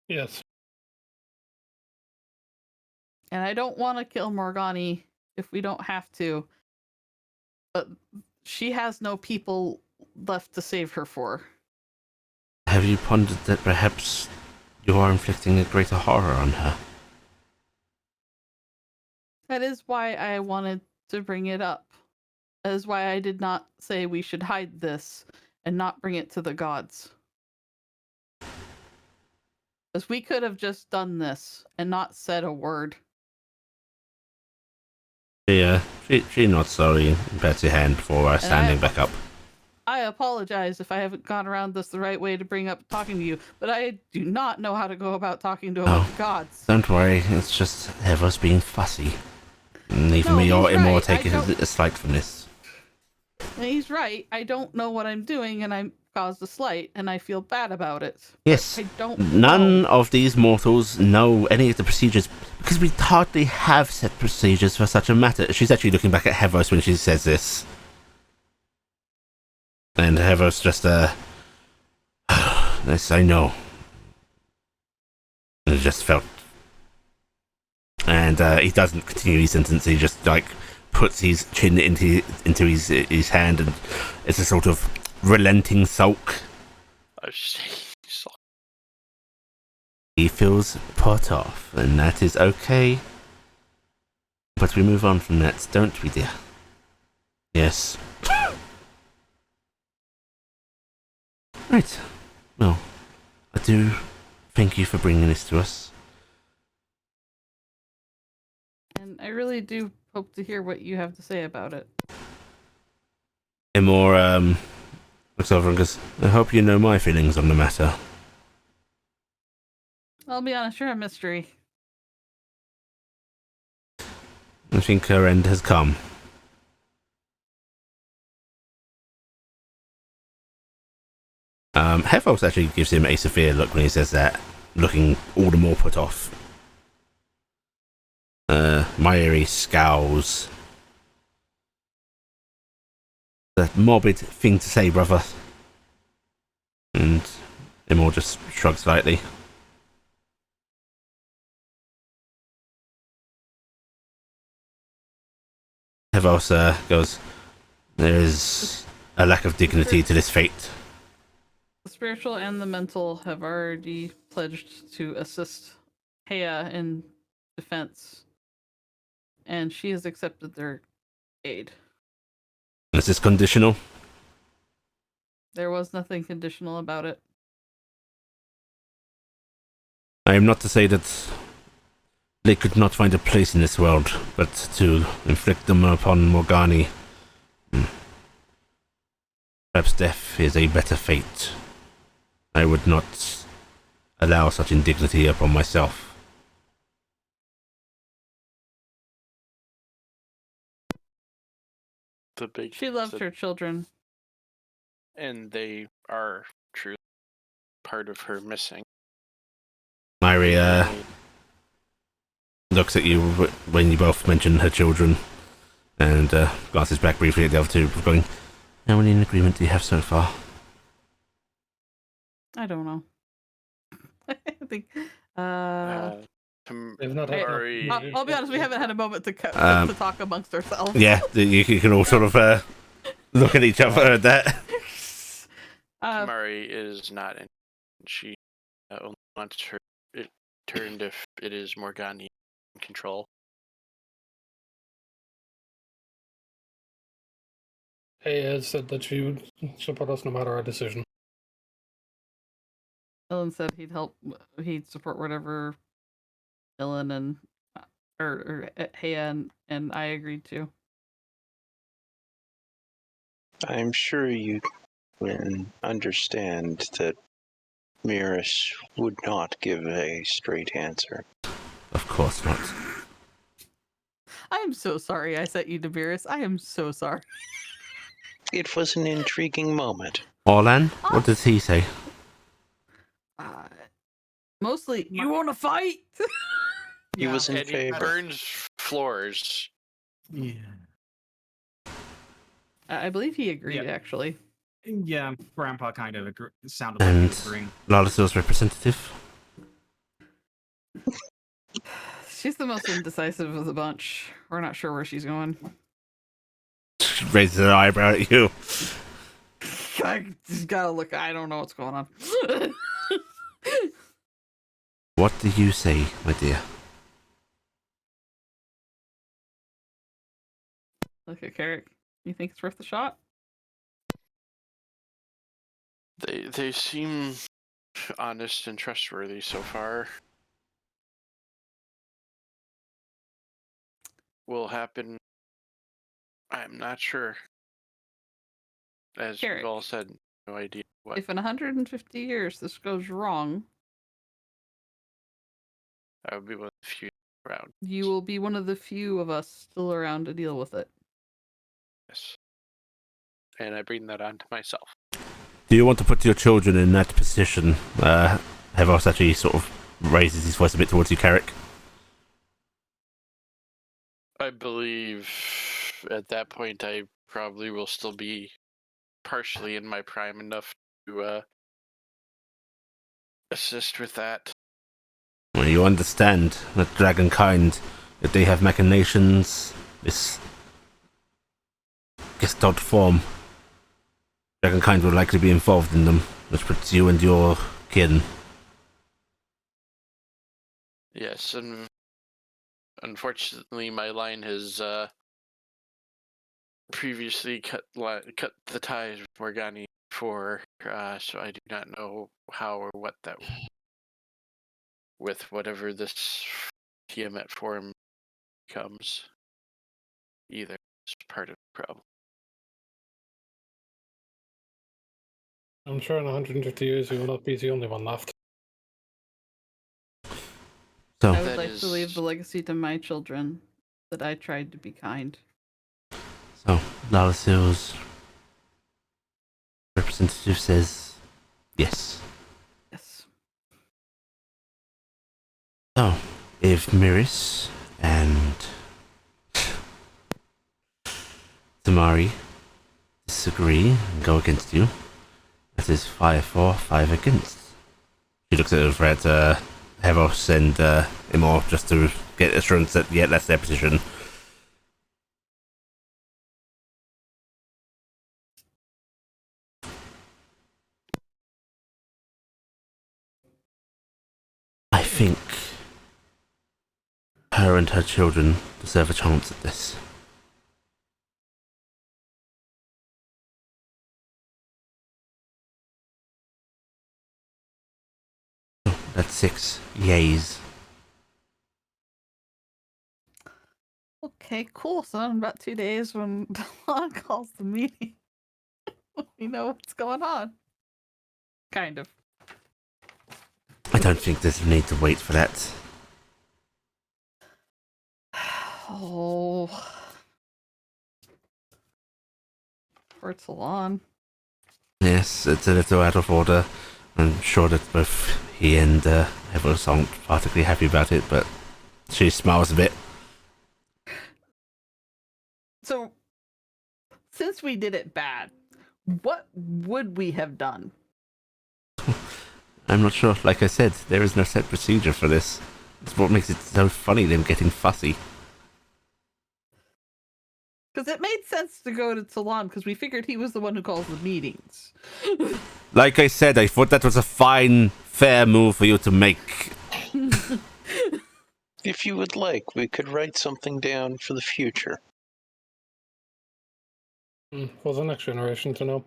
Yes. And I don't want to kill Morgani if we don't have to. But she has no people left to save her for. Have you pondered that perhaps you are inflicting a greater horror on her? That is why I wanted to bring it up. That is why I did not say we should hide this and not bring it to the gods. Because we could have just done this and not said a word. She nods slowly and pats your hand before standing back up. I apologize if I haven't gone around this the right way to bring up talking to you, but I do not know how to go about talking to the gods. Don't worry, it's just Evos being fussy. And even No, me or he's Imor right. take a slight from this. And he's right. I don't know what I'm doing, and I caused a slight, and I feel bad about it. Yes. I don't None know. of these mortals know any of the procedures because we hardly have set procedures for such a matter. She's actually looking back at Hevos when she says this. And Hevos just, yes, I know. And it just felt. And he doesn't continue his sentence, he just, puts his chin into his hand, and it's a sort of relenting sulk. He feels put off, and that is okay. But we move on from that, don't we, dear? Yes. Right. Well, I do thank you for bringing this to us. And I really do hope to hear what you have to say about it. Imor, looks over and goes, I hope you know my feelings on the matter. I'll be honest, you're a mystery. I think her end has come. Hevos actually gives him a severe look when he says that, looking all the more put off. Myri scowls. That morbid thing to say, brother. And Imor just shrugs slightly. Hevos goes, there is a lack of dignity to this fate. The spiritual and the mental have already pledged to assist Hea in defense, and she has accepted their aid. Is this conditional? There was nothing conditional about it. I am not to say that they could not find a place in this world, but to inflict them upon Morgani. Perhaps death is a better fate. I would not allow such indignity upon myself. She loved her children. And they are truly part of her missing. Myri looks at you when you both mention her children and glances back briefly at the other two, going, how many in agreement do you have so far? I don't know. I think. They've not had I'll be honest. We haven't had a moment to talk amongst ourselves. Yeah, you can all sort of look at each other at that. Tamari is not in. She only wants her it turned if it is Morgani in control. Hey, Ed said that she would support us no matter our decision. Ellen said he'd support whatever Ellen and or Hea and I agreed to. I'm sure you can understand that Miris would not give a straight answer. Of course not. I am so sorry I sent you to Beerus. I am so sorry. It was an intriguing moment. Orlan, what does he say? Mostly, you want to fight? He was in And he favor. burns floors. Yeah. I believe he agreed, Yeah. actually. Yeah, Grandpa kind of sounded like he And was agreeing. Lalasil's representative? She's the most indecisive of the bunch. We're not sure where she's going. She raises an eyebrow at you. I just gotta look. I don't know what's going on. What do you say, my dear? Look at Carrick. You think it's worth the shot? They seem honest and trustworthy so far. Will happen. I'm not sure. As Carrick, you all said, no idea what. if in 150 years this goes wrong, I would be one of the few around. you will be one of the few of us still around to deal with it. Yes. And I bring that on to myself. Do you want to put your children in that position? Havos actually sort of raises his voice a bit towards you, Carrick. I believe at that point I probably will still be partially in my prime enough to assist with that. Well, you understand that dragonkind, if they have machinations, this gestalt form, dragonkind will likely be involved in them, which puts you and your kin. Yes, and unfortunately my line has previously cut the ties with Morgani before, so I do not know how or what that with whatever this Tiamat form becomes either is part of the problem. I'm sure in 150 years you will not be the only one left. So, I would That like to leave is- the legacy to my children that I tried to be kind. Lalasil's representative says yes. Yes. So, if Miris and Tamari disagree and go against you, that is 5 for, 5 against. She looks over at Havos and Imor just to get assurance that, yeah, that's their position. I think her and her children deserve a chance at this. Oh, that's 6 yays. Okay, cool. So in about 2 days when Delon calls the meeting, we know what's going on. Kind of. I don't think there's a need to wait for that. Oh. Poor Talon. Yes, it's a little out of order. I'm sure that both he and Havos aren't particularly happy about it, but she smiles a bit. So, since we did it bad, what would we have done? I'm not sure. Like I said, there is no set procedure for this. It's what makes it so funny, them getting fussy. Because it made sense to go to Talon because we figured he was the one who calls the meetings. Like I said, I thought that was a fine, fair move for you to make. If you would like, we could write something down for the future. For the next generation to know.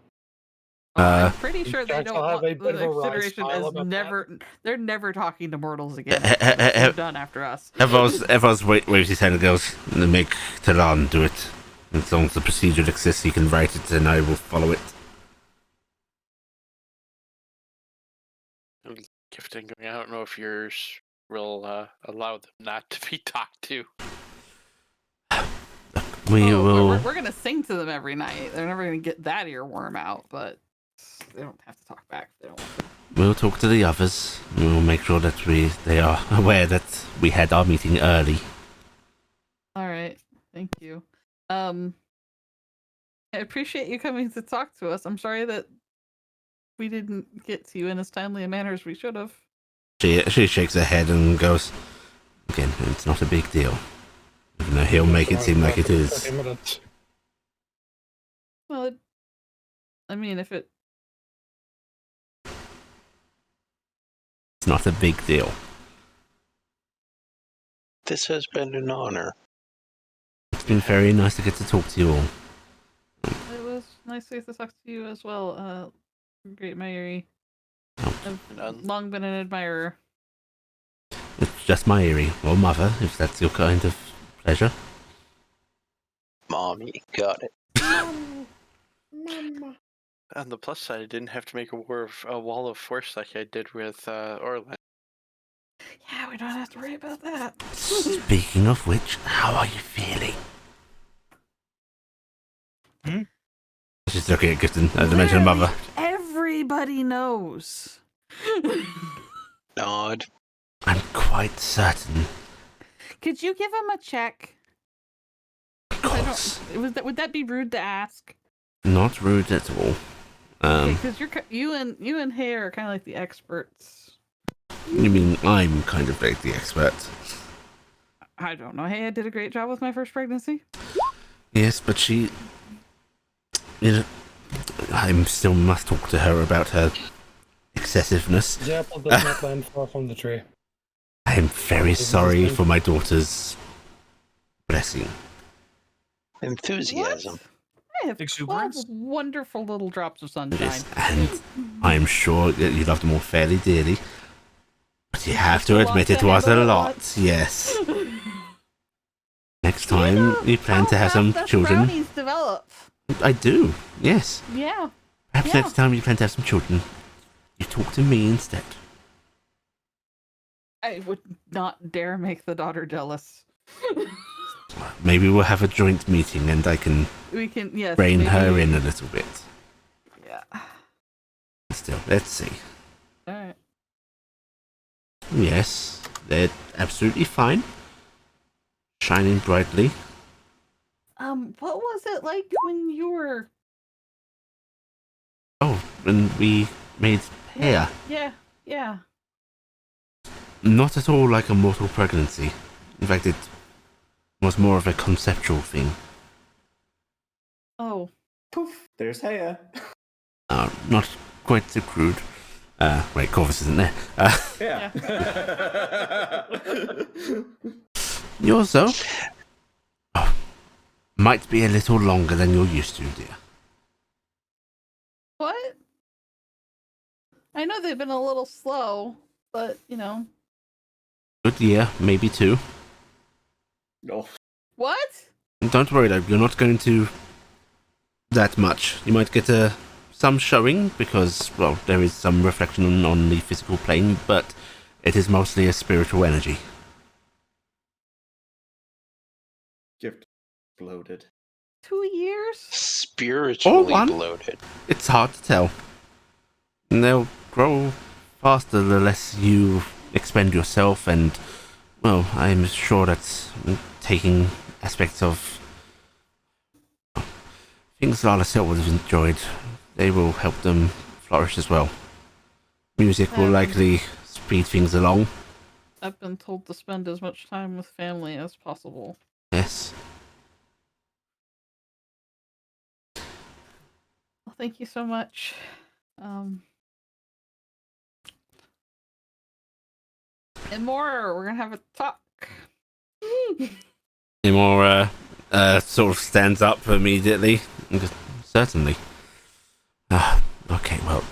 I'm pretty sure they Jack, don't I'll have want a the bit of a next wry generation smile is about that. never. They're never talking to mortals again. Eh, They're done after us. Everyone's waves his hand and goes, make Talon do it. As long as the procedure exists, he can write it and I will follow it. Gifting, I don't know if yours will allow them not to be talked to. We will. We're gonna sing to them every night. They're never gonna get that earworm out, but they don't have to talk back if they don't want to. We'll talk to the others. We'll make sure that they are aware that we had our meeting early. All right, thank you. I appreciate you coming to talk to us. I'm sorry that we didn't get to you in as timely a manner as we should have. She shakes her head and goes, again, it's not a big deal. Even though he'll make it seem like it is. 30 minutes. Well, I mean, if it... It's not a big deal. This has been an honor. It's been very nice to get to talk to you all. It was nice to get to talk to you as well, Great Mayuri. Oh. I've long been an admirer. It's just my Eerie, or mother, if that's your kind of pleasure. Mommy, got it. Mama. On the plus side, I didn't have to make a wall of force like I did with Orlan. Yeah, we don't have to worry about that. Speaking of which, how are you feeling? She's looking at Gifton as I mentioned mother. Everybody knows. Nod. I'm quite certain. Could you give him a check? Of course. Would that be rude to ask? Not rude at all. Because you and Hay are kind of like the experts. You mean I'm kind of like the expert? I don't know. Hay did a great job with my first pregnancy. Yes, but she... You know, I still must talk to her about her excessiveness. The apple does not land far from the tree. I am very sorry for my daughter's blessing. Enthusiasm. What? I have 12 Exuberance? wonderful little drops of sunshine. Yes, and I am sure that you love them all fairly dearly. But you have to admit it was a lot, yes. Next time you plan to have some children. Brownies develop. I do, yes. Yeah. Perhaps Yeah. next time you plan to have some children, you talk to me instead. I would not dare make the daughter jealous. Maybe we'll have a joint meeting and I can We can, yes. rein maybe. her in a little bit. Yeah. Still, let's see. Alright. Yes, they're absolutely fine. Shining brightly. What was it like when you were... Oh, and we made hair. Yeah. Not at all like a mortal pregnancy. In fact, it was more of a conceptual thing. Oh. Poof, there's hair. Not quite so crude. Wait, Corvus isn't there. Yeah. Yours, though? Oh, might be a little longer than you're used to, dear. What? I know they've been a little slow, but, you know. Good year, maybe two. Oh, What? Don't worry, though, you're not going to that much. You might get some showing, because, well, there is some reflection on the physical plane, but it is mostly a spiritual energy. gift bloated. 2 years? Spiritually one. bloated. It's hard to tell. And they'll grow faster the less you expend yourself, and, well, I'm sure that taking aspects of things Lala Sil would have enjoyed, they will help them flourish as well. Music will likely speed things along. I've been told to spend as much time with family as possible. Yes. Well, thank you so much. And more, we're gonna have a talk. Imora sort of stands up immediately and goes, certainly. Okay, well,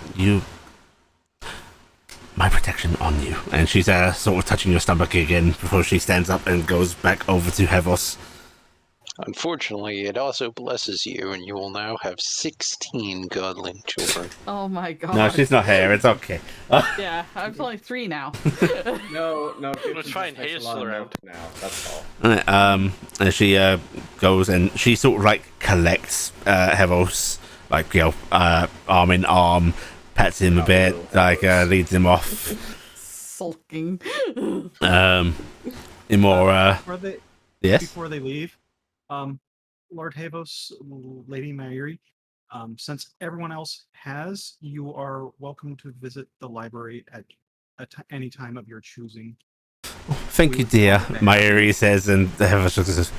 my protection on you. And she's sort of touching your stomach again before she stands up and goes back over to Hevos. Unfortunately, it also blesses you, and you will now have 16 godling children. Oh my god. No, she's not here. It's okay. Yeah, I'm only 3 now. No. It's fine, Hayes is still around. Now, that's all. And she goes and she sort of like collects Hevos, like, arm in arm, pats him a bit, like leads him off. Sulking. Imora. Before they, Yes. before they leave, Lord Havos, Lady Mairi. Since everyone else has, you are welcome to visit the library at any time of your choosing. Thank We you, would dear, love to have Mairi you. says, and says,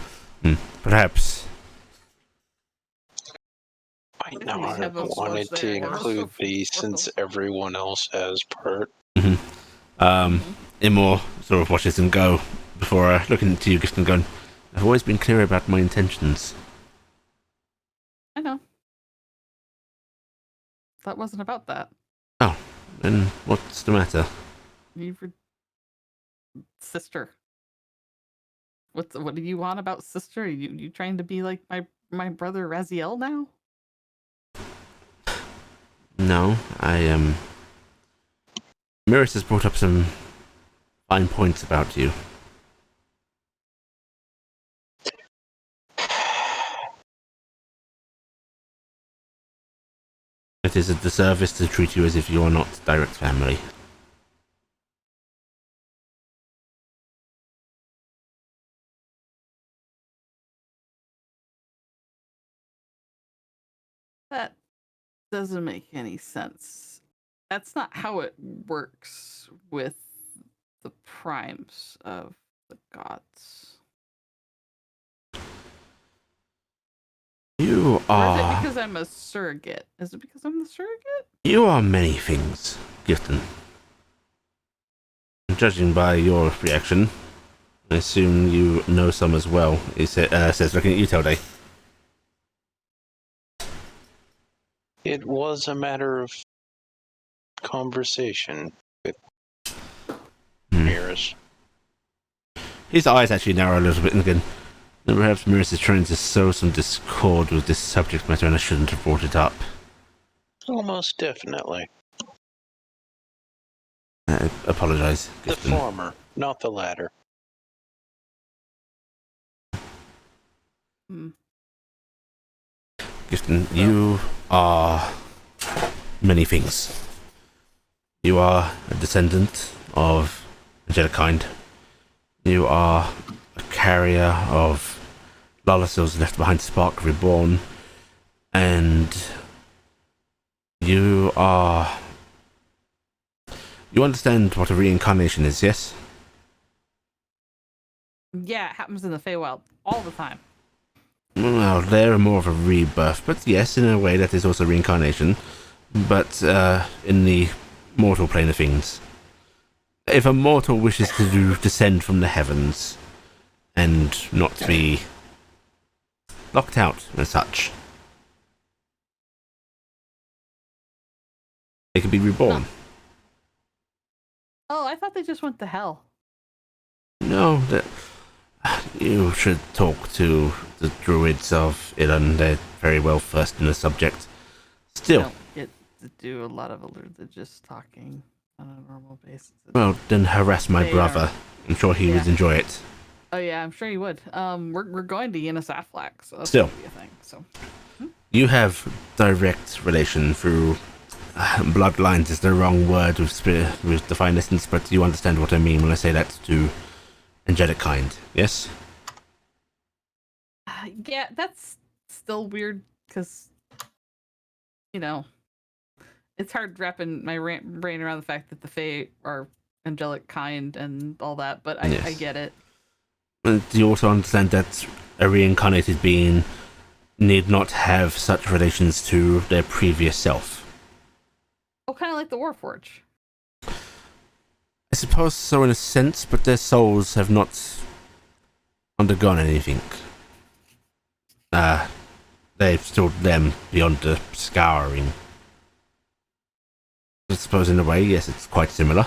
perhaps. I Please know I have a wanted force to there. include these since everyone else has part. Imor sort of watches him go before looking into you, Gifton, going, I've always been clear about my intentions. I know. That wasn't about that. Oh, then what's the matter? You were sister. What do you want about sister? You trying to be like my brother Raziel now? No, Miris has brought up some fine points about you. It is a disservice to treat you as if you are not direct family. That doesn't make any sense. That's not how it works with the primes of the gods. You Or is it are... because I'm a surrogate? Is it because I'm the surrogate? You are many things, Gifton. Judging by your reaction, I assume you know some as well, he says, looking at you, Tilde. It was a matter of conversation with Miris. His eyes actually narrow a little bit and again, perhaps Miris is trying to sow some discord with this subject matter and I shouldn't have brought it up. Almost definitely. I apologise, The Gifton. former, not the latter. Gifton, you are many things. You are a descendant of angelic kind. You are a carrier of Lalasil's left behind spark reborn. And you are... You understand what a reincarnation is, yes? Yeah, it happens in the Feywild all the time. Well, they're more of a rebirth, but yes, in a way that is also reincarnation. But in the mortal plane of things. If a mortal wishes to descend from the heavens and not be locked out as such, they can be reborn. Huh. Oh, I thought they just went to hell. No, you should talk to the druids of Ilan. They're very well versed in the subject. I Still, don't get to do a lot of religious talking on a normal basis. well, then harass my They brother. are- I'm sure he would Yeah. enjoy it. Oh yeah, I'm sure you would. We're going to Yenis Aflac, so that's Still. gonna be a thing. So You have direct relation through bloodlines is the wrong word with divine essence, but you understand what I mean when I say that to angelic kind, yes? yeah, that's still weird because it's hard wrapping my brain around the fact that the Fae are angelic kind and all that. But I Yes. get it. And do you also understand that a reincarnated being need not have such relations to their previous self? Oh, kind of like the Warforge. I suppose so in a sense, but their souls have not undergone anything. They've still them beyond the scouring. I suppose in a way, yes, it's quite similar.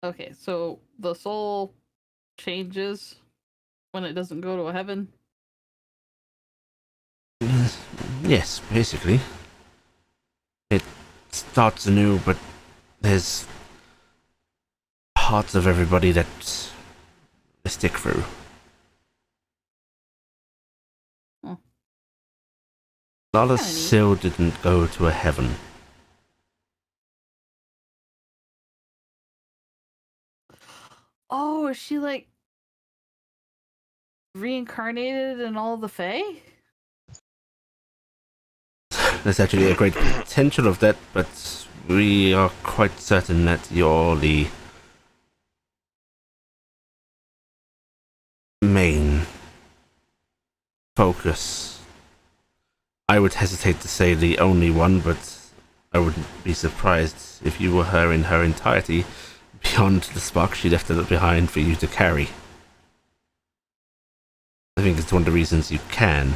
Okay, so the soul changes when it doesn't go to a heaven. Yes, basically. It starts anew, but there's parts of everybody that they stick through. Huh. Lala Kinda neat. still didn't go to a heaven. Oh, is she like reincarnated in all the Fae? There's actually a great potential of that, but we are quite certain that you're the main focus. I would hesitate to say the only one, but I wouldn't be surprised if you were her in her entirety, beyond the spark she left behind for you to carry. I think it's one of the reasons you can.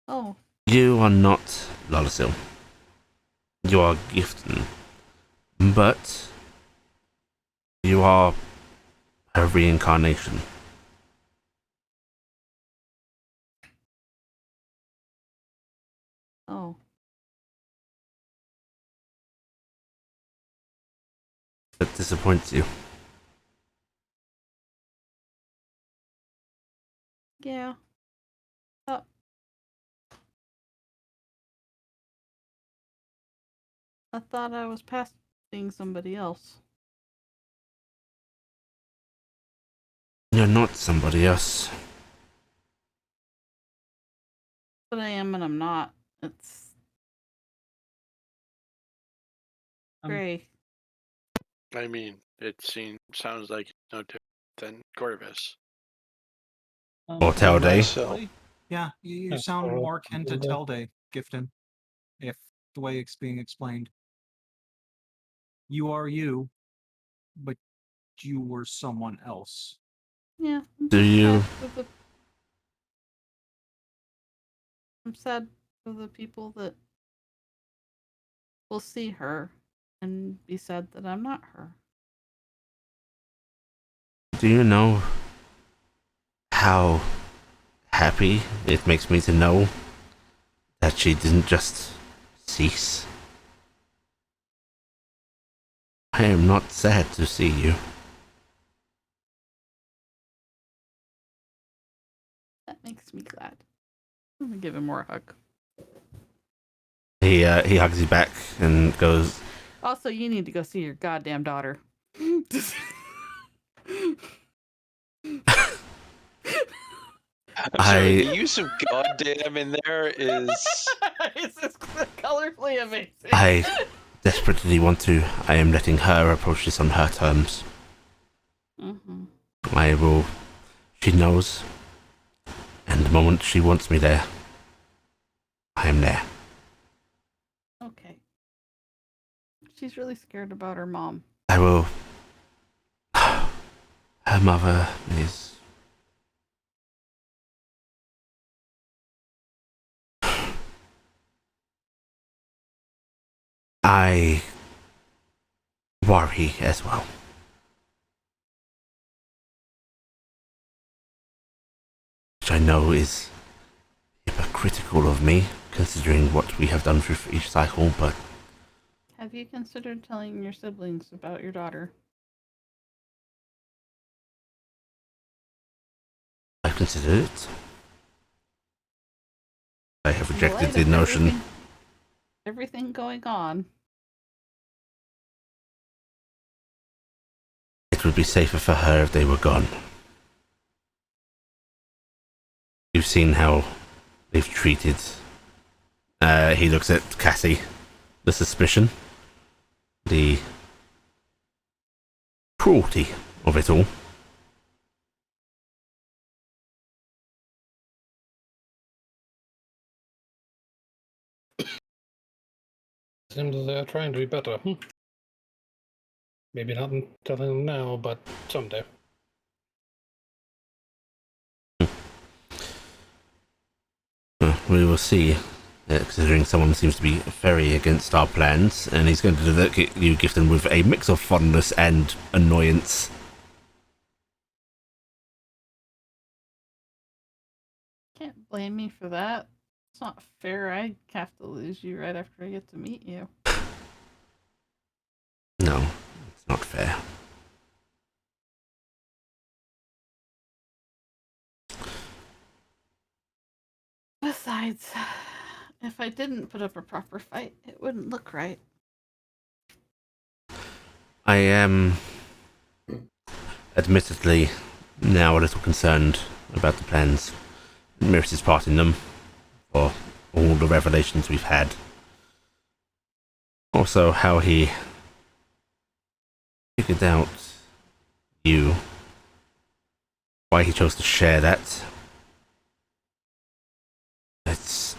Oh, You are not Lolasil. You are Gifton. But you are her reincarnation. oh. That disappoints you. Yeah. Uh, I thought I was past being somebody else. You're not somebody else. But I am and I'm not. It's gray. I mean, sounds like no different than Corvus. Or Telday. So, Yeah, you Yeah, sound or- more akin to Telday, Gifton, if the way it's being explained. You are you, but you were someone else. Yeah. Do you? I'm sad for the people that will see her and be sad that I'm not her. Do you know how happy it makes me to know that she didn't just cease? I am not sad to see you. That makes me glad. I'm gonna give him more a hug. He hugs you back and goes, Also, you need to go see your goddamn daughter. I'm sorry, the use of goddamn in there is... It's just colorfully amazing. I desperately want to. I am letting her approach this on her terms. Mm-hmm. I will. She knows. And the moment she wants me there, I am there. Okay. She's really scared about her mom. I will. Her mother is. I worry as well. Which I know is hypocritical of me, considering what we have done through each cycle, but Have you considered telling your siblings about your daughter? I've considered it. I have In rejected light the of notion. everything going on. It would be safer for her if they were gone. You've seen how they've treated. He looks at Cassie. The suspicion. The cruelty of it all. Seems as they're trying to be better. Maybe not telling them now, but someday. We will see. Considering someone seems to be very against our plans, and he's going to look at you, Gifton, with a mix of fondness and annoyance. Can't blame me for that. It's not fair. I have to lose you right after I get to meet you. No, it's not fair. Besides, If I didn't put up a proper fight, it wouldn't look right. I am admittedly now a little concerned about the plans. Mirrors is part in them for all the revelations we've had. Also, how he figured out you. Why he chose to share that. It's...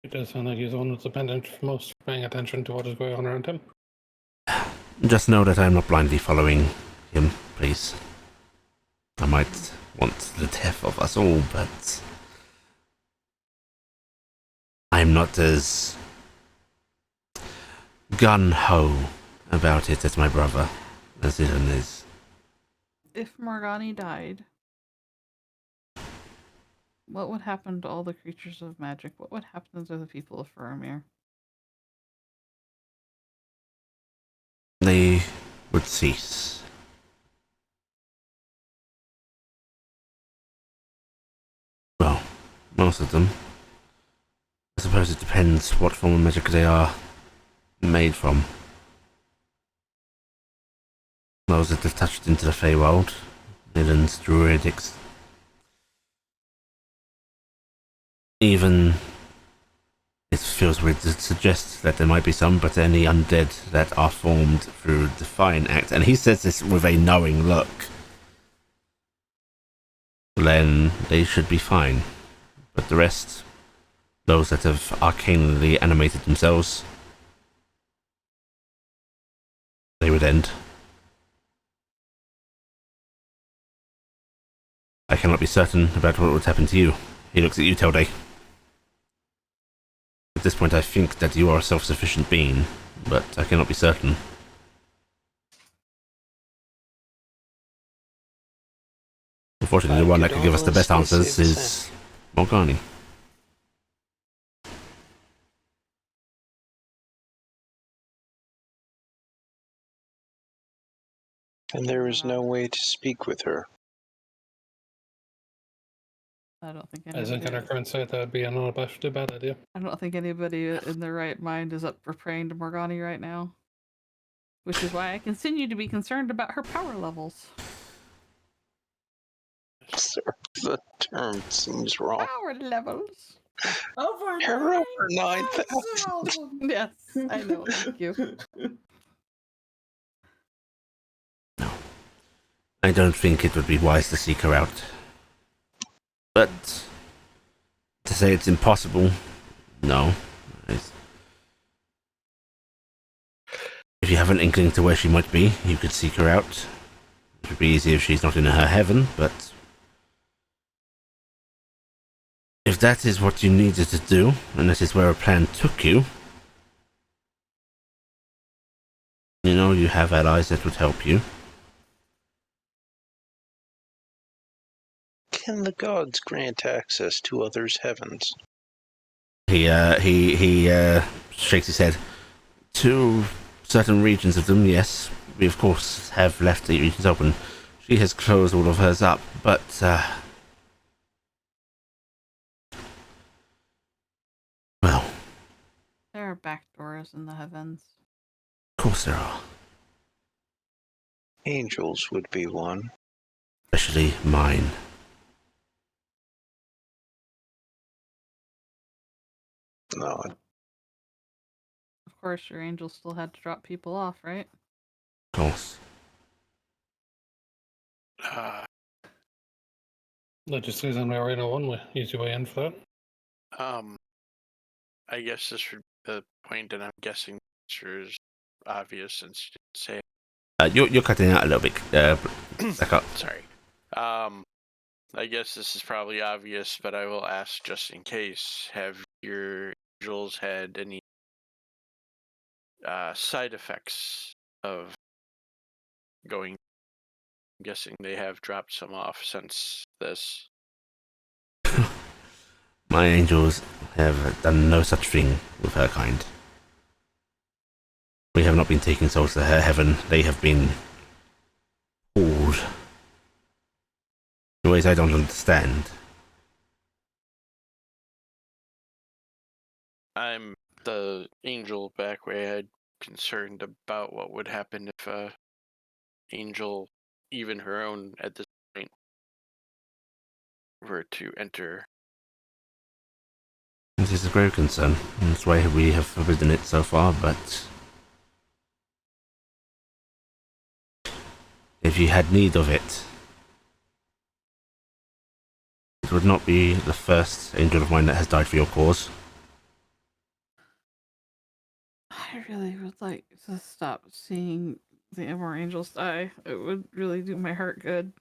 It does sound like he's the one that's dependent most paying attention to what is going on around him. Just know that I'm not blindly following him, please. I might want the death of us all, but I'm not as gun-ho about it as my brother, as Ilan is. If Morgani died, what would happen to all the creatures of magic? What would happen to the people of Faramir? They would cease. Well, most of them. I suppose it depends what form of magic they are made from. Those that have touched into the Feywild, Ilan's druidics. Even it feels weird to suggest that there might be some, but any undead that are formed through Define Act, and he says this with a knowing look, then they should be fine. But the rest, those that have arcanely animated themselves, they would end. I cannot be certain about what would happen to you. He looks at you, Tilde. At this point, I think that you are a self-sufficient being, but I cannot be certain. Unfortunately, the one that could give us the best answers is Morgani. And there is no way to speak with her. I don't think As in anybody. our current state, that would be an unabashedly bad idea. I don't think anybody in their right mind is up for praying to Morgani right now. Which is why I continue to be concerned about her power levels. Sir, the term seems wrong. Power levels. Over You're over 9,000. Yes, I know. Thank you. I don't think it would be wise to seek her out. But to say it's impossible, no. If you have an inkling to where she might be, you could seek her out. It would be easy if she's not in her heaven, but if that is what you needed to do, and that is where a plan took you, you know you have allies that would help you. Can the gods grant access to others' heavens? He shakes his head. To certain regions of them, yes. We of course have left the regions open. She has closed all of hers up, but well, There are back doors in the heavens. of course there are. Angels would be one. Especially mine. No, Of course, your angel still had to drop people off, right? Of course. That just says I'm already know one way, easy way in for that. I guess this would be the point, and I'm guessing the answer is obvious since you didn't say it. You're cutting out a little bit. Back up. Sorry. I guess this is probably obvious, but I will ask just in case. Have your angels had any side effects of going? I'm guessing they have dropped some off since this. My angels have done no such thing with her kind. We have not been taking souls to her heaven. They have been pulled In ways I don't understand. I'm the angel back way. I'm concerned about what would happen if angel, even her own at this point, were to enter. This is a grave concern. That's why we have forbidden it so far, but if you had need of it, it would not be the first angel of mine that has died for your cause. I really would like to stop seeing the more angels die. It would really do my heart good.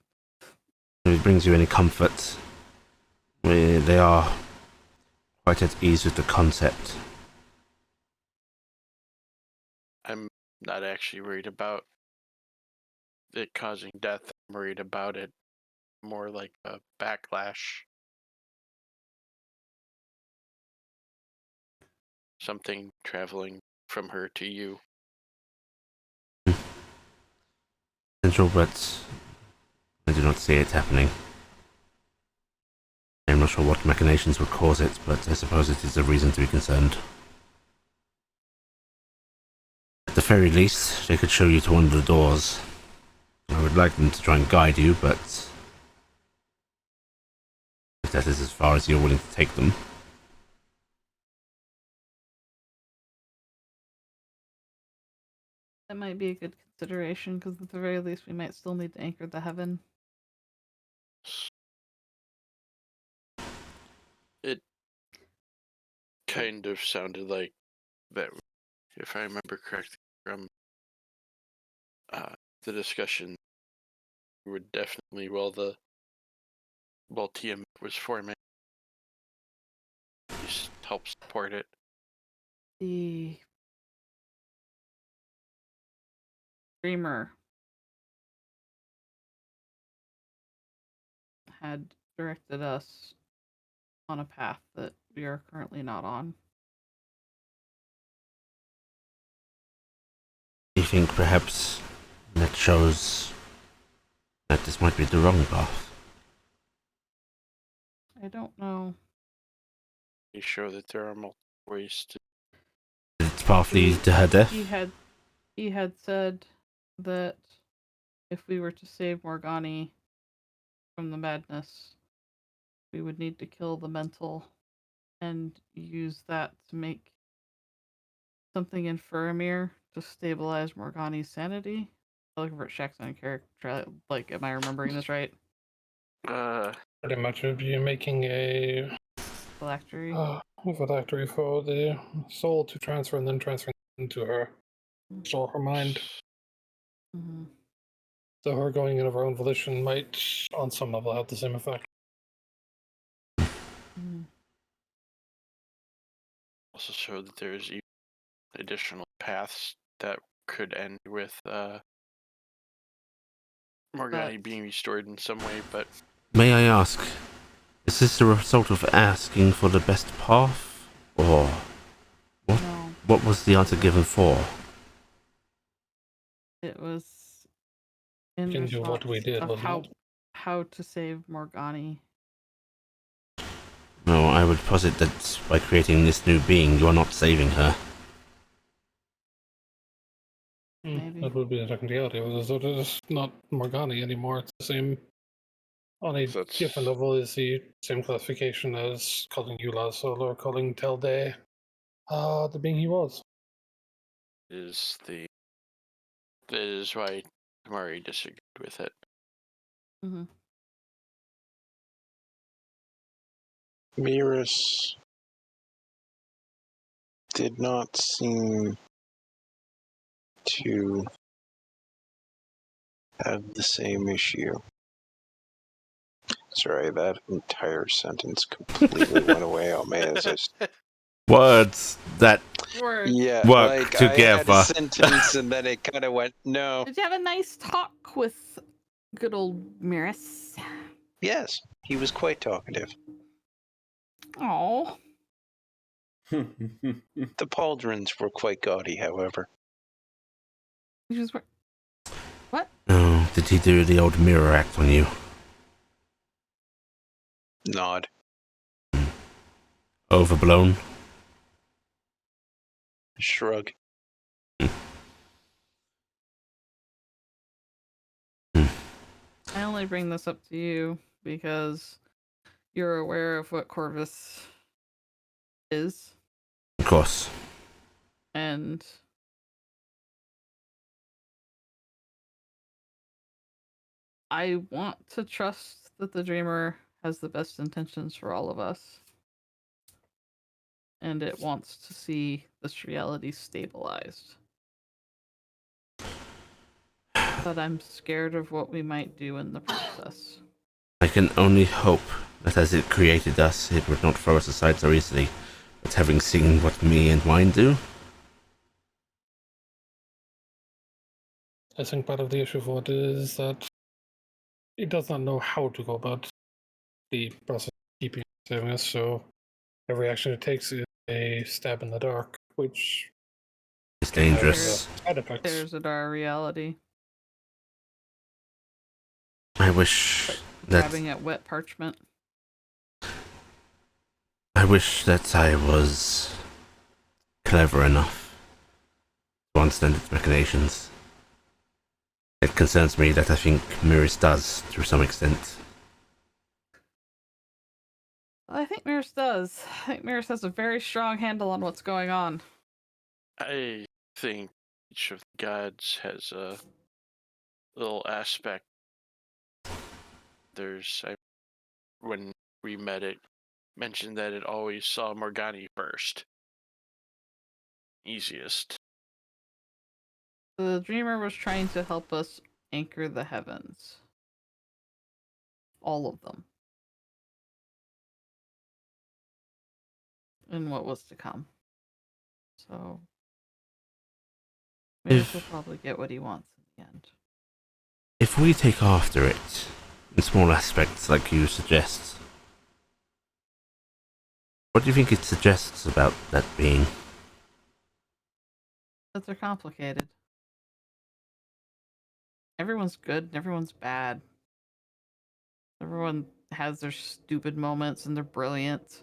If it brings you any comfort, they are quite at ease with the concept. I'm not actually worried about it causing death. I'm worried about it more like a backlash. Something traveling from her to you. Potential, but I do not see it happening. I'm not sure what machinations would cause it, but I suppose it is a reason to be concerned. At the very least, they could show you to one of the doors. I would like them to try and guide you, but if that is as far as you're willing to take them. That might be a good consideration, because at the very least we might still need to anchor the heaven. It kind of sounded like that, if I remember correctly from the discussion, would definitely, while TM was forming, just help support it. The dreamer had directed us on a path that we are currently not on. Do you think perhaps that shows that this might be the wrong path? I don't know. They show that there are multiple ways to. Its path leads to her death? He had said that if we were to save Morgani from the madness, we would need to kill the mental and use that to make something in Faramir to stabilize Morgani's sanity. I'm looking for Shaxon character. Like, am I remembering this right? Pretty much would be making a Phylactery. phylactery for the soul to transfer and then transfer into her. Restore her mind. Mm-hmm. So her going in of her own volition might, on some level, have the same effect. Mm-hmm. Also show that there's additional paths that could end with Morgani being restored in some way, but May I ask, is this the result of asking for the best path? Or what, No. what was the answer given for? It was in Can do what we did, of wasn't it? how to save Morgani. No, I would posit that by creating this new being, you are not saving her. Maybe. That would be the technicality. So it's not Morgani anymore. It's the same. On a That's- different level, is the same classification as calling Eula Sol or calling Telde the being he was. that is why Tamari disagreed with it. Mm-hmm. Miras did not seem to have the same issue. Sorry, that entire sentence completely went away on me as I Words that Words. yeah, work like I had together. a sentence and then it kind of went no. Did you have a nice talk with good old Miras? Yes, he was quite talkative. Oh, The pauldrons were quite gaudy, however. he was. What? Oh, did he do the old mirror act on you? Nod. Overblown. Shrug. I only bring this up to you because you're aware of what Corvus is, Of course. and I want to trust that the Dreamer has the best intentions for all of us, and it wants to see this reality stabilized. But I'm scared of what we might do in the process. I can only hope that as it created us, it would not throw us aside so easily. But having seen what me and mine do, I think part of the issue for it is that it does not know how to go about the process of keeping saving us, so every action it takes is a stab in the dark, which is can have, dangerous. side effects. There's our reality. I wish that Grabbing at wet parchment. I was clever enough to understand its machinations. It concerns me that I think Miris does, to some extent. I think Miris does. I think Miris has a very strong handle on what's going on. I think each of the gods has a little aspect. When we met, it mentioned that it always saw Morgani first. Easiest. The Dreamer was trying to help us anchor the heavens. All of them. And what was to come. So Miris will probably get what he wants in the end. If we take after it, in small aspects like you suggest, what do you think it suggests about that being? That they're complicated. Everyone's good and everyone's bad. Everyone has their stupid moments and they're brilliant.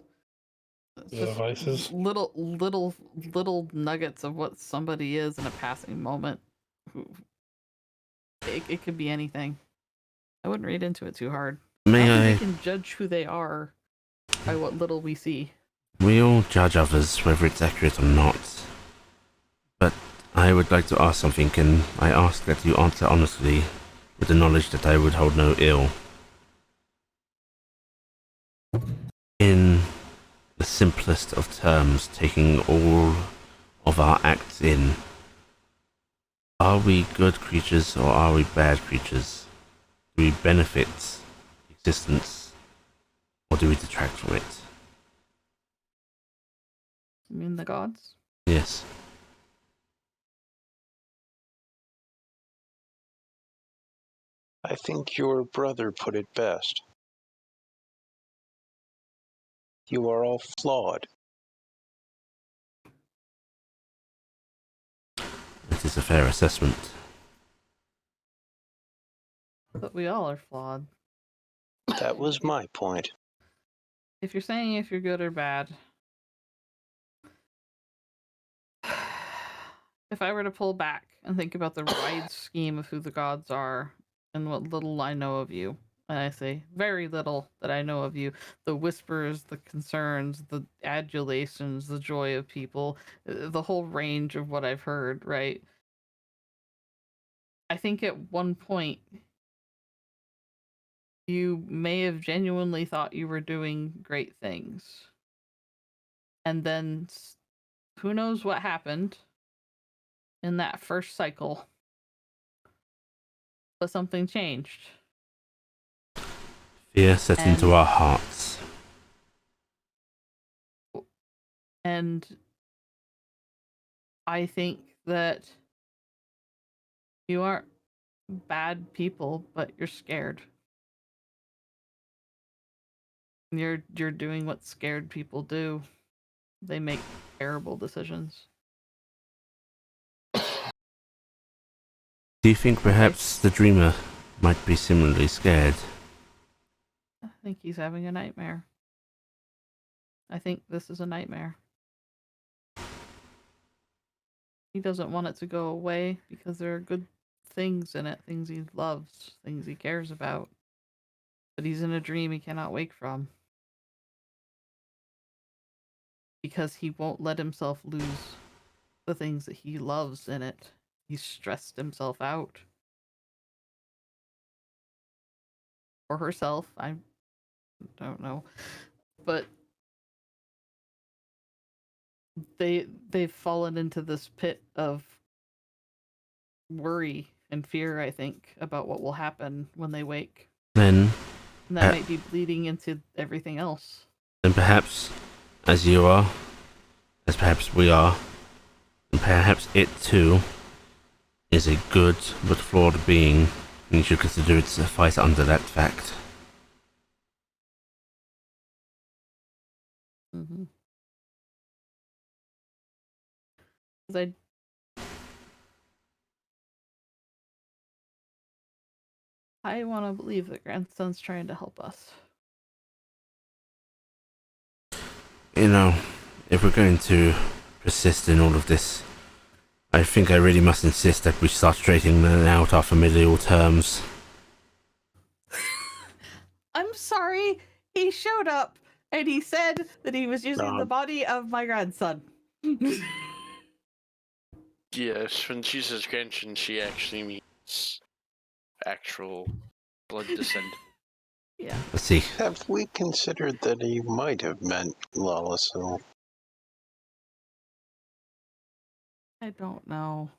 It's The just vices. little nuggets of what somebody is in a passing moment. It could be anything. I wouldn't read into it too hard. I don't think we can judge who they are by what little we see. We all judge others, whether it's accurate or not. But I would like to ask something, and I ask that you answer honestly, with the knowledge that I would hold no ill. In the simplest of terms, taking all of our acts in, are we good creatures or are we bad creatures? Do we benefit existence or do we detract from it? You mean the gods? Yes. I think your brother put it best. You are all flawed. It is a fair assessment. But we all are flawed. That was my point. If you're saying if you're good or bad, if I were to pull back and think about the wide scheme of who the gods are and what little I know of you, and I say very little that I know of you, the whispers, the concerns, the adulations, the joy of people, the whole range of what I've heard, right? I think at one point you may have genuinely thought you were doing great things. And then who knows what happened in that first cycle, but something changed. Fear set into our hearts. And I think that you aren't bad people, but you're scared. You're doing what scared people do. They make terrible decisions. Do you think perhaps the dreamer might be similarly scared? think he's having a nightmare. I think this is a nightmare. He doesn't want it to go away because there are good things in it, things he loves, things he cares about. But he's in a dream he cannot wake from. Because he won't let himself lose the things that he loves in it. He's stressed himself out. Or herself, I don't know. But they've fallen into this pit of worry and fear, I think, about what will happen when they wake. Then, And that might be bleeding into everything else. then perhaps, as you are, as perhaps we are, and perhaps it too is a good but flawed being, and you should consider its suffice under that fact. Mm-hmm. Because I want to believe that grandson's trying to help us. You know, if we're going to persist in all of this, I think I really must insist that we start straightening out our familial terms. I'm sorry. He showed up and he said that he was using the body of my grandson. Yes, when she says grandson, she actually means actual blood descent. Yeah. Let's see. Have we considered that he might have meant Lalasil? I don't know.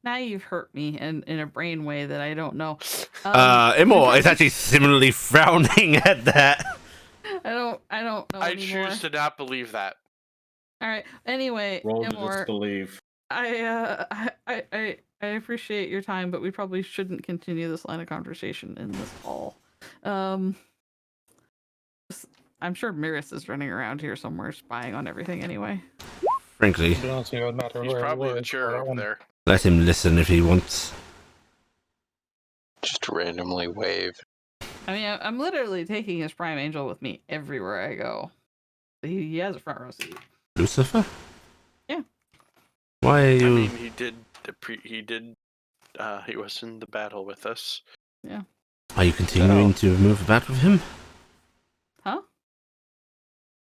Now you've hurt me in a brain way that I don't know. Imor is actually similarly frowning at that. I don't know I anymore. choose to not believe that. All right. Anyway, Roll to Imor, disbelieve. I appreciate your time, but we probably shouldn't continue this line of conversation in this hall. I'm sure Miris is running around here somewhere spying on everything anyway. Frankly, To be honest, it would matter He's where probably he the was chair for that over one. there. let him listen if he wants. Just randomly wave. I mean, I'm literally taking his prime angel with me everywhere I go. He has a front row seat. Lucifer? Yeah. Why are you... I mean, he was in the battle with us. Yeah. Are you continuing to move about with him? Huh?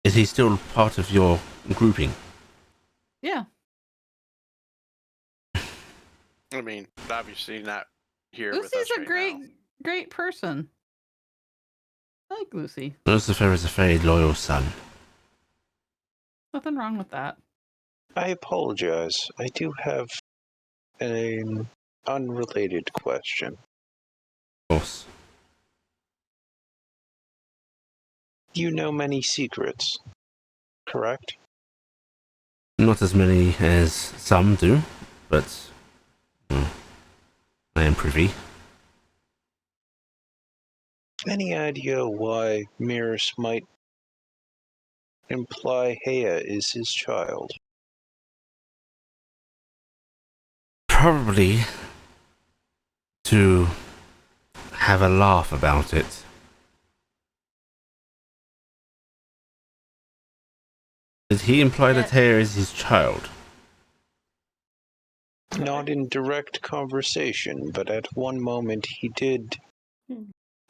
Is he still part of your grouping? Yeah. I mean, obviously not here with Lucy's us a right now. great person. I like Lucy. Lucifer is a very loyal son. Nothing wrong with that. I apologize. I do have an unrelated question. Of course. You know many secrets, correct? Not as many as some do, but I am privy. Any idea why Miris might imply Hea is his child? Probably to have a laugh about it. Did he imply that Hea is his child? Not in direct conversation, but at one moment he did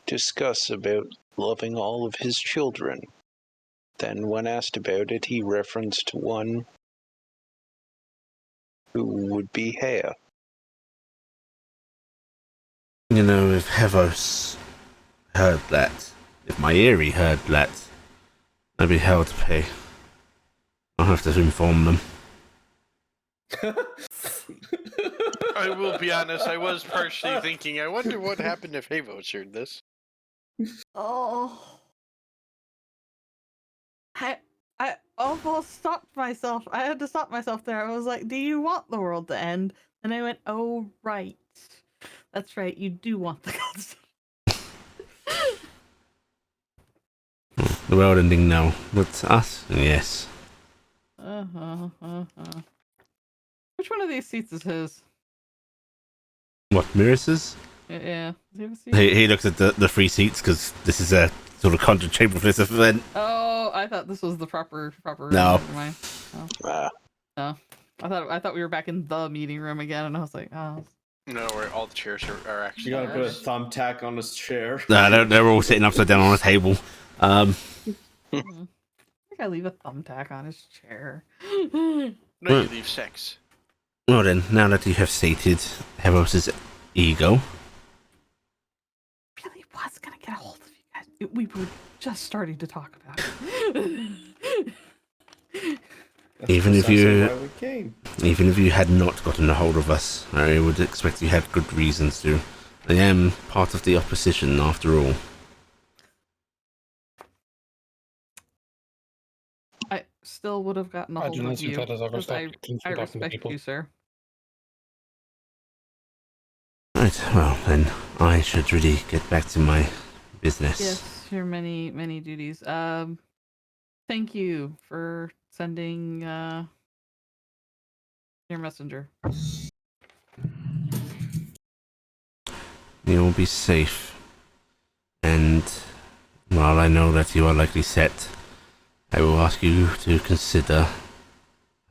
discuss about loving all of his children. Then, when asked about it, he referenced one who would be Hea. You know, if Hevos heard that, if my Eerie heard that, I'd be hell to pay. I'll have to inform them. I will be honest, I was partially thinking, I wonder what happened if Havos heard this. Oh. I almost stopped myself. I had to stop myself there. I was like, do you want the world to end? And I went, oh, right. That's right. You do want the gods to The world ending now. But us? Yes. Which one of these seats is his? What, Miris's? Yeah. Does he have a seat? He looks at the free seats because this is a sort of conjured chamber for this event. Oh, I thought this was the proper room. No. Never mind. Ah, No. I thought we were back in the meeting room again, and I was like, oh. No, where all the chairs are actually. You gotta put a Gosh. thumbtack on his chair. No, they're all sitting upside down on a table. I think I leave a thumbtack on his chair. No, you leave sex. Well then, now that you have sated Heros' ego, Really was gonna get a hold of you guys. We were just starting to talk about it. Even if Precisely you- why we came. even if you had not gotten a hold of us, I would expect you had good reasons to. I am part of the opposition after all. I still would have gotten a hold Imagine of this if you. that has ever 'Cause stopped you I from talking to respect people. you, sir. Right, well then, I should really get back to my business. Yes, your many, many duties. Thank you for sending your messenger. You'll be safe. And while I know that you are likely set, I will ask you to consider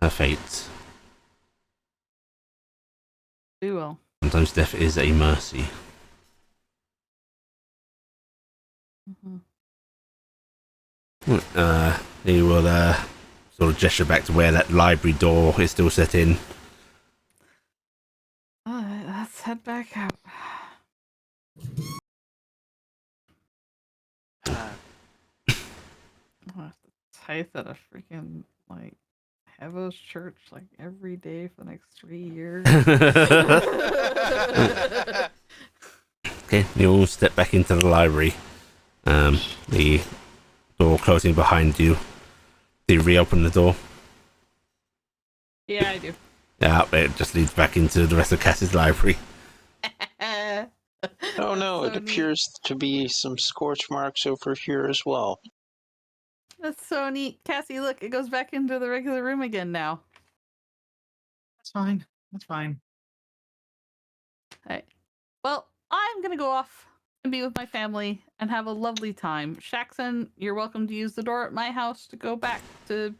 her fate. We will. Sometimes death is a mercy. Mhm. He will sort of gesture back to where that library door is still set in. Alright, let's head back out. Uh, I'll have to tithe at a freaking like Hevo's church like every day for the next 3 years. Okay, you'll step back into the library. The door closing behind you. Do you reopen the door? Yeah, I do. Yeah, it just leads back into the rest of Cass's library. oh no, So it neat. appears to be some scorch marks over here as well. That's so neat. Cassie, look, it goes back into the regular room again now. That's fine. That's fine. Alright. Well, I'm gonna go off and be with my family and have a lovely time. Shaxon, you're welcome to use the door at my house to go back to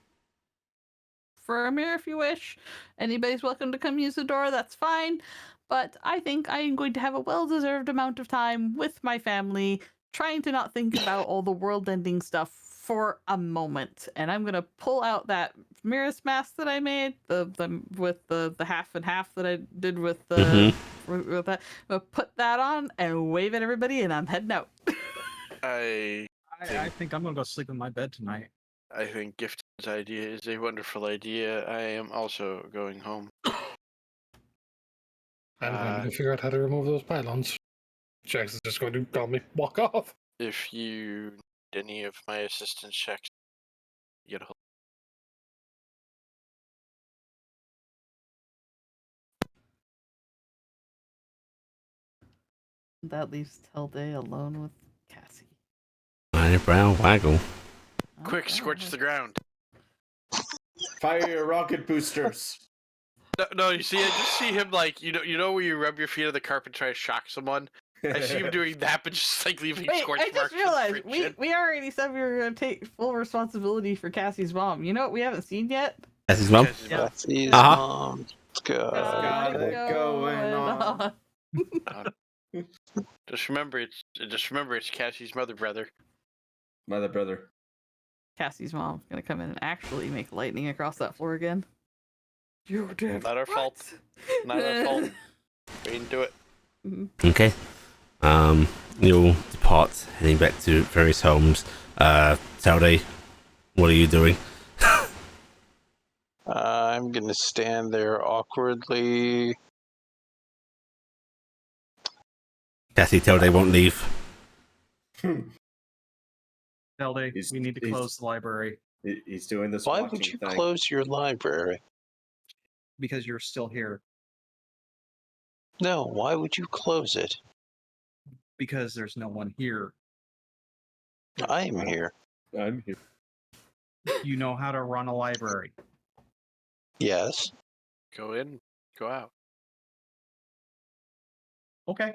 Faramir if you wish. Anybody's welcome to come use the door, that's fine. But I think I am going to have a well-deserved amount of time with my family, trying to not think about all the world-ending stuff for a moment. And I'm gonna pull out that Mirror's mask that I made, the with the half and half that I did with the with that. I'll put that on and wave at everybody, and I'm heading out. I I think I'm gonna go sleep in my bed tonight. think Gift's idea is a wonderful idea. I am also going home. I'm going to go figure out how to remove those pylons. Jax is just going to call me, walk off. If you need any of my assistance checks, get a hold. That leaves Telday alone with Cassie. Eyebrow waggle. Quick, scorch the ground. Fire your rocket boosters. No, you see, I just see him like you know where you rub your feet on the carpet and try to shock someone. I see him doing that, but just like leaving Wait, scorch I marks. just and realized friction. we already said we were gonna take full responsibility for Cassie's mom. You know what we haven't seen yet? That's his mum. Cassie's Yeah. mom. That's his Uh-huh. mom. Let's go. Got it going on. Just remember, it's Cassie's mother, brother. Mother, brother. Cassie's mom's gonna come in and actually make lightning across that floor again. You did. Not our fault. Not our fault. We didn't do it. Okay. You'll depart, heading back to various homes. Saude, what are you doing? I'm gonna stand there awkwardly. Cassie, Saude won't leave. Zelda, He's- we need to he's- close the library He's doing this. Why watching would you thing. close your library? because you're still here. No, why would you close it? Because there's no one here. I'm here. I'm here. You know how to run a library. Yes. Go in, go out. Okay.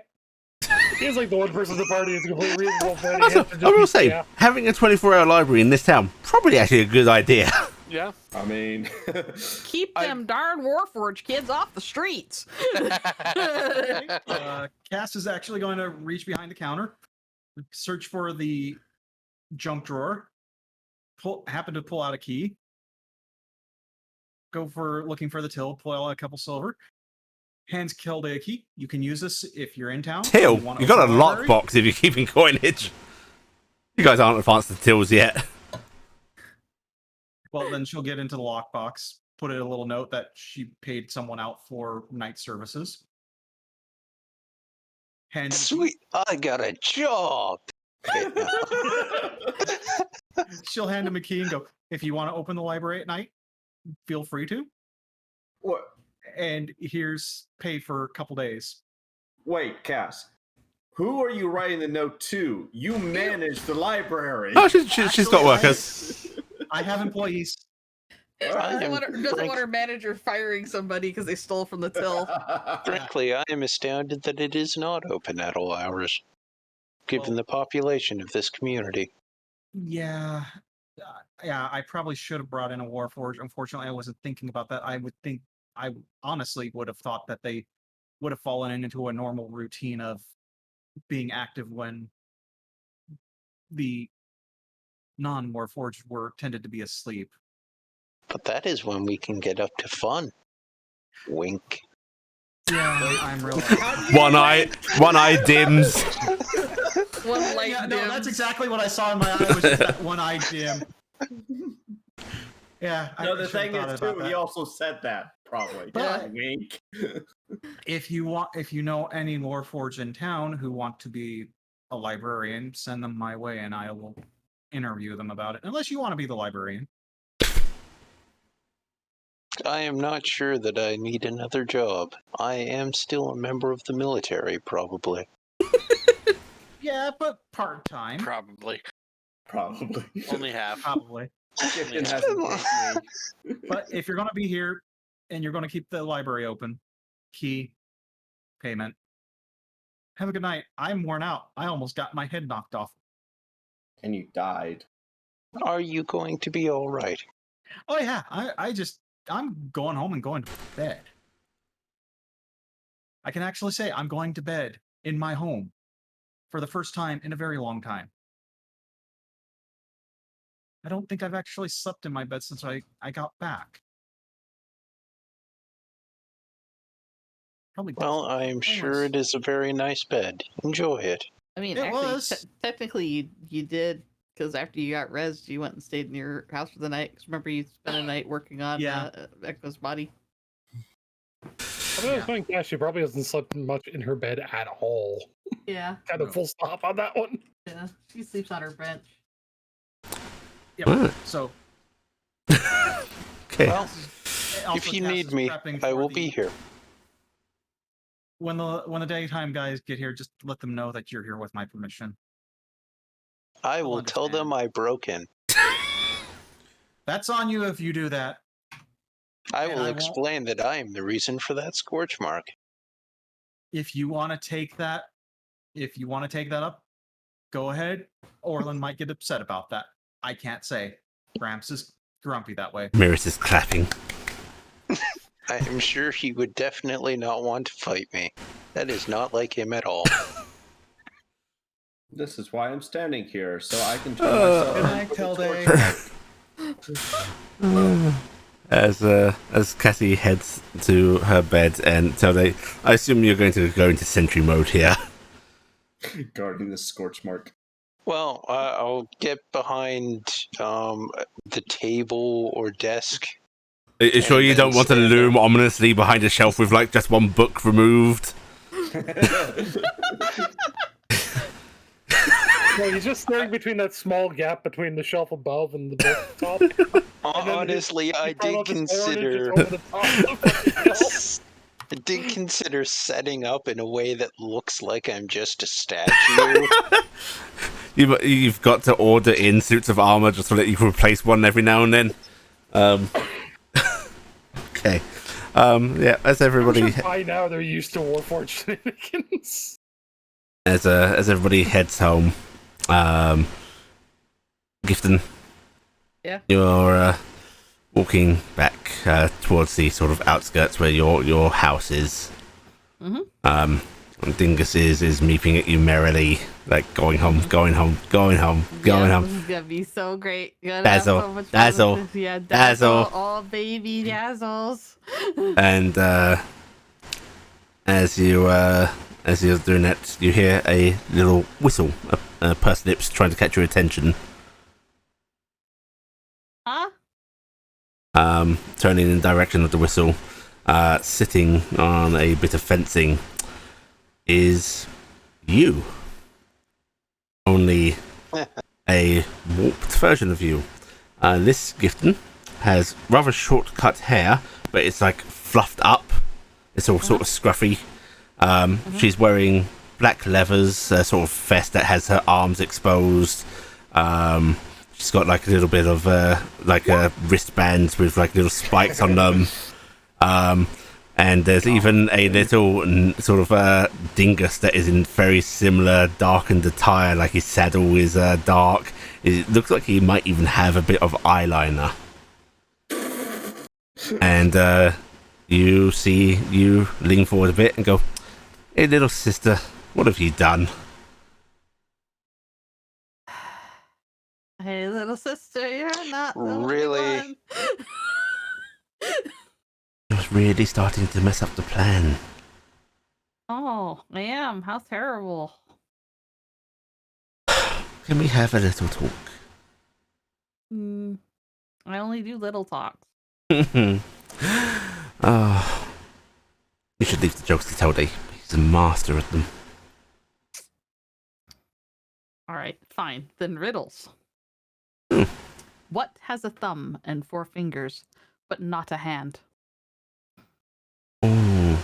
He's like the one person in the party who's completely reasonable. For Also, I will say, having a 24-hour library in this town probably actually a good idea. Yeah. I mean, Keep them darn Warforged kids off the streets. Cass is actually going to reach behind the counter, search for the junk drawer, happen to pull out a key, go for looking for the till, pull out a couple silver, hands Kilde a key. You can use this if you're in town. Till, wanna you got a open the library. lockbox if you're keeping coinage. You guys aren't advanced to tills yet. Well, then she'll get into the lockbox, put in a little note that she paid someone out for night services. Hand Sweet, I got a job. She'll hand him a key and go, if you want to open the library at night, feel free to. what? And here's pay for a couple days. Wait, Cass. Who are you writing the note to? You manage the library. Oh, she's got workers. I have employees. Doesn't want her manager firing somebody because they stole from the till. Frankly, I am astounded that it is not open at all hours, given Well- the population of this community. Yeah. I probably should have brought in a Warforged. Unfortunately, I wasn't thinking about that. I honestly would have thought that they would have fallen into a normal routine of being active when the non-Warforged were tended to be asleep. But that is when we can get up to fun. Wink. Yeah, I'm really. One eye dims. One light Yeah, no, dims. that's exactly what I saw in my eye. Was just that one eye dim. Yeah. No, the should've thing thought is about too. that. He also said that probably. But- Wink. If you know any Warforged in town who want to be a librarian, send them my way, and I will interview them about it. Unless you want to be the librarian. I am not sure that I need another job. I am still a member of the military, probably. Yeah, but part time. Probably. Probably. Only half. Probably. Gifton hasn't paid me. But if you're going to be here and you're going to keep the library open, key, payment. Have a good night. I'm worn out. I almost got my head knocked off. And you died. Are you going to be all right? Oh yeah, I'm going home and going to bed. I can actually say I'm going to bed in my home for the first time in a very long time. I don't think I've actually slept in my bed since I got back. Probably. Well, I am sure was. it is a very nice bed. Enjoy it. I mean, It actually, was. technically, you did, because after you got rezzed, you went and stayed in your house for the night. 'Cause remember, you spent a night working on Yeah. Echo's body. I was thinking, yeah, she probably hasn't slept much in her bed at all. Yeah, Kind of No. full stop on that one. yeah. She sleeps on her bench. Yep. So. Okay. Well, also if you Cass need is me, prepping I for will the- be here. When the daytime guys get here, just let them know that you're here with my permission. I They'll will tell them understand. I broke in. That's on you if you do that. I And will I won't- explain that I am the reason for that scorch mark. If you want to take that, up, go ahead. Orlin might get upset about that. I can't say. Gramps is grumpy that way. Mirrors is clapping. I am sure he would definitely not want to fight me. That is not like him at all. This is why I'm standing here, so I can turn Good myself night, into a Tilde. As Cassie heads to her bed, and Tilde, I assume you're going to go into sentry mode here. guarding the scorch mark. Well, I'll get behind the table or desk. Are you sure And you then don't want to stand loom ominously behind a shelf with like just one book removed? No, he's just staring between that small gap between the shelf above and the book top. And then Honestly, I in front did of his orange is consider. over the top of the fucking shelf. I did consider setting up in a way that looks like I'm just a statue. You've got to order in suits of armor just so that you can replace one every now and then. Okay. Yeah, as everybody. I'm sure by now they're used to Warforged shenanigans. as everybody heads home, Gifton, Yeah. you're walking back towards the sort of outskirts where your house is. Mm-hmm. And Dingus is meeping at you merrily, like going home, going home, going home, going Yeah, home. this is gonna be so great. Gonna Dazzle, have so much fun dazzle, with this. Yeah, dazzle. all baby dazzles. And as you're doing that, you hear a little whistle, a pursed lips trying to catch your attention. Huh? Turning in the direction of the whistle, sitting on a bit of fencing, is you. Only a warped version of you. This Gifton has rather short cut hair, but it's like fluffed up. It's all sort of scruffy. She's wearing black leathers, a sort of vest that has her arms exposed. She's got like a little bit of like wristbands with like little spikes on them. And there's even a little sort of dingus that is in very similar darkened attire, like his saddle is dark. It looks like he might even have a bit of eyeliner. And you lean forward a bit and go, "Hey, little sister, what have you done?" Hey, little sister, you're not the only Really? one. You're really starting to mess up the plan. Oh, I am. How terrible. Can we have a little talk? I only do little talks. Oh, you should leave the jokes to Toady. He's a master at them. All right, fine. Then riddles. Hmm. What has a thumb and 4 fingers, but not a hand? Ooh.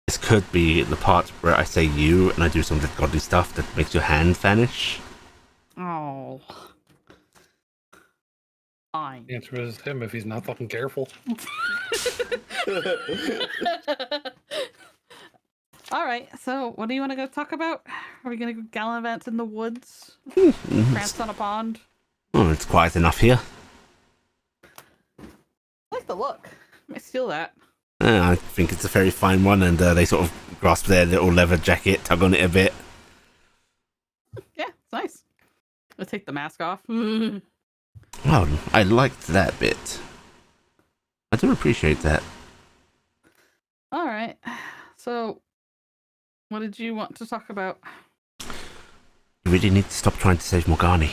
This could be the part where I say you and I do some of that godly stuff that makes your hand vanish. Oh. Fine. The answer is him if he's not fucking careful. All right, so what do you want to go talk about? Are we going to go gallivant in the woods? Prance on a pond? Oh, it's quiet enough here. I like the look. I might steal that. I think it's a very fine one, and they sort of grasp their little leather jacket, tug on it a bit. Yeah, it's nice. Let's take the mask off. Oh, I liked that bit. I do appreciate that. All right. So, what did you want to talk about? You really need to stop trying to save Morgani.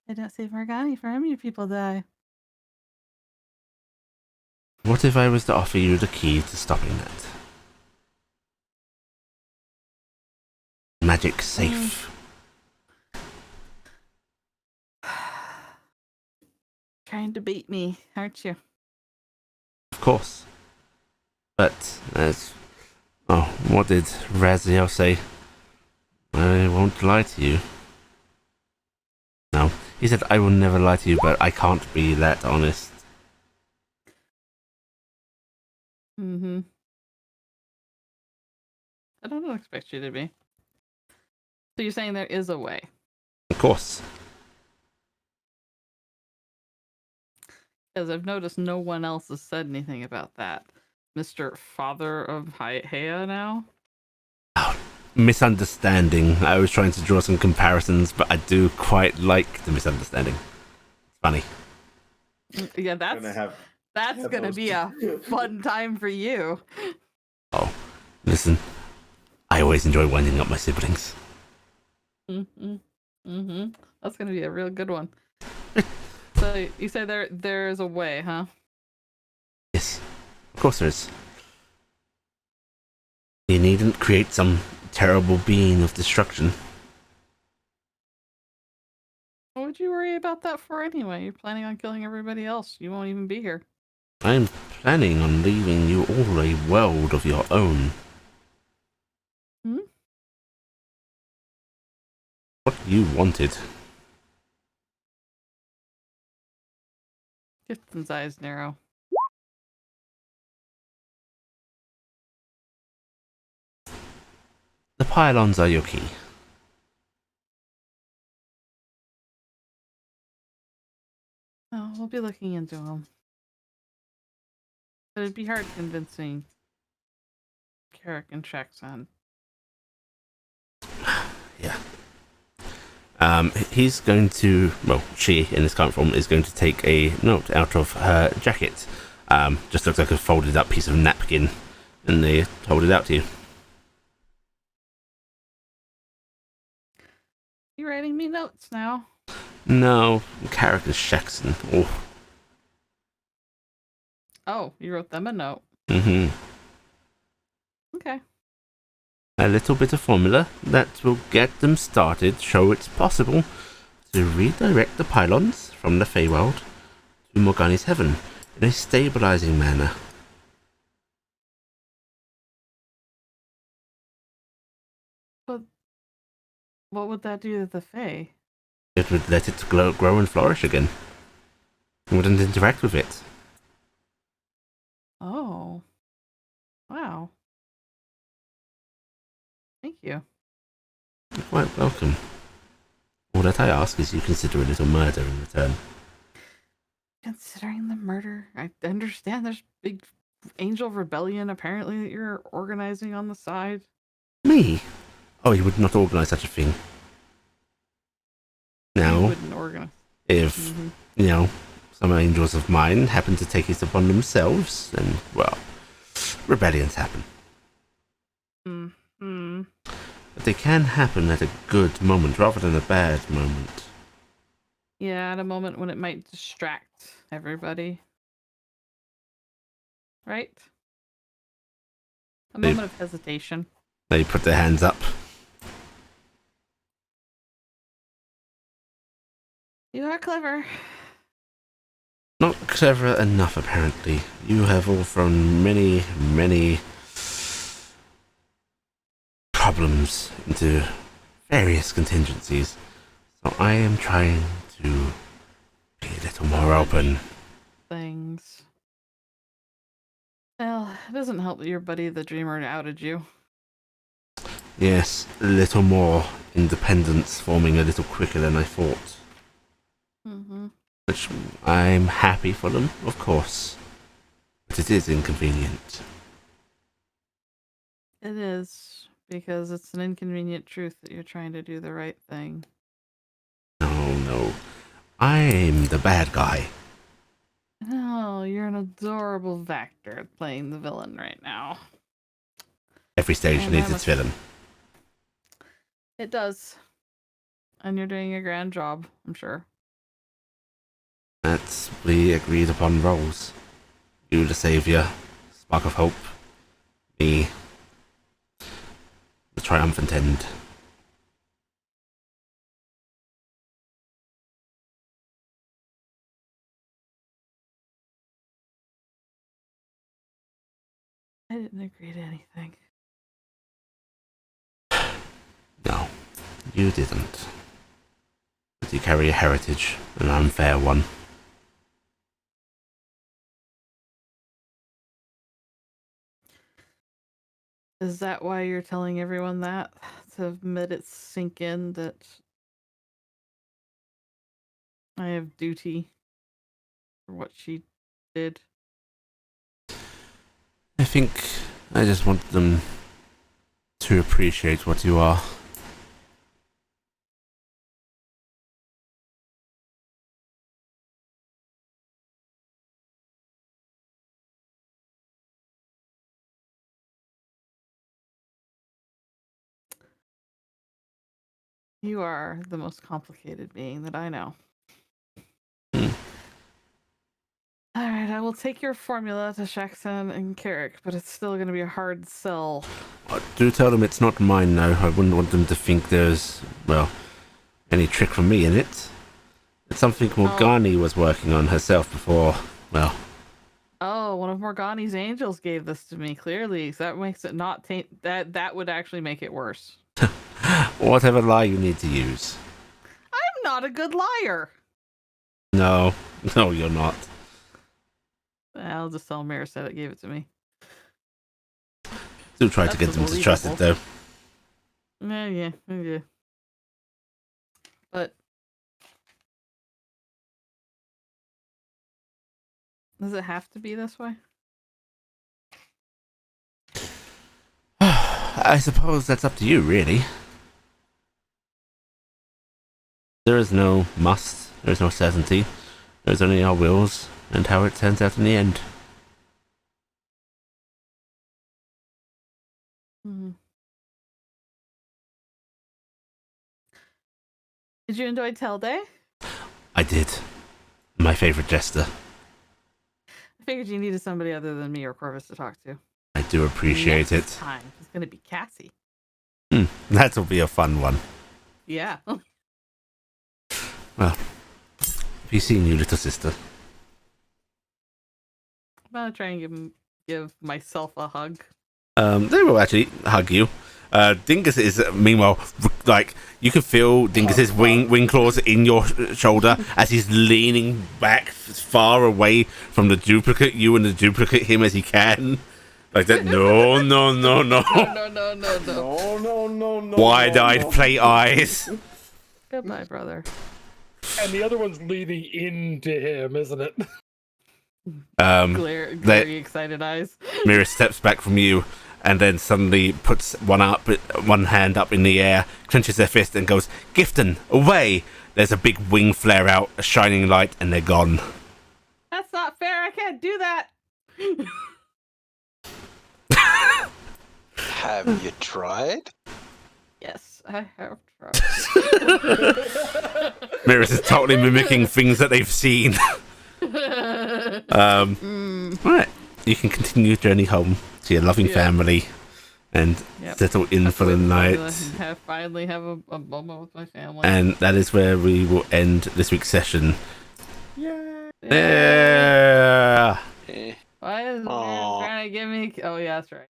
I don't save Morgani for how many people die. What if I was to offer you the key to stopping that? Magic safe. Trying to beat me, aren't you? Of course. But, what did Raziel say? I won't lie to you. No, he said I will never lie to you, but I can't be that honest. Mm-hmm. I don't expect you to be. So you're saying there is a way? Of course. Because I've noticed no one else has said anything about that. Mr. Father of Hea now? Misunderstanding. I was trying to draw some comparisons, but I do quite like the misunderstanding. It's funny. Yeah, that's gonna be a fun time for you. Oh, listen. I always enjoy winding up my siblings. That's gonna be a real good one. So you say there's a way, huh? Yes, of course there is. You needn't create some terrible being of destruction. What would you worry about that for anyway? You're planning on killing everybody else. You won't even be here. I'm planning on leaving you all a world of your own. What you wanted. Gifton's eyes narrow. The pylons are your key. Oh, we'll be looking into them. But it'd be hard convincing Carrick and Shaxan. Yeah. He's going to, well, she, in this current form, is going to take a note out of her jacket. Just looks like a folded up piece of napkin, and they hold it out to you. You writing me notes now? No, Carrick is Shaxan. Oh. Oh, you wrote them a note. Mm-hmm. Okay. A little bit of formula that will get them started, show it's possible to redirect the pylons from the Feywild to Morgani's heaven in a stabilizing manner. But what would that do to the Fae? It would let it grow and flourish again. It wouldn't interact with it. Oh. Wow. Thank you. You're quite welcome. All that I ask is you consider a little murder in return. Considering the murder, I understand there's big angel rebellion apparently that you're organizing on the side. Me? Oh, he would not organize such a thing. You Now, wouldn't organize. if, you know, some angels of mine happen to take it upon themselves, then, well, rebellions happen. Mm-hmm. But they can happen at a good moment rather than a bad moment. Yeah, at a moment when it might distract everybody. Right? A They- moment of hesitation. They put their hands up. You are clever. Not clever enough, apparently. You have all thrown many, many problems into various contingencies. So I am trying to be a little more open. Things. Well, it doesn't help that your buddy the dreamer outed you. Yes, a little more independence forming a little quicker than I thought. Mm-hmm. Which I'm happy for them, of course. But it is inconvenient. It is, because it's an inconvenient truth that you're trying to do the right thing. No. I'm the bad guy. No, you're an adorable Vector at playing the villain right now. Every stage And needs I'm its villain. It does. And you're doing a grand job, I'm sure. That's the agreed upon roles. You the saviour, spark of hope. Me, the triumphant end. I didn't agree to anything. No, you didn't. But you carry a heritage, an unfair one. Is that why you're telling everyone that? To let it sink in that I have duty for what she did? I think I just want them to appreciate what you are. You are the most complicated being that I know. Hmm. Alright, I will take your formula to Shaxan and Carrick, but it's still going to be a hard sell. Do tell them it's not mine now. I wouldn't want them to think there's, well, any trick from me in it. It's something Morgani was working on herself before, well... Oh, one of Morgani's angels gave this to me, clearly. So that makes it not taint... That would actually make it worse. Whatever lie you need to use. I'm not a good liar! No, you're not. I'll just tell Mira said it gave it to me. Still try to That's get them to believable. trust it, though. Yeah. But does it have to be this way? I suppose that's up to you, really. There is no must, there is no certainty. There's only our wills and how it turns out in the end. Hmm. Did you enjoy Tell Day? I did. My favorite jester. I figured you needed somebody other than me or Corvus to talk to. I do appreciate Next it. time it's gonna be Cassie. That'll be a fun one. Yeah. Have you seen you, little sister? I'm gonna try and give myself a hug. They will actually hug you. Dingus is, meanwhile, like, you can feel Dingus's wing claws in your shoulder as he's leaning back as far away from the duplicate you and the duplicate him as he can. Like that. No. No. No. Wide-eyed plate eyes. Goodbye, brother. And the other one's leaning into him, isn't it? Glary, excited eyes. Mira steps back from you and then suddenly puts one hand up in the air, clenches their fist and goes, "Gifton, away!" There's a big wing flare out, a shining light, and they're gone. That's not fair. I can't do that. Have you tried? Yes, I have tried. Miris is totally mimicking things that they've seen. Right. You can continue your journey home to your loving family and settle in for the night. Finally have a moment with my family. And that is where we will end this week's session. Yeah. Yeah. Eh. Why is Mary trying to give me? Oh yeah, that's right.